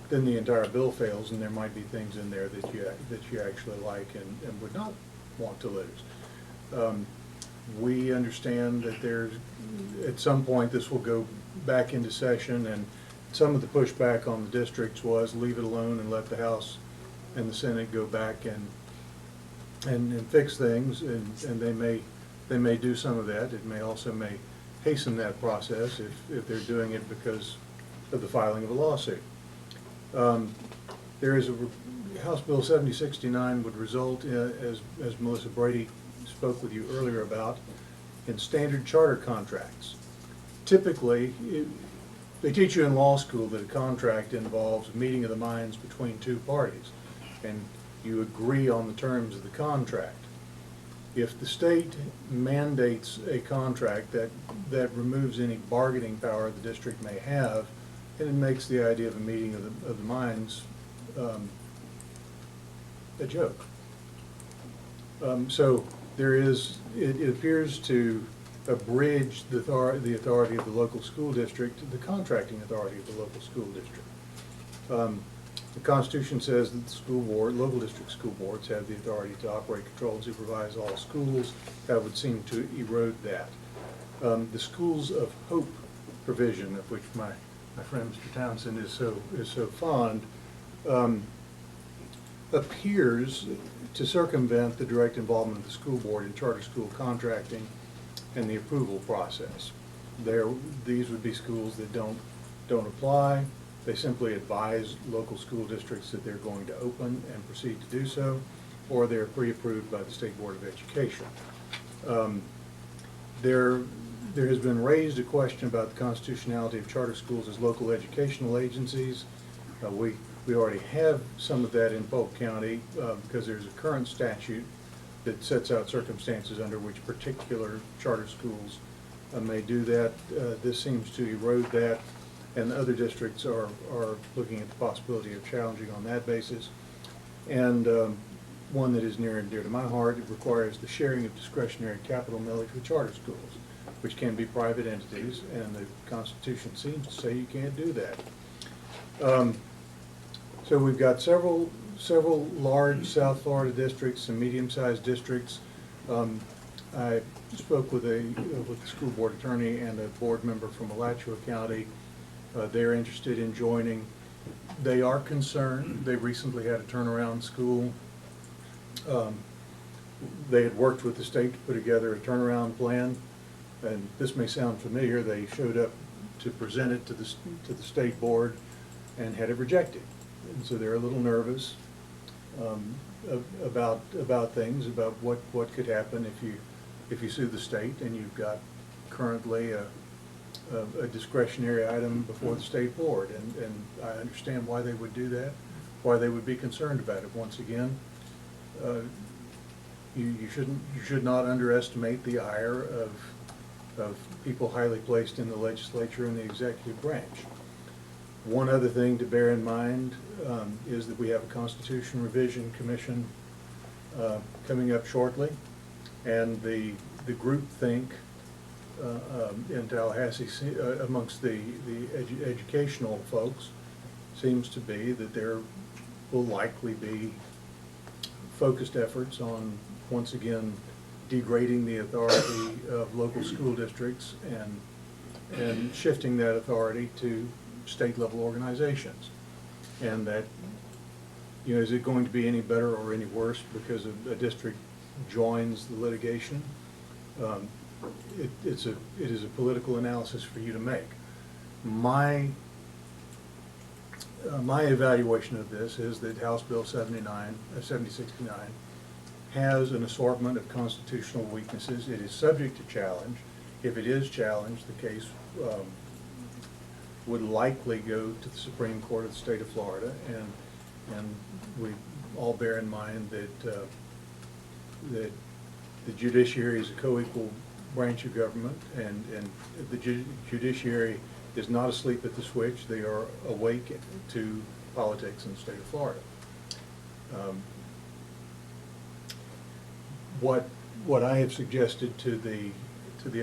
then the entire bill fails, and there might be things in there that you actually like and would not want to lose. We understand that there's, at some point, this will go back into session, and some of the pushback on the districts was leave it alone and let the House and the Senate go back and fix things, and they may do some of that. It may hasten that process if they're doing it because of the filing of a lawsuit. There is House Bill 7069 would result, as Melissa Brady spoke with you earlier about, in standard charter contracts. Typically, they teach you in law school that a contract involves a meeting of the minds between two parties, and you agree on the terms of the contract. If the state mandates a contract that removes any bargaining power the district may have, and it makes the idea of a meeting of the minds a joke. So there is, it appears to abridge the authority of the local school district to the contracting authority of the local school district. The Constitution says that the school board, local district school boards, have the authority to operate, control, and supervise all schools. That would seem to erode that. The Schools of Hope provision, of which my friend Mr. Townsend is so fond, appears to circumvent the direct involvement of the school board in charter school contracting and the approval process. These would be schools that don't apply. They simply advise local school districts that they're going to open and proceed to do so, or they're pre-approved by the State Board of Education. There has been raised a question about the constitutionality of charter schools as local educational agencies. We already have some of that in Polk County because there's a current statute that sets out circumstances under which particular charter schools may do that. This seems to erode that, and other districts are looking at the possibility of challenging on that basis. And one that is near and dear to my heart, it requires the sharing of discretionary capital millage with charter schools, which can be private entities, and the Constitution seems to say you can't do that. So we've got several large South Florida districts, some medium-sized districts. I spoke with the school board attorney and a board member from Alachua County. They're interested in joining. They are concerned. They recently had a turnaround school. They had worked with the state to put together a turnaround plan, and this may sound familiar. They showed up to present it to the state board and had it rejected. And so they're a little nervous about things, about what could happen if you sue the state and you've got currently a discretionary item before the state board. And I understand why they would do that, why they would be concerned about it. Once again, you should not underestimate the ire of people highly placed in the legislature and the executive branch. One other thing to bear in mind is that we have a Constitution Revision Commission coming up shortly, and the groupthink in Tallahassee amongst the educational folks seems to be that there will likely be focused efforts on, once again, degrading the authority of local school districts and shifting that authority to state-level organizations. And that, you know, is it going to be any better or any worse because a district joins the litigation? It is a political analysis for you to make. My evaluation of this is that House Bill 7069 has an assortment of constitutional weaknesses. It is subject to challenge. If it is challenged, the case would likely go to the Supreme Court of the state of Florida, and we all bear in mind that that the judiciary is a co-equal branch of government, and the judiciary is not asleep at the switch. They are awake to politics in the state of Florida. What I have suggested to the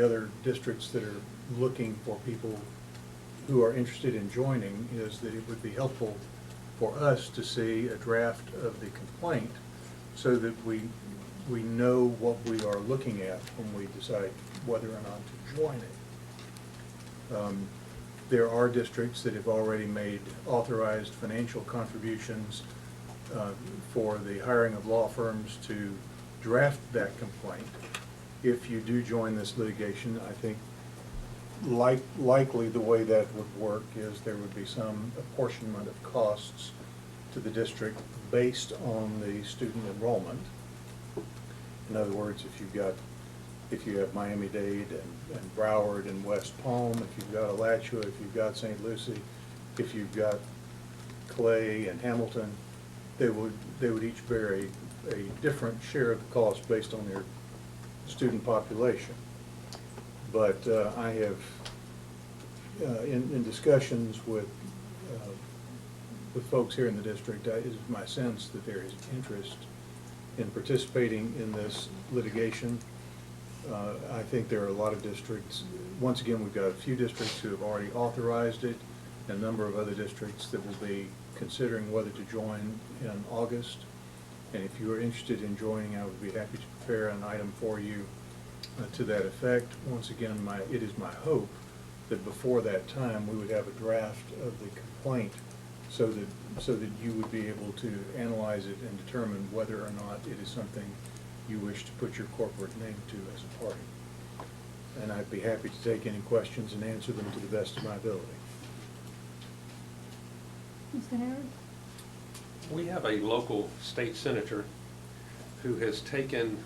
other districts that are looking for people who are interested in joining is that it would be helpful for us to see a draft of the complaint so that we know what we are looking at when we decide whether or not to join it. There are districts that have already made authorized financial contributions for the hiring of law firms to draft that complaint. If you do join this litigation, I think likely the way that would work is there would be some apportionment of costs to the district based on the student enrollment. In other words, if you have Miami-Dade and Broward and West Palm, if you've got Alachua, if you've got St. Lucie, if you've got Clay and Hamilton, they would each bear a different share of the cost based on their student population. But I have, in discussions with folks here in the district, it is my sense that there is interest in participating in this litigation. I think there are a lot of districts. Once again, we've got a few districts who have already authorized it, and a number of other districts that will be considering whether to join in August. And if you are interested in joining, I would be happy to prepare an item for you to that effect. Once again, it is my hope that before that time we would have a draft of the complaint so that you would be able to analyze it and determine whether or not it is something you wish to put your corporate name to as a party. And I'd be happy to take any questions and answer them to the best of my ability. Mr. Harris? We have a local state senator who has taken,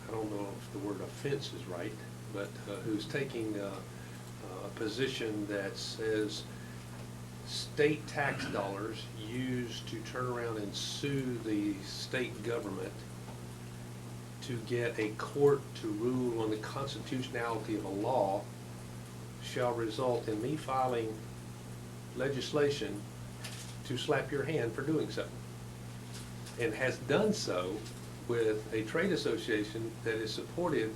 I don't know if the word offense is right, but who's taking a position that says state tax dollars used to turn around and sue the state government to get a court to rule on the constitutionality of a law shall result in me filing legislation to slap your hand for doing so, and has done so with a trade association that is supported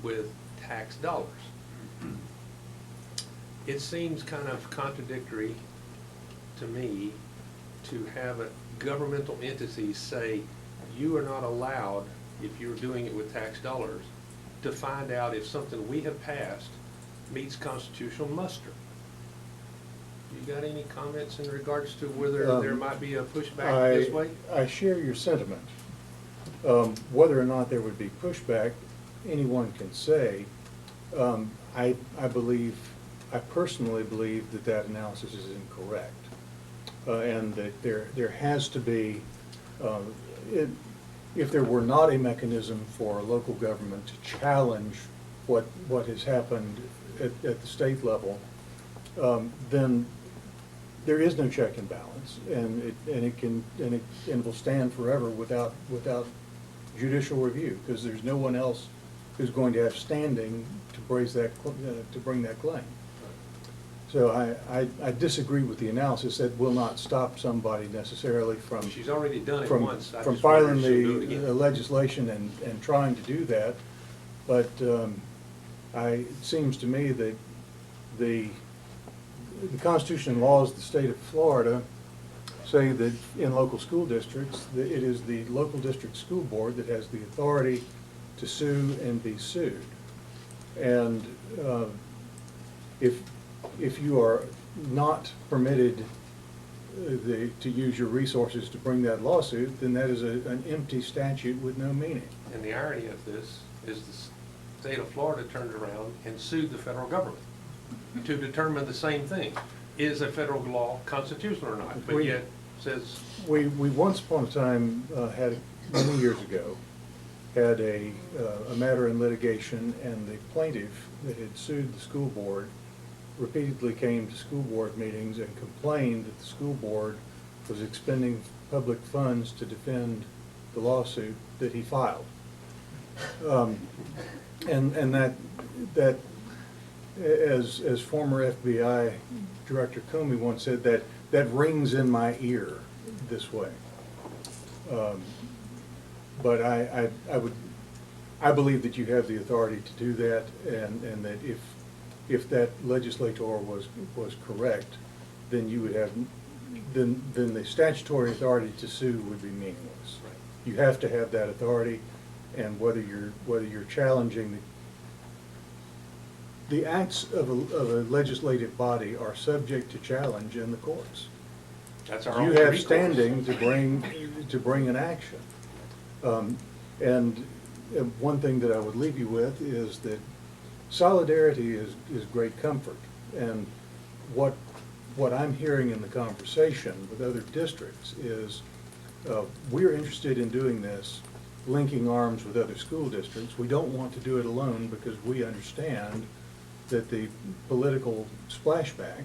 with tax dollars. It seems kind of contradictory to me to have a governmental entity say you are not allowed, if you're doing it with tax dollars, to find out if something we have passed meets constitutional muster. You got any comments in regards to whether there might be a pushback this way? I share your sentiment. Whether or not there would be pushback, anyone can say. I personally believe that that analysis is incorrect, and that there has to be, if there were not a mechanism for local government to challenge what has happened at the state level, then there is no check and balance, and it will stand forever without judicial review, because there's no one else who's going to have standing to bring that claim. So I disagree with the analysis. That will not stop somebody necessarily from. She's already done it from- once. I From just wonder filing if she'll do it the again. legislation and trying to do that. But it seems to me that the Constitution and laws of the state of Florida say that in local school districts, that it is the local district school board that has the authority to sue and be sued. And if you are not permitted to use your resources to bring that lawsuit, then that is an empty statute with no meaning. And the irony of this is the state of Florida turned around and sued the federal government to determine the same thing. Is a federal law constitutional or not? But yet says. We once upon a time had, many years ago, had a matter in litigation, and the plaintiff that had sued the school board repeatedly came to school board meetings and complained that the school board was expending public funds to defend the lawsuit that he filed. And that as former FBI Director Comey once said, that rings in my ear this way. But I believe that you have the authority to do that, and that if that legislator was correct, then you would have, then the statutory authority to sue would be meaningless. You have to have that authority, and whether you're challenging the acts of a legislative body are subject to challenge in the courts. That's our You only have recourse. standing to bring an action. And one thing that I would leave you with is that solidarity is great comfort. And what I'm hearing in the conversation with other districts is we're interested in doing this, linking arms with other school districts. We don't want to do it alone because we understand that the political splashback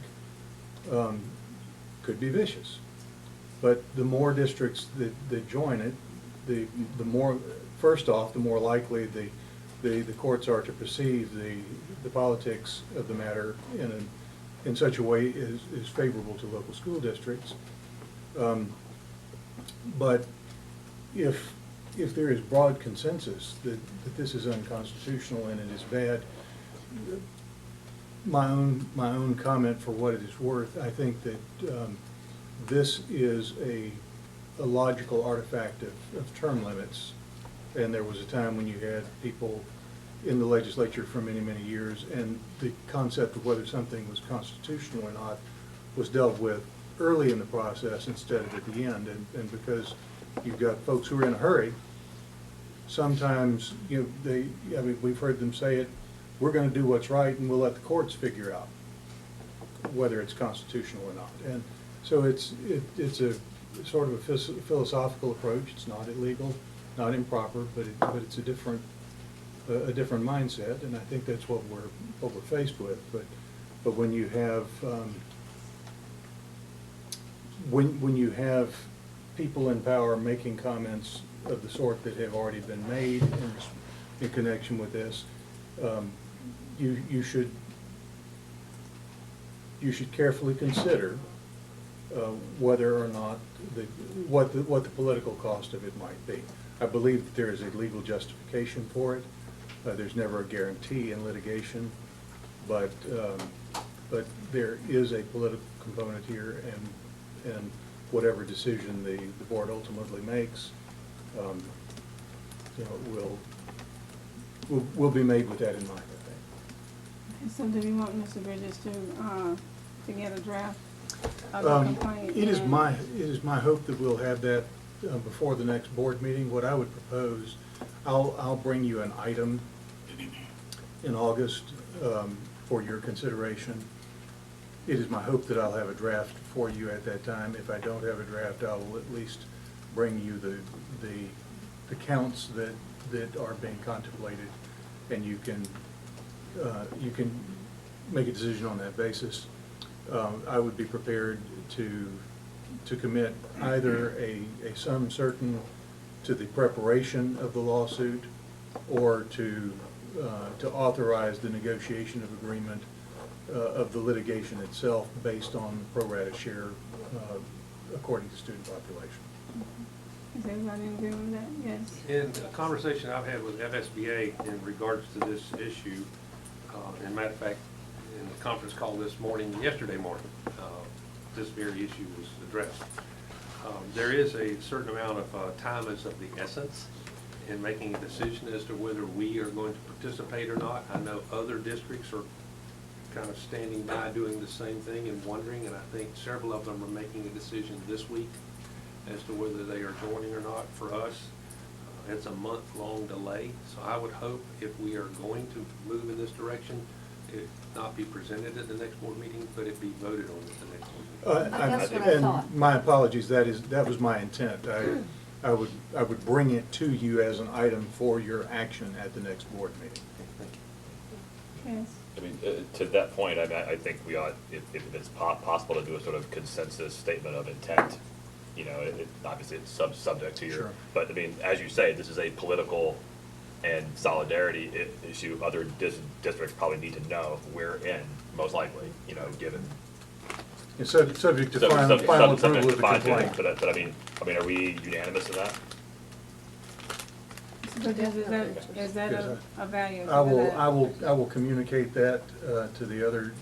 could be vicious. But the more districts that join it, the more, first off, the more likely the courts are to perceive the politics of the matter in such a way is favorable to local school districts. But if there is broad consensus that this is unconstitutional and it is bad, my own comment for what it is worth, I think that this is a logical artifact of term limits. And there was a time when you had people in the legislature for many, many years, and the concept of whether something was constitutional or not was dealt with early in the process instead of at the end. And because you've got folks who are in a hurry, sometimes, we've heard them say it, we're going to do what's right and we'll let the courts figure out whether it's constitutional or not. And so it's a sort of a philosophical approach. It's not illegal, not improper, but it's a different mindset, and I think that's what we're faced with. But when you have when you have people in power making comments of the sort that have already been made in connection with this, you should carefully consider whether or not what the political cost of it might be. I believe that there is a legal justification for it. There's never a guarantee in litigation, but there is a political component here, and whatever decision the board ultimately makes, will be made with that in mind, I think. So do you want Mr. Bridges to get a draft of the complaint? It is my hope that we'll have that before the next board meeting. What I would propose, I'll bring you an item in August for your consideration. It is my hope that I'll have a draft for you at that time. If I don't have a draft, I will at least bring you the counts that are being contemplated, and you can make a decision on that basis. I would be prepared to commit either a sum certain to the preparation of the lawsuit or to authorize the negotiation of agreement of the litigation itself based on pro rata share according to student population. Is everybody in agreement with that? Yes. In a conversation I've had with FSBA in regards to this issue, and matter of fact, in the conference call yesterday morning, this very issue was addressed. There is a certain amount of time is of the essence in making a decision as to whether we are going to participate or not. I know other districts are kind of standing by doing the same thing and wondering, and I think several of them are making a decision this week as to whether they are joining or not. For us, it's a month-long delay, so I would hope if we are going to move in this direction, it not be presented at the next board meeting, but it be voted on at the next board meeting. That's what I thought. And my apologies, that was my intent. I would bring it to you as an item for your action at the next board meeting. Yes. I mean, to that point, I think we ought, if it's possible, to do a sort of consensus statement of intent. You know, obviously it's subject to your, Sure. but I mean, as you say, this is a political and solidarity issue. Other districts probably need to know we're in, most likely, you know, given. It's subject to final subject approval of to the fine-tuning, complaint. but I mean, are we unanimous in that? But is that Yes, a value? I will communicate that to the other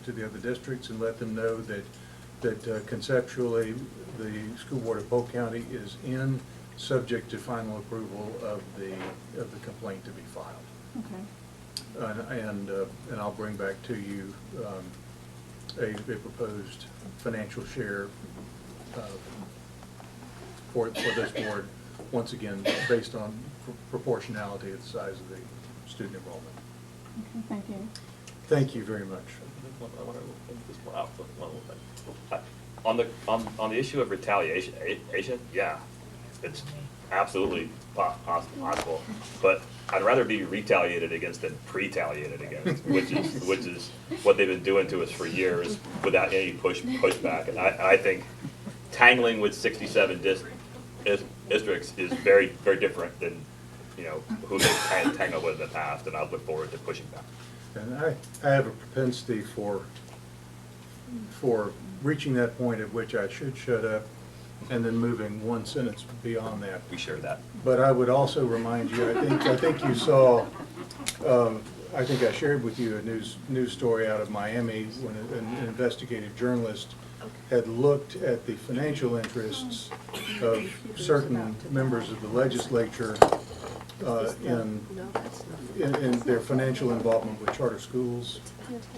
districts and let them know that conceptually, the school board of Polk County is in, subject to final approval of the complaint to be filed. Okay. And I'll bring back to you a proposed financial share for this board, once again, based on proportionality of the size of the student enrollment. Okay, thank you. Thank you very much. I want to think this one out. On the issue of retaliation, yeah, it's absolutely possible, but I'd rather be retaliated against than pre-taliated against, which is what they've been doing to us for years without any pushback. And I think tangling with 67 districts is very, very different than, you know, who they've tangled with in the past, and I look forward to pushing back. And I have a propensity for reaching that point at which I should shut up and then moving one sentence beyond that. We share that. But I would also remind you, I think you saw, I think I shared with you a news story out of Miami when an investigative journalist had looked at the financial interests of certain members of the legislature in their financial involvement with charter schools.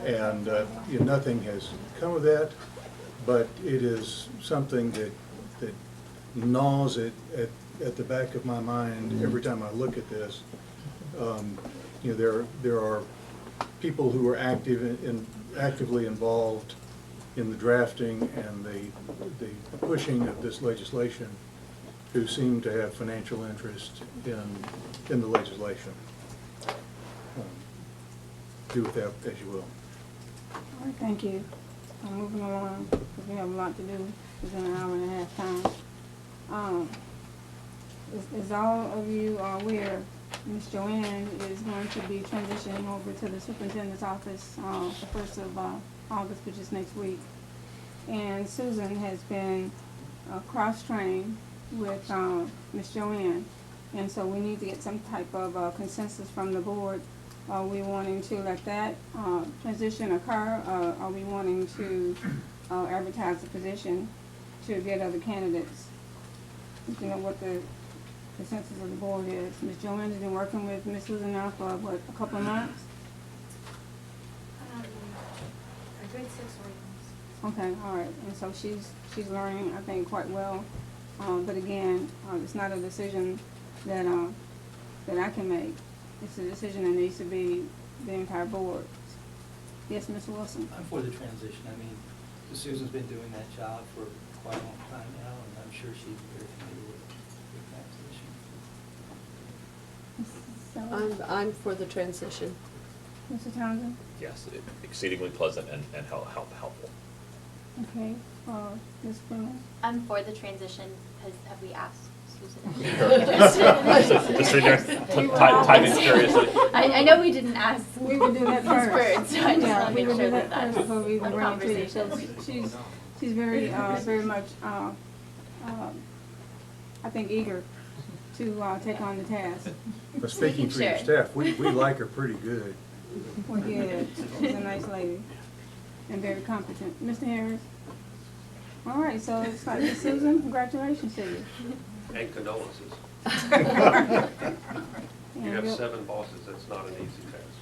And you know, nothing has come of that, but it is something that gnaws at the back of my mind every time I look at this. You know, there are people who are actively involved in the drafting and the pushing of this legislation who seem to have financial interest in the legislation. Do with that as you will. All right, thank you. I'm moving along because we have a lot to do within an hour and a half time. As all of you are aware, Ms. Joanne is going to be transitioning over to the superintendent's office the 1st of August, which is next week. And Susan has been cross-trained with Ms. Joanne. And so we need to get some type of consensus from the board. Are we wanting to let that transition occur? Are we wanting to advertise the position to get other candidates? You know what the consensus of the board is. Ms. Joanne has been working with Ms. Susan now for, what, a couple of months? A good 6 weeks. Okay, all right. And so she's learning, I think, quite well. But again, it's not a decision that I can make. It's a decision that needs to be the entire board. Yes, Ms. Wilson? I'm for the transition. I mean, Susan's been doing that job for quite a long time now, and I'm sure she's very familiar with that position. I'm for the transition. Mr. Townsend? Yes, exceedingly pleasant and helpful. Okay, Ms. Bruno? I'm for the transition. Have we asked Susan? Just sitting there, timing curiously. I know we didn't ask. We would do that first. Bird, so I just Yeah, want to we make would sure do that that first that's before we even a bring it to you. So conversation. she's very, very much, I think, eager to take on the task. But speaking for your Sure. staff, we like her pretty good. Well, yeah, she's a nice lady and very competent. Mr. Harris? All right, so it's like, Ms. Susan, congratulations to you. And condolences. You And have we'll- 7 bosses, that's not an easy task.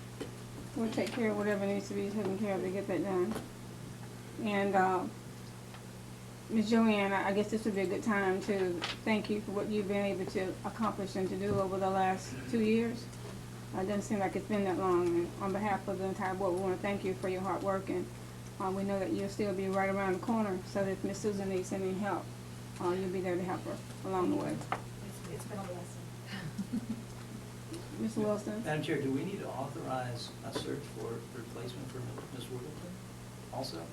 We'll take care of whatever needs to be taken care of to get that done. And, Ms. Joanne, I guess this would be a good time to thank you for what you've been able to accomplish and to do over the last 2 years. It doesn't seem like it's been that long. And on behalf of the entire board, we want to thank you for your hard work, and we know that you'll still be right around the corner, so that if Ms. Susan needs any help, you'll be there to help her along the way. It's been a blessing. Ms. Wilson? Madam Chair, do we need to authorize a search for replacement for Ms. Worthington also?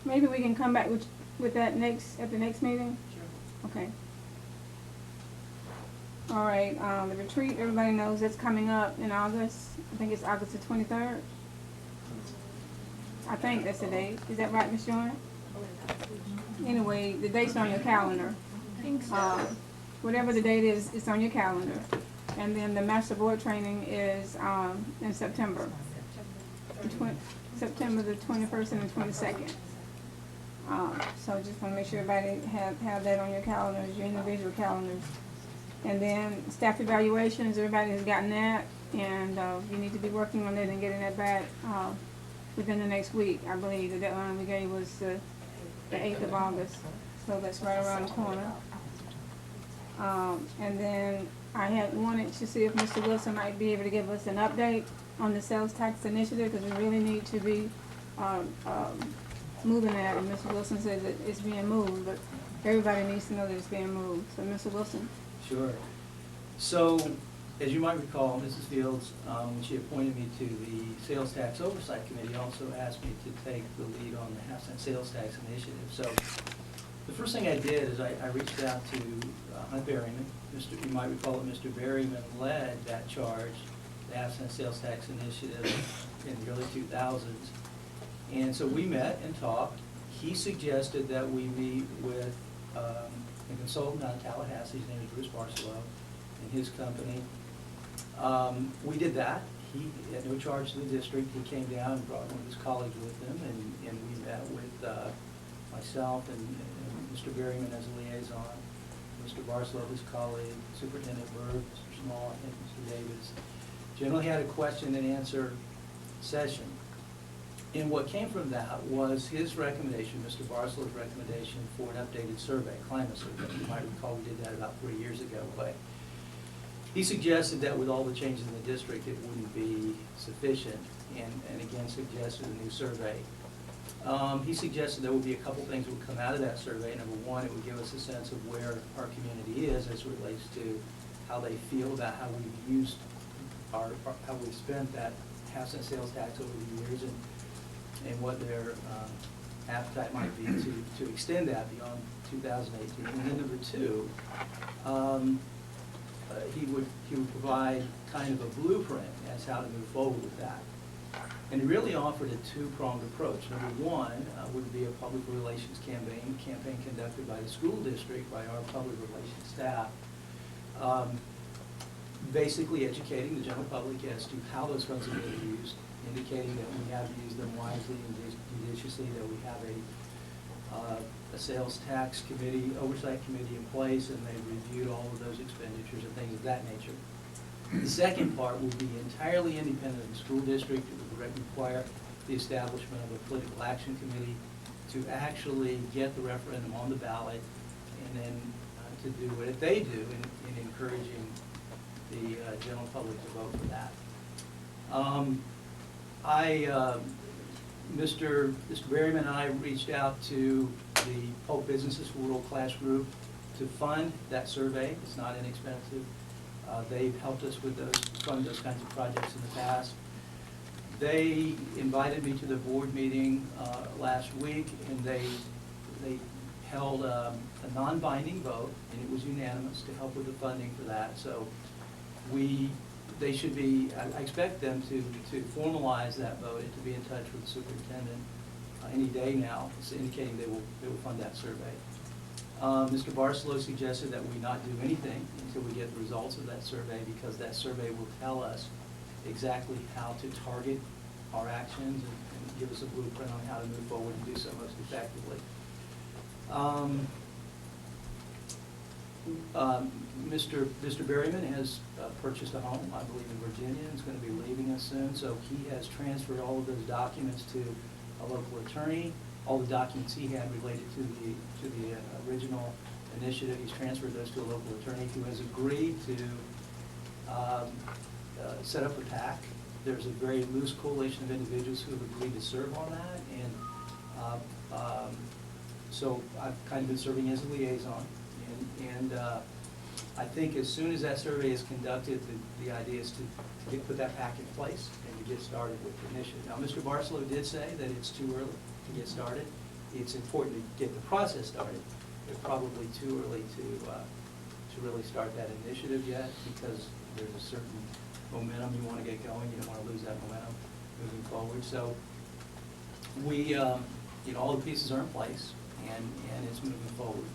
Maybe we can come back with that at the next meeting? Sure. Okay. All right, the retreat, everybody knows that's coming up in August. I think it's August the 23rd. I think that's the date. Is that right, Ms. Joanne? Anyway, the date's on your calendar. I think so. Whatever the date is, it's on your calendar. And then the master board training is in September. September the 21st and the 22nd. So just want to make sure everybody have that on your calendars, your individual calendars. And then staff evaluations, everybody has gotten that, and you need to be working on it and getting that back within the next week. I believe the deadline we gave was the 8th of August, so that's right around the corner. And then I had wanted to see if Mr. Wilson might be able to give us an update on the sales tax initiative, because we really need to be moving that. And Mr. Wilson says that it's being moved, but everybody needs to know that it's being moved. So, Mr. Wilson? Sure. So, as you might recall, Mrs. Fields, when she appointed me to the Sales Tax Oversight Committee, also asked me to take the lead on the half-cent sales tax initiative. So, the first thing I did is I reached out to Hunt Berryman. You might recall that Mr. Berryman led that charge, the half-cent sales tax initiative in the early 2000s. And so we met and talked. He suggested that we meet with a consultant out of Tallahassee. His name is Bruce Barcelow, and his company. We did that. He had no charge to the district. He came down and brought one of his colleagues with him, and we met with myself and Mr. Berryman as a liaison, Mr. Barcelow, his colleague, Superintendent Berg, Mr. Small, and Mr. Davis. Generally had a question and answer session. And what came from that was his recommendation, Mr. Barcelow's recommendation for an updated survey, climate survey. You might recall we did that about 3 years ago. But he suggested that with all the changes in the district, it wouldn't be sufficient, and again suggested a new survey. He suggested there would be a couple things that would come out of that survey. Number one, it would give us a sense of where our community is as it relates to how they feel about how we've used how we've spent that half-cent sales tax over the years, and what their appetite might be to extend that beyond 2018. And then number two, he would provide kind of a blueprint as how to move forward with that. And he really offered a two-pronged approach. Number one would be a public relations campaign conducted by the school district, by our public relations staff, basically educating the general public as to how those funds are being used, indicating that we have used them wisely and judiciously, that we have a sales tax committee, oversight committee in place, and they've reviewed all of those expenditures and things of that nature. The second part will be entirely independent of the school district. It would require the establishment of a political action committee to actually get the referendum on the ballot, and then to do what they do in encouraging the general public to vote for that. Mr. Berryman and I reached out to the Polk Businesses World Class Group to fund that survey. It's not inexpensive. They've helped us with fund those kinds of projects in the past. They invited me to the board meeting last week, and they held a non-binding vote, and it was unanimous to help with the funding for that. So they should be, I expect them to formalize that vote and to be in touch with the superintendent any day now, indicating they will fund that survey. Mr. Barcelo suggested that we not do anything until we get the results of that survey, because that survey will tell us exactly how to target our actions and give us a blueprint on how to move forward and do so most effectively. Mr. Berryman has purchased a home, I believe, in Virginia, and is going to be leaving us soon. So he has transferred all of those documents to a local attorney. All the documents he had related to the original initiative, he's transferred those to a local attorney who has agreed to set up a PAC. There's a very loose coalition of individuals who have agreed to serve on that, and so I've kind of been serving as a liaison. And I think as soon as that survey is conducted, the idea is to put that PAC in place and to get started with the initiative. Now, Mr. Barcelo did say that it's too early to get started. It's important to get the process started. It's probably too early to really start that initiative yet, because there's a certain momentum you want to get going. You don't want to lose that momentum moving forward. So we, all the pieces are in place, and it's moving forward.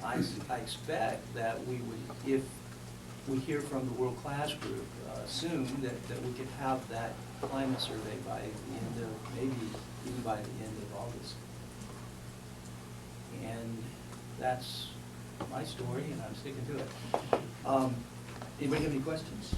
I expect that we would, if we hear from the World Class Group soon, that we could have that climate survey by the end of, maybe even by the end of August. And that's my story, and I'm sticking to it. Anybody have any questions?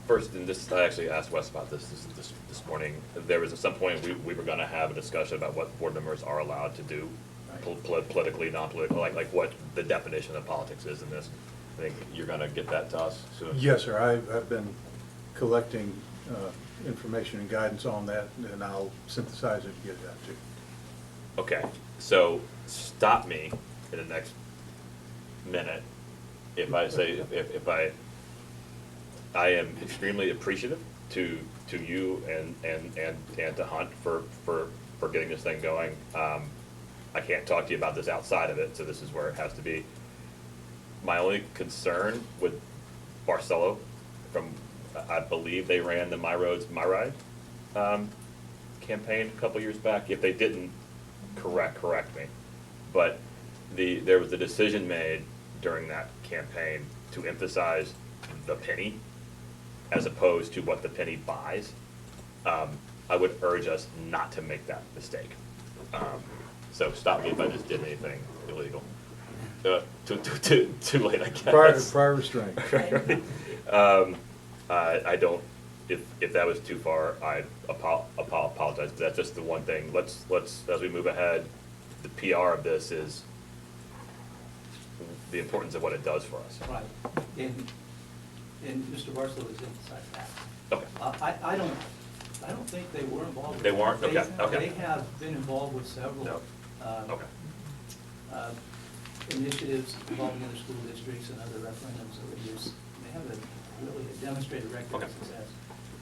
First, and this, I actually asked Wes about this morning. There was at some point we were going to have a discussion about what board members are allowed to do, politically, non-political, like what the definition of politics is in this. I think you're going to get that to us soon. Yes, sir. I've been collecting information and guidance on that, and I'll synthesize it and get it out to you. Okay, so stop me in the next minute if I say, if I am extremely appreciative to you and to Hunt for getting this thing going. I can't talk to you about this outside of it, so this is where it has to be. My only concern with Barcelo, I believe they ran the My Roads, My Ride campaign a couple years back. If they didn't, correct me. But there was a decision made during that campaign to emphasize the penny as opposed to what the penny buys. I would urge us not to make that mistake. So stop me if I just did anything illegal. Too late, I guess. Prior restraint. I don't. If that was too far, I apologize. But that's just the one thing. Let's as we move ahead, the PR of this is the importance of what it does for us. Right. And Mr. Barcelo has emphasized that. Okay. I don't think they were involved with They weren't? Okay. They have been involved with several initiatives involving other school districts and other referendums over the years. They have really a demonstrated record of success.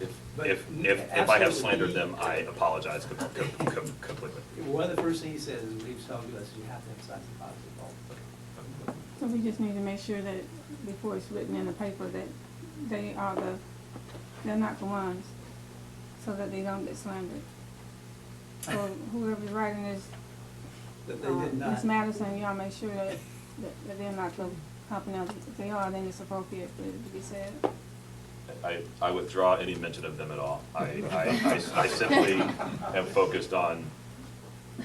If I have slandered them, I apologize completely. One of the first things he says is, leaves talking to us, you have to emphasize the positive role. So we just need to make sure that before it's written in the paper that they're not the ones, so that they don't get slandered. So whoever's writing this, Ms. Madison, y'all make sure that they're not the company. If they are, then it's appropriate for it to be said. I withdraw any mention of them at all. I simply am focused on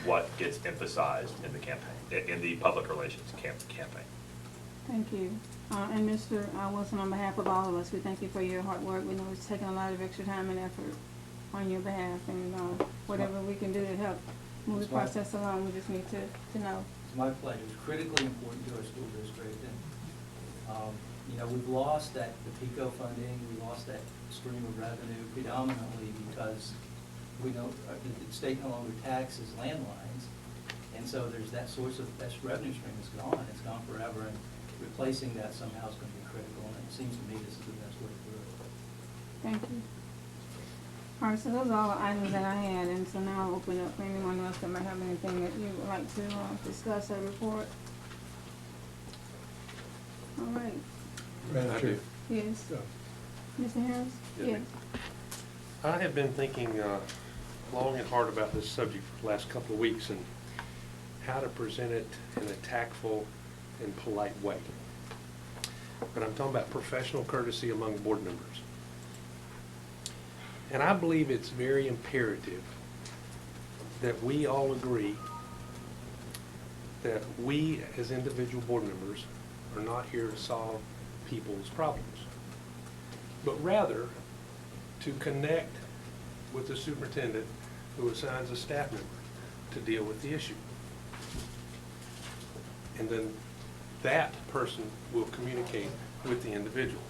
what gets emphasized in the campaign, in the public relations campaign. Thank you. And Mr. Wilson, on behalf of all of us, we thank you for your hard work. We know it's taken a lot of extra time and effort on your behalf, and whatever we can do to help move the process along, we just need to know. It's my pleasure. It's critically important to our school district. And, we've lost the PICO funding, we lost that stream of revenue predominantly because the state no longer taxes landlines. And so there's that source of, that revenue stream is gone. It's gone forever. replacing that somehow is going to be critical, and it seems to me this is the best way to do it. Thank you. All right, so those are all the items that I had, and so now I'll open up for anyone else that might have anything that you would like to discuss or report. All right. Madam I Chair. do. Yes. Mr. Harris? Yes, Yes. I have been thinking long and hard about this subject for the last couple of weeks and how to present it in a tactful and polite way. But I'm talking about professional courtesy among board members. And I believe it's very imperative that we all agree that we as individual board members are not here to solve people's problems, but rather to connect with the superintendent who assigns a staff member to deal with the issue. And then that person will communicate with the individual.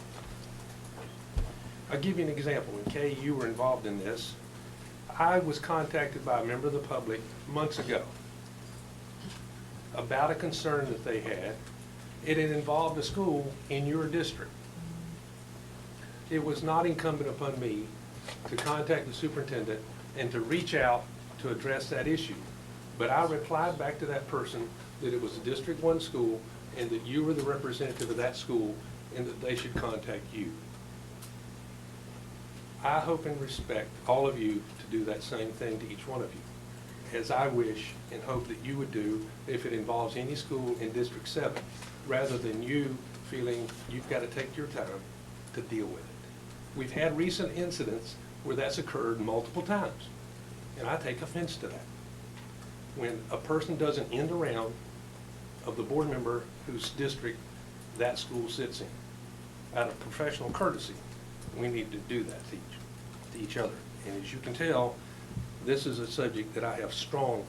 I'll give you an example. And Kay, you were involved in this. I was contacted by a member of the public months ago about a concern that they had. It had involved a school in your district. It was not incumbent upon me to contact the superintendent and to reach out to address that issue. But I replied back to that person that it was a District 1 school and that you were the representative of that school and that they should contact you. I hope and respect all of you to do that same thing to each one of you, as I wish and hope that you would do if it involves any school in District 7, rather than you feeling you've got to take your time to deal with it. We've had recent incidents where that's occurred multiple times, and I take offense to that. When a person does an end around of the board member whose district that school sits in, out of professional courtesy, we need to do that to each other. And as you can tell, this is a subject that I have strong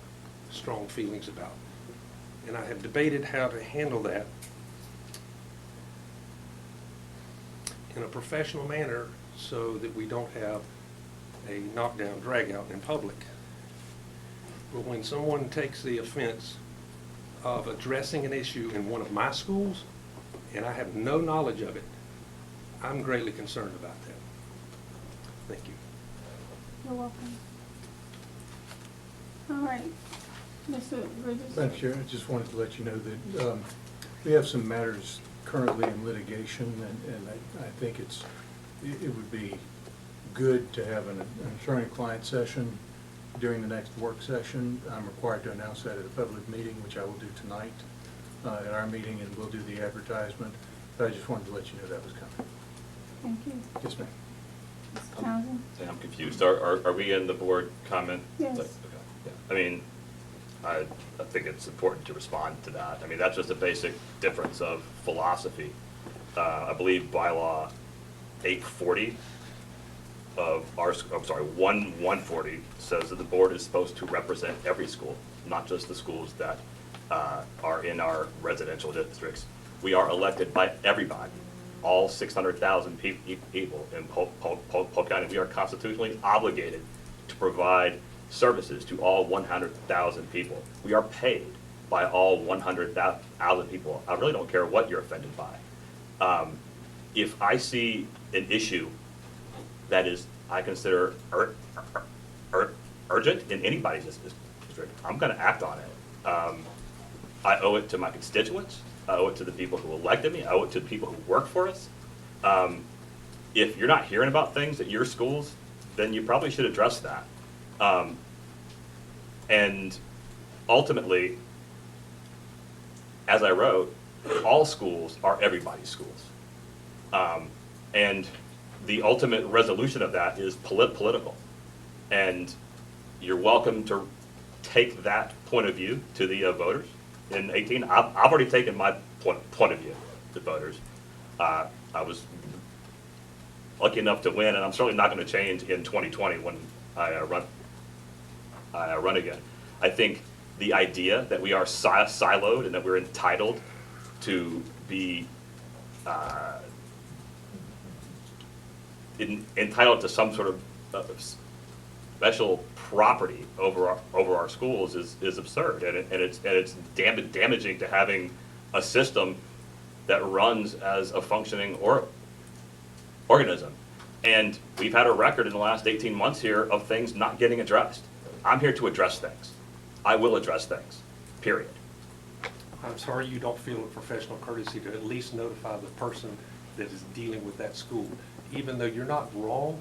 feelings about. And I have debated how to handle that in a professional manner so that we don't have a knockdown, drag out in public. But when someone takes the offense of addressing an issue in one of my schools, and I have no knowledge of it, I'm greatly concerned about that. Thank you. You're welcome. All right. Mr. Bridges? Madam Chair, I just wanted to let you know that we have some matters currently in litigation, and I think it would be good to have an attorney-client session during the next work session. I'm required to announce that at a public meeting, which I will do tonight at our meeting, and we'll do the advertisement. But I just wanted to let you know that was coming. Thank you. Yes, ma'am. Mr. Townsend? I'm confused. Are we in the board comment? Yes. Okay. Yeah. I mean, I think it's important to respond to that. I mean, that's just a basic difference of philosophy. I believe bylaw 840 of our, I'm sorry, 140 says that the board is supposed to represent every school, not just the schools that are in our residential districts. We are elected by everybody, all 600,000 people in Polk County. We are constitutionally obligated to provide services to all 100,000 people. We are paid by all 100,000 people. I really don't care what you're offended by. If I see an issue that is, I consider urgent in anybody's district, I'm going to act on it. I owe it to my constituents. I owe it to the people who elected me. I owe it to the people who work for us. If you're not hearing about things at your schools, then you probably should address that. And ultimately, as I wrote, all schools are everybody's schools. And the ultimate resolution of that is political. And you're welcome to take that point of view to the voters in 18. I've already taken my point of view to voters. I was lucky enough to win, and I'm certainly not going to change in 2020 when I run again. I think the idea that we are siloed and that we're entitled to be entitled to some sort of special property over our schools is absurd, and it's damaging to having a system that runs as a functioning organism. And we've had a record in the last 18 months here of things not getting addressed. I'm here to address things. I will address things, period. I'm sorry you don't feel a professional courtesy to at least notify the person that is dealing with that school. Even though you're not wrong,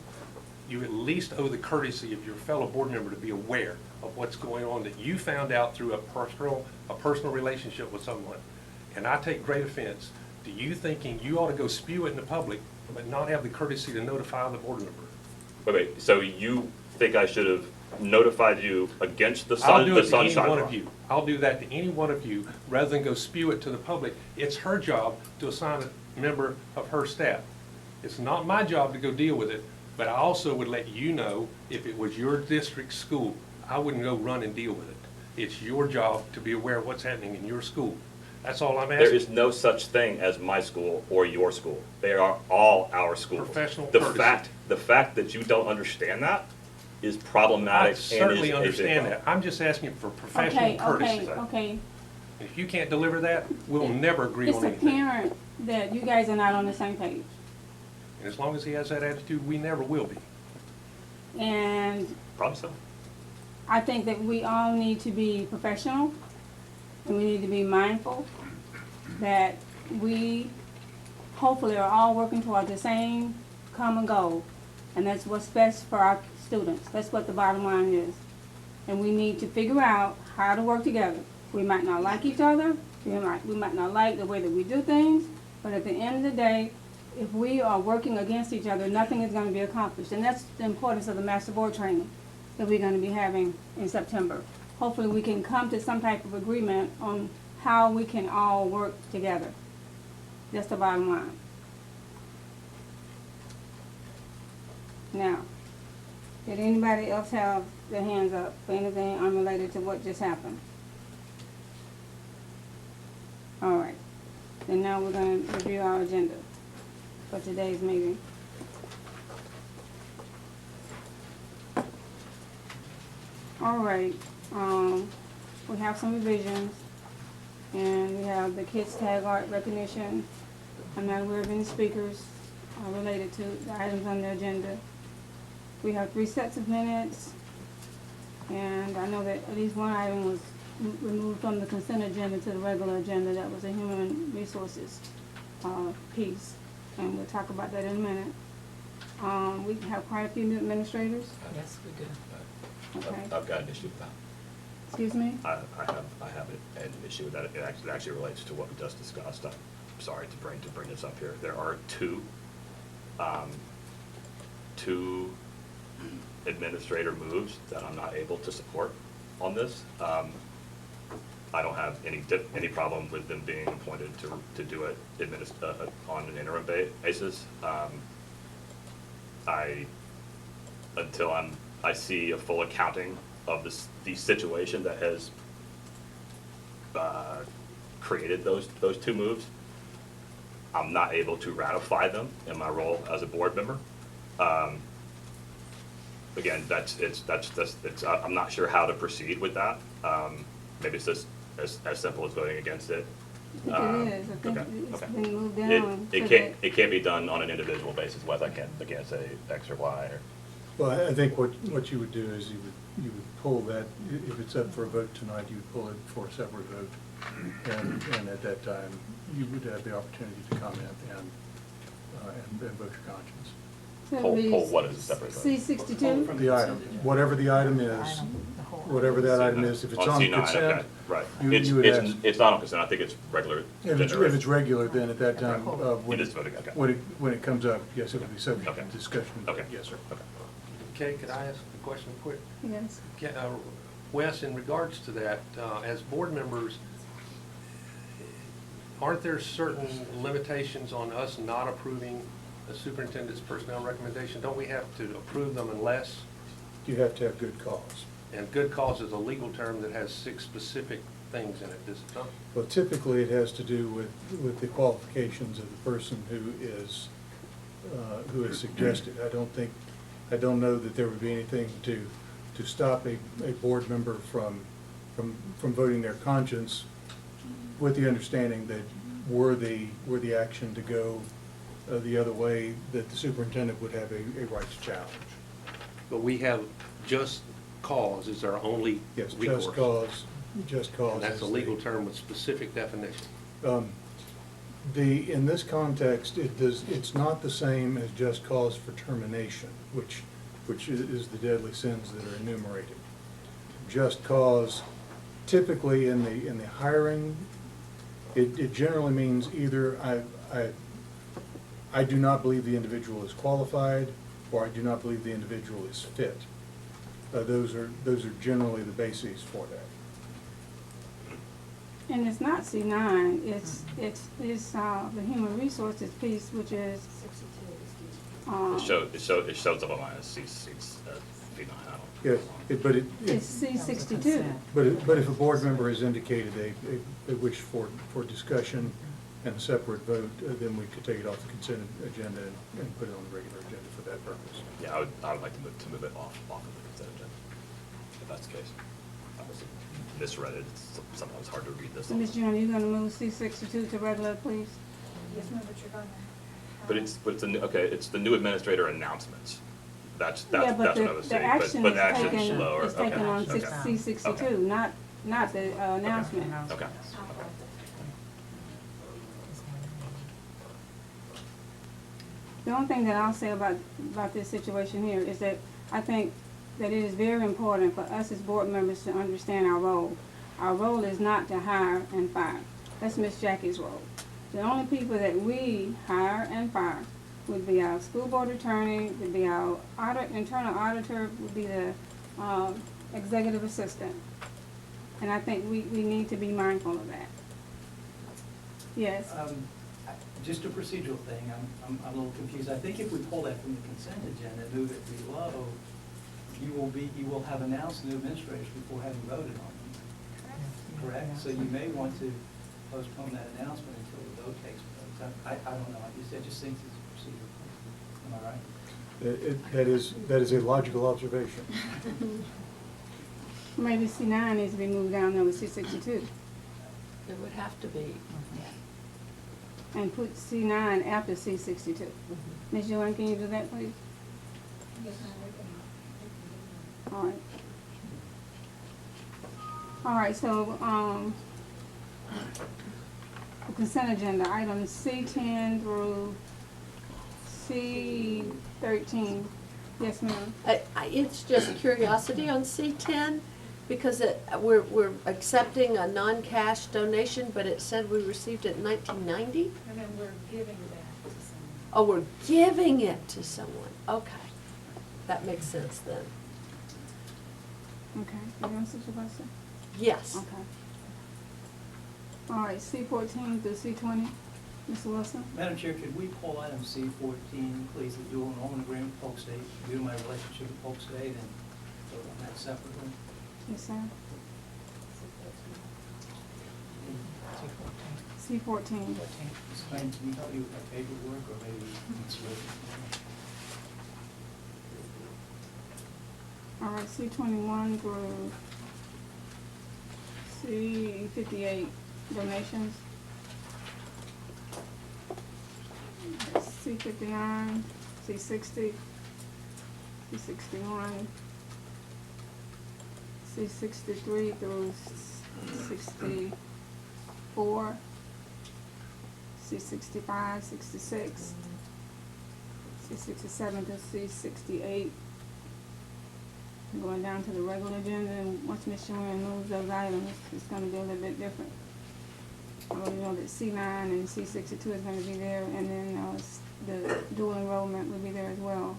you at least owe the courtesy of your fellow board member to be aware of what's going on that you found out through a personal relationship with someone. And I take great offense to you thinking you ought to go spew it in the public, but not have the courtesy to notify the board member. Wait, so you think I should have notified you against the I'll do it to any sunshine one law? of you. I'll do that to any one of you, rather than go spew it to the public. It's her job to assign a member of her staff. It's not my job to go deal with it, but I also would let you know if it was your district school, I wouldn't go run and deal with it. It's your job to be aware of what's happening in your school. That's all I'm asking. There is no such thing as my school or your school. They are all our schools. Professional The courtesy. fact that you don't understand that is I problematic. certainly and is a big understand problem. that. I'm just asking for professional Okay, courtesy. okay. If you can't deliver that, we'll never agree It's on anything. apparent that you guys are not on the same page. And as long as he has that attitude, we never will be. And Problem so. I think that we all need to be professional, and we need to be mindful that we hopefully are all working toward the same common goal, and that's what's best for our students. That's what the bottom line is. And we need to figure out how to work together. We might not like each other, we might not like the way that we do things, but at the end of the day, if we are working against each other, nothing is going to be accomplished. And that's the importance of the master board training that we're going to be having in September. Hopefully we can come to some type of agreement on how we can all work together. That's the bottom line. Now, did anybody else have their hands up for anything unrelated to what just happened? All right. Then now we're going to review our agenda for today's meeting. All right, we have some revisions, and we have the Kids Tag Art recognition. I'm not aware of any speakers related to the items on the agenda. We have 3 sets of minutes, and I know that at least one item was removed from the consent agenda to the regular agenda. That was a human resources piece, and we'll talk about that in a minute. We have quite a few new administrators. Yes, we do. Okay. I've got an issue with that. Excuse me? I have an issue with that. It actually relates to what we just discussed. I'm sorry to bring this up here. There are two administrator moves that I'm not able to support on this. I don't have any problem with them being appointed to do it on an interim basis. Until I see a full accounting of the situation that has created those 2 moves, I'm not able to ratify them in my role as a board member. Again, I'm not sure how to proceed with that. Maybe it's just as simple as voting against it. I think it is. I think it's been moved down. It can't be done on an individual basis. Whether I can't say X or Y. Or, Well, I think what you would do is you would pull that, if it's up for a vote tonight, you would pull it for a separate vote. And at that time, you would have the opportunity to comment and vote your conscience. Pull what is a separate vote? C-62? The item, whatever the item is, whatever that item is, if it's on C9, consent, okay, right. you would ask. It's not on consent. I think it's regular. If it's regular, then at that time, when It is voting, okay. when it comes up, yes, it would be subject to discussion. Okay. Yes, sir. Okay. Okay, could I ask a question quick? Yes. Wes, in regards to that, as board members, aren't there certain limitations on us not approving the superintendent's personnel recommendation? Don't we have to approve them unless? You have to have good cause. And good cause is a legal term that has 6 specific things in it, does it not? Well, typically, it has to do with the qualifications of the person who is suggested. I don't know that there would be anything to stop a board member from voting their conscience with the understanding were the action to go the other way, that the superintendent would have a right to challenge. But we have just cause is our only Yes, recourse. just cause. And that's is a legal the- term with specific definition. In this context, it's not the same as just cause for termination, which is the deadly sins that are enumerated. Just cause, typically in the hiring, it generally means either I do not believe the individual is qualified, or I do not believe the individual is fit. Those are generally the bases for that. And it's not C9, it's the human resources piece, which is, It shows up on mine as C9, I don't. Yeah, it's C62. But if a board member has indicated a wish for discussion and a separate vote, then we could take it off the consent agenda and put it on the regular agenda for that purpose. Yeah, I would like to move it off of the consent agenda, if that's the case. I was misread it, it's sometimes hard to read this. So, Ms. June, are you gonna move C62 to regular, please? Yes, ma'am, but you're gonna. But it's the new administrator announcements. That's Yeah, what but I was the saying, action but is action's taken, lower. is taken on Okay. C62, not the announcement. Okay. The only thing that I'll say about this situation here is that I think that it is very important for us as board members to understand our role. Our role is not to hire and fire. That's Miss Jackie's role. The only people that we hire and fire would be our school board attorney, would be our internal auditor, would be the executive assistant. And I think we need to be mindful of that. Yes. Just a procedural thing, I'm a little confused. I think if we pull that from the consent agenda and move it below, you will have announced new administrators before having voted on them. Correct? So you may want to postpone that announcement until the vote takes place. I don't know, I just think it's a procedural thing. Am I right? That is a logical observation. Maybe C9 needs to be moved down there with C62. It would have to be. And put C9 after C62. Ms. Joanne, can you do that, please? All right. All right, so, the consent agenda, items C10 through C13. Yes, ma'am. It's just curiosity on C10, because we're accepting a non-cash donation, but it said we received it in 1990? And then we're giving that to someone. Oh, we're giving it to someone. Okay. That makes sense then. Okay, you want Supervisor? Yes. Okay. All right, C14 through C20, Mr. Wilson? Madam Chair, could we pull item C14, please, the dual enrollment agreement with Polk State, due to my relationship with Polk State, and vote on that separately? Yes, sir. C14. Ms. Klein, can you help me with my paperwork, or maybe Ms. Wilson? All right, C21 through C58, donations. C59, C60, C61, C63 through 64, C65, 66, C67 to C68. Going down to the regular agenda, and once Ms. Joanne moves those items, it's gonna be a little bit different. I already know that C9 and C62 is gonna be there, and then the dual enrollment will be there as well.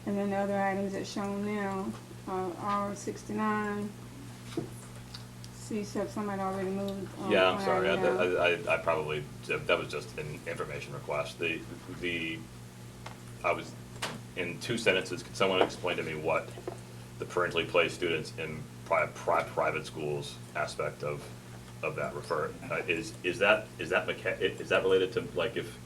And then the other items that's shown now are R69, C7, somebody already moved. Yeah, I'm one sorry, item down. I probably, that was just an information request. I was, in 2 sentences, could someone explain to me what the parentally placed students in private schools aspect of that refer? Is that related to, like, if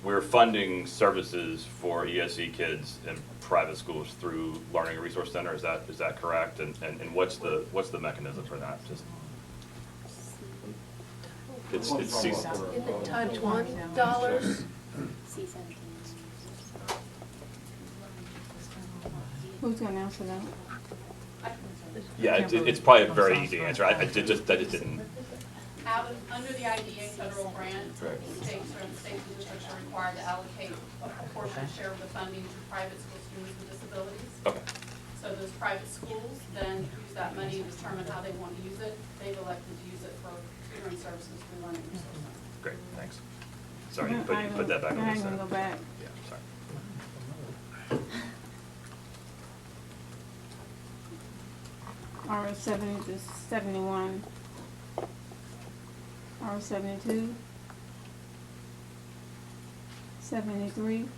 we're funding services for ESE kids in private schools through Learning Resource Center, is that correct? And what's the mechanism for that? Just It's Isn't it times $1? C-17. Who's gonna answer that? Yeah, it's probably a very easy answer. I just didn't. Under the IDA federal grant, Right. states or states and districts are required to allocate a proportionate share of the funding to private school students with disabilities. Okay. So those private schools then use that money and determine how they want to use it. They've elected to use it for tutoring services through Learning Resource Center. Great, thanks. Sorry, you put that back on the I'm side. gonna go back. Yeah, sorry. R 70 to 71. R 72. 73.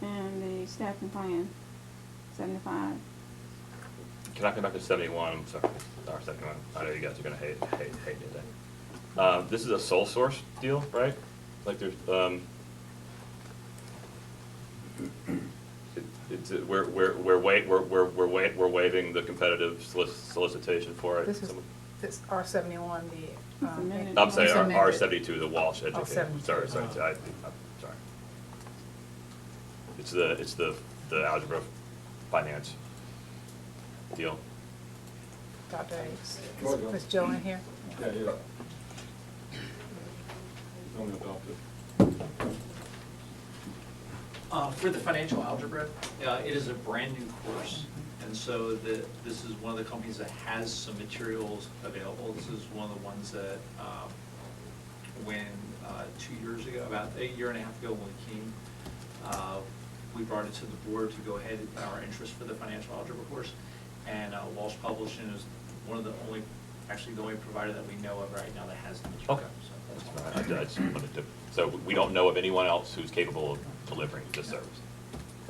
And the staffing plan, 75. Can I come back to 71? I'm sorry, or 71. I know you guys are gonna hate me today. This is a sole source deal, right? Like there's, we're waiving the competitive solicitation for it. This is, this R-71, the. I'm saying it's amended. R-72, the Walsh Oh, education. 72. Sorry, I'm sorry. It's the algebra finance deal. Dr. Ace. Is Joe in here? Yeah, yeah. Only adopted. For the financial algebra, it is a brand-new course, and so this is one of the companies that has some materials available. This is one of the ones that, when 2 years ago, about a year and a half ago when we came, we brought it to the board to go ahead, our interest for the financial algebra course, and Walsh Publishing is one of the only, actually the only provider that we know of right now that has the material. Okay. I just wanted to, so we don't know of anyone else who's capable of delivering this service?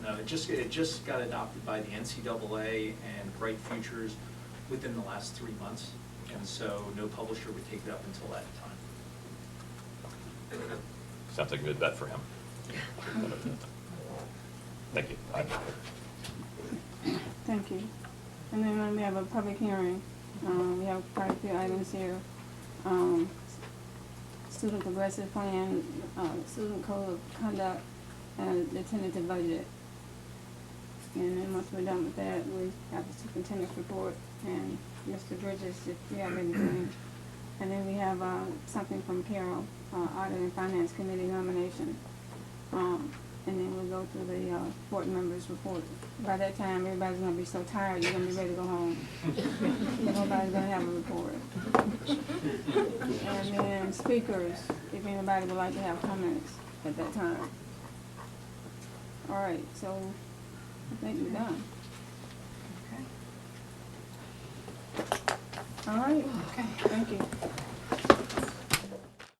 No, it just got adopted by the NCAA and Bright Futures within the last 3 months, and so no publisher would take it up until that time. Sounds like a good bet for him. Thank you. Thank you. And then we have a public hearing. We have quite a few items here. Student progressive plan, student code of conduct, and the tentative budget. And then once we're done with that, we have the superintendent's report and Mr. Bridges, if you have anything. And then we have something from Carol, Audit and Finance Committee nomination. And then we'll go through the board members' report. By that time, everybody's gonna be so tired, you're gonna be ready to go home. Nobody's gonna have a report. And then speakers, if anybody would like to have comments at that time. All right, so I think we're done. Okay. All right, thank you.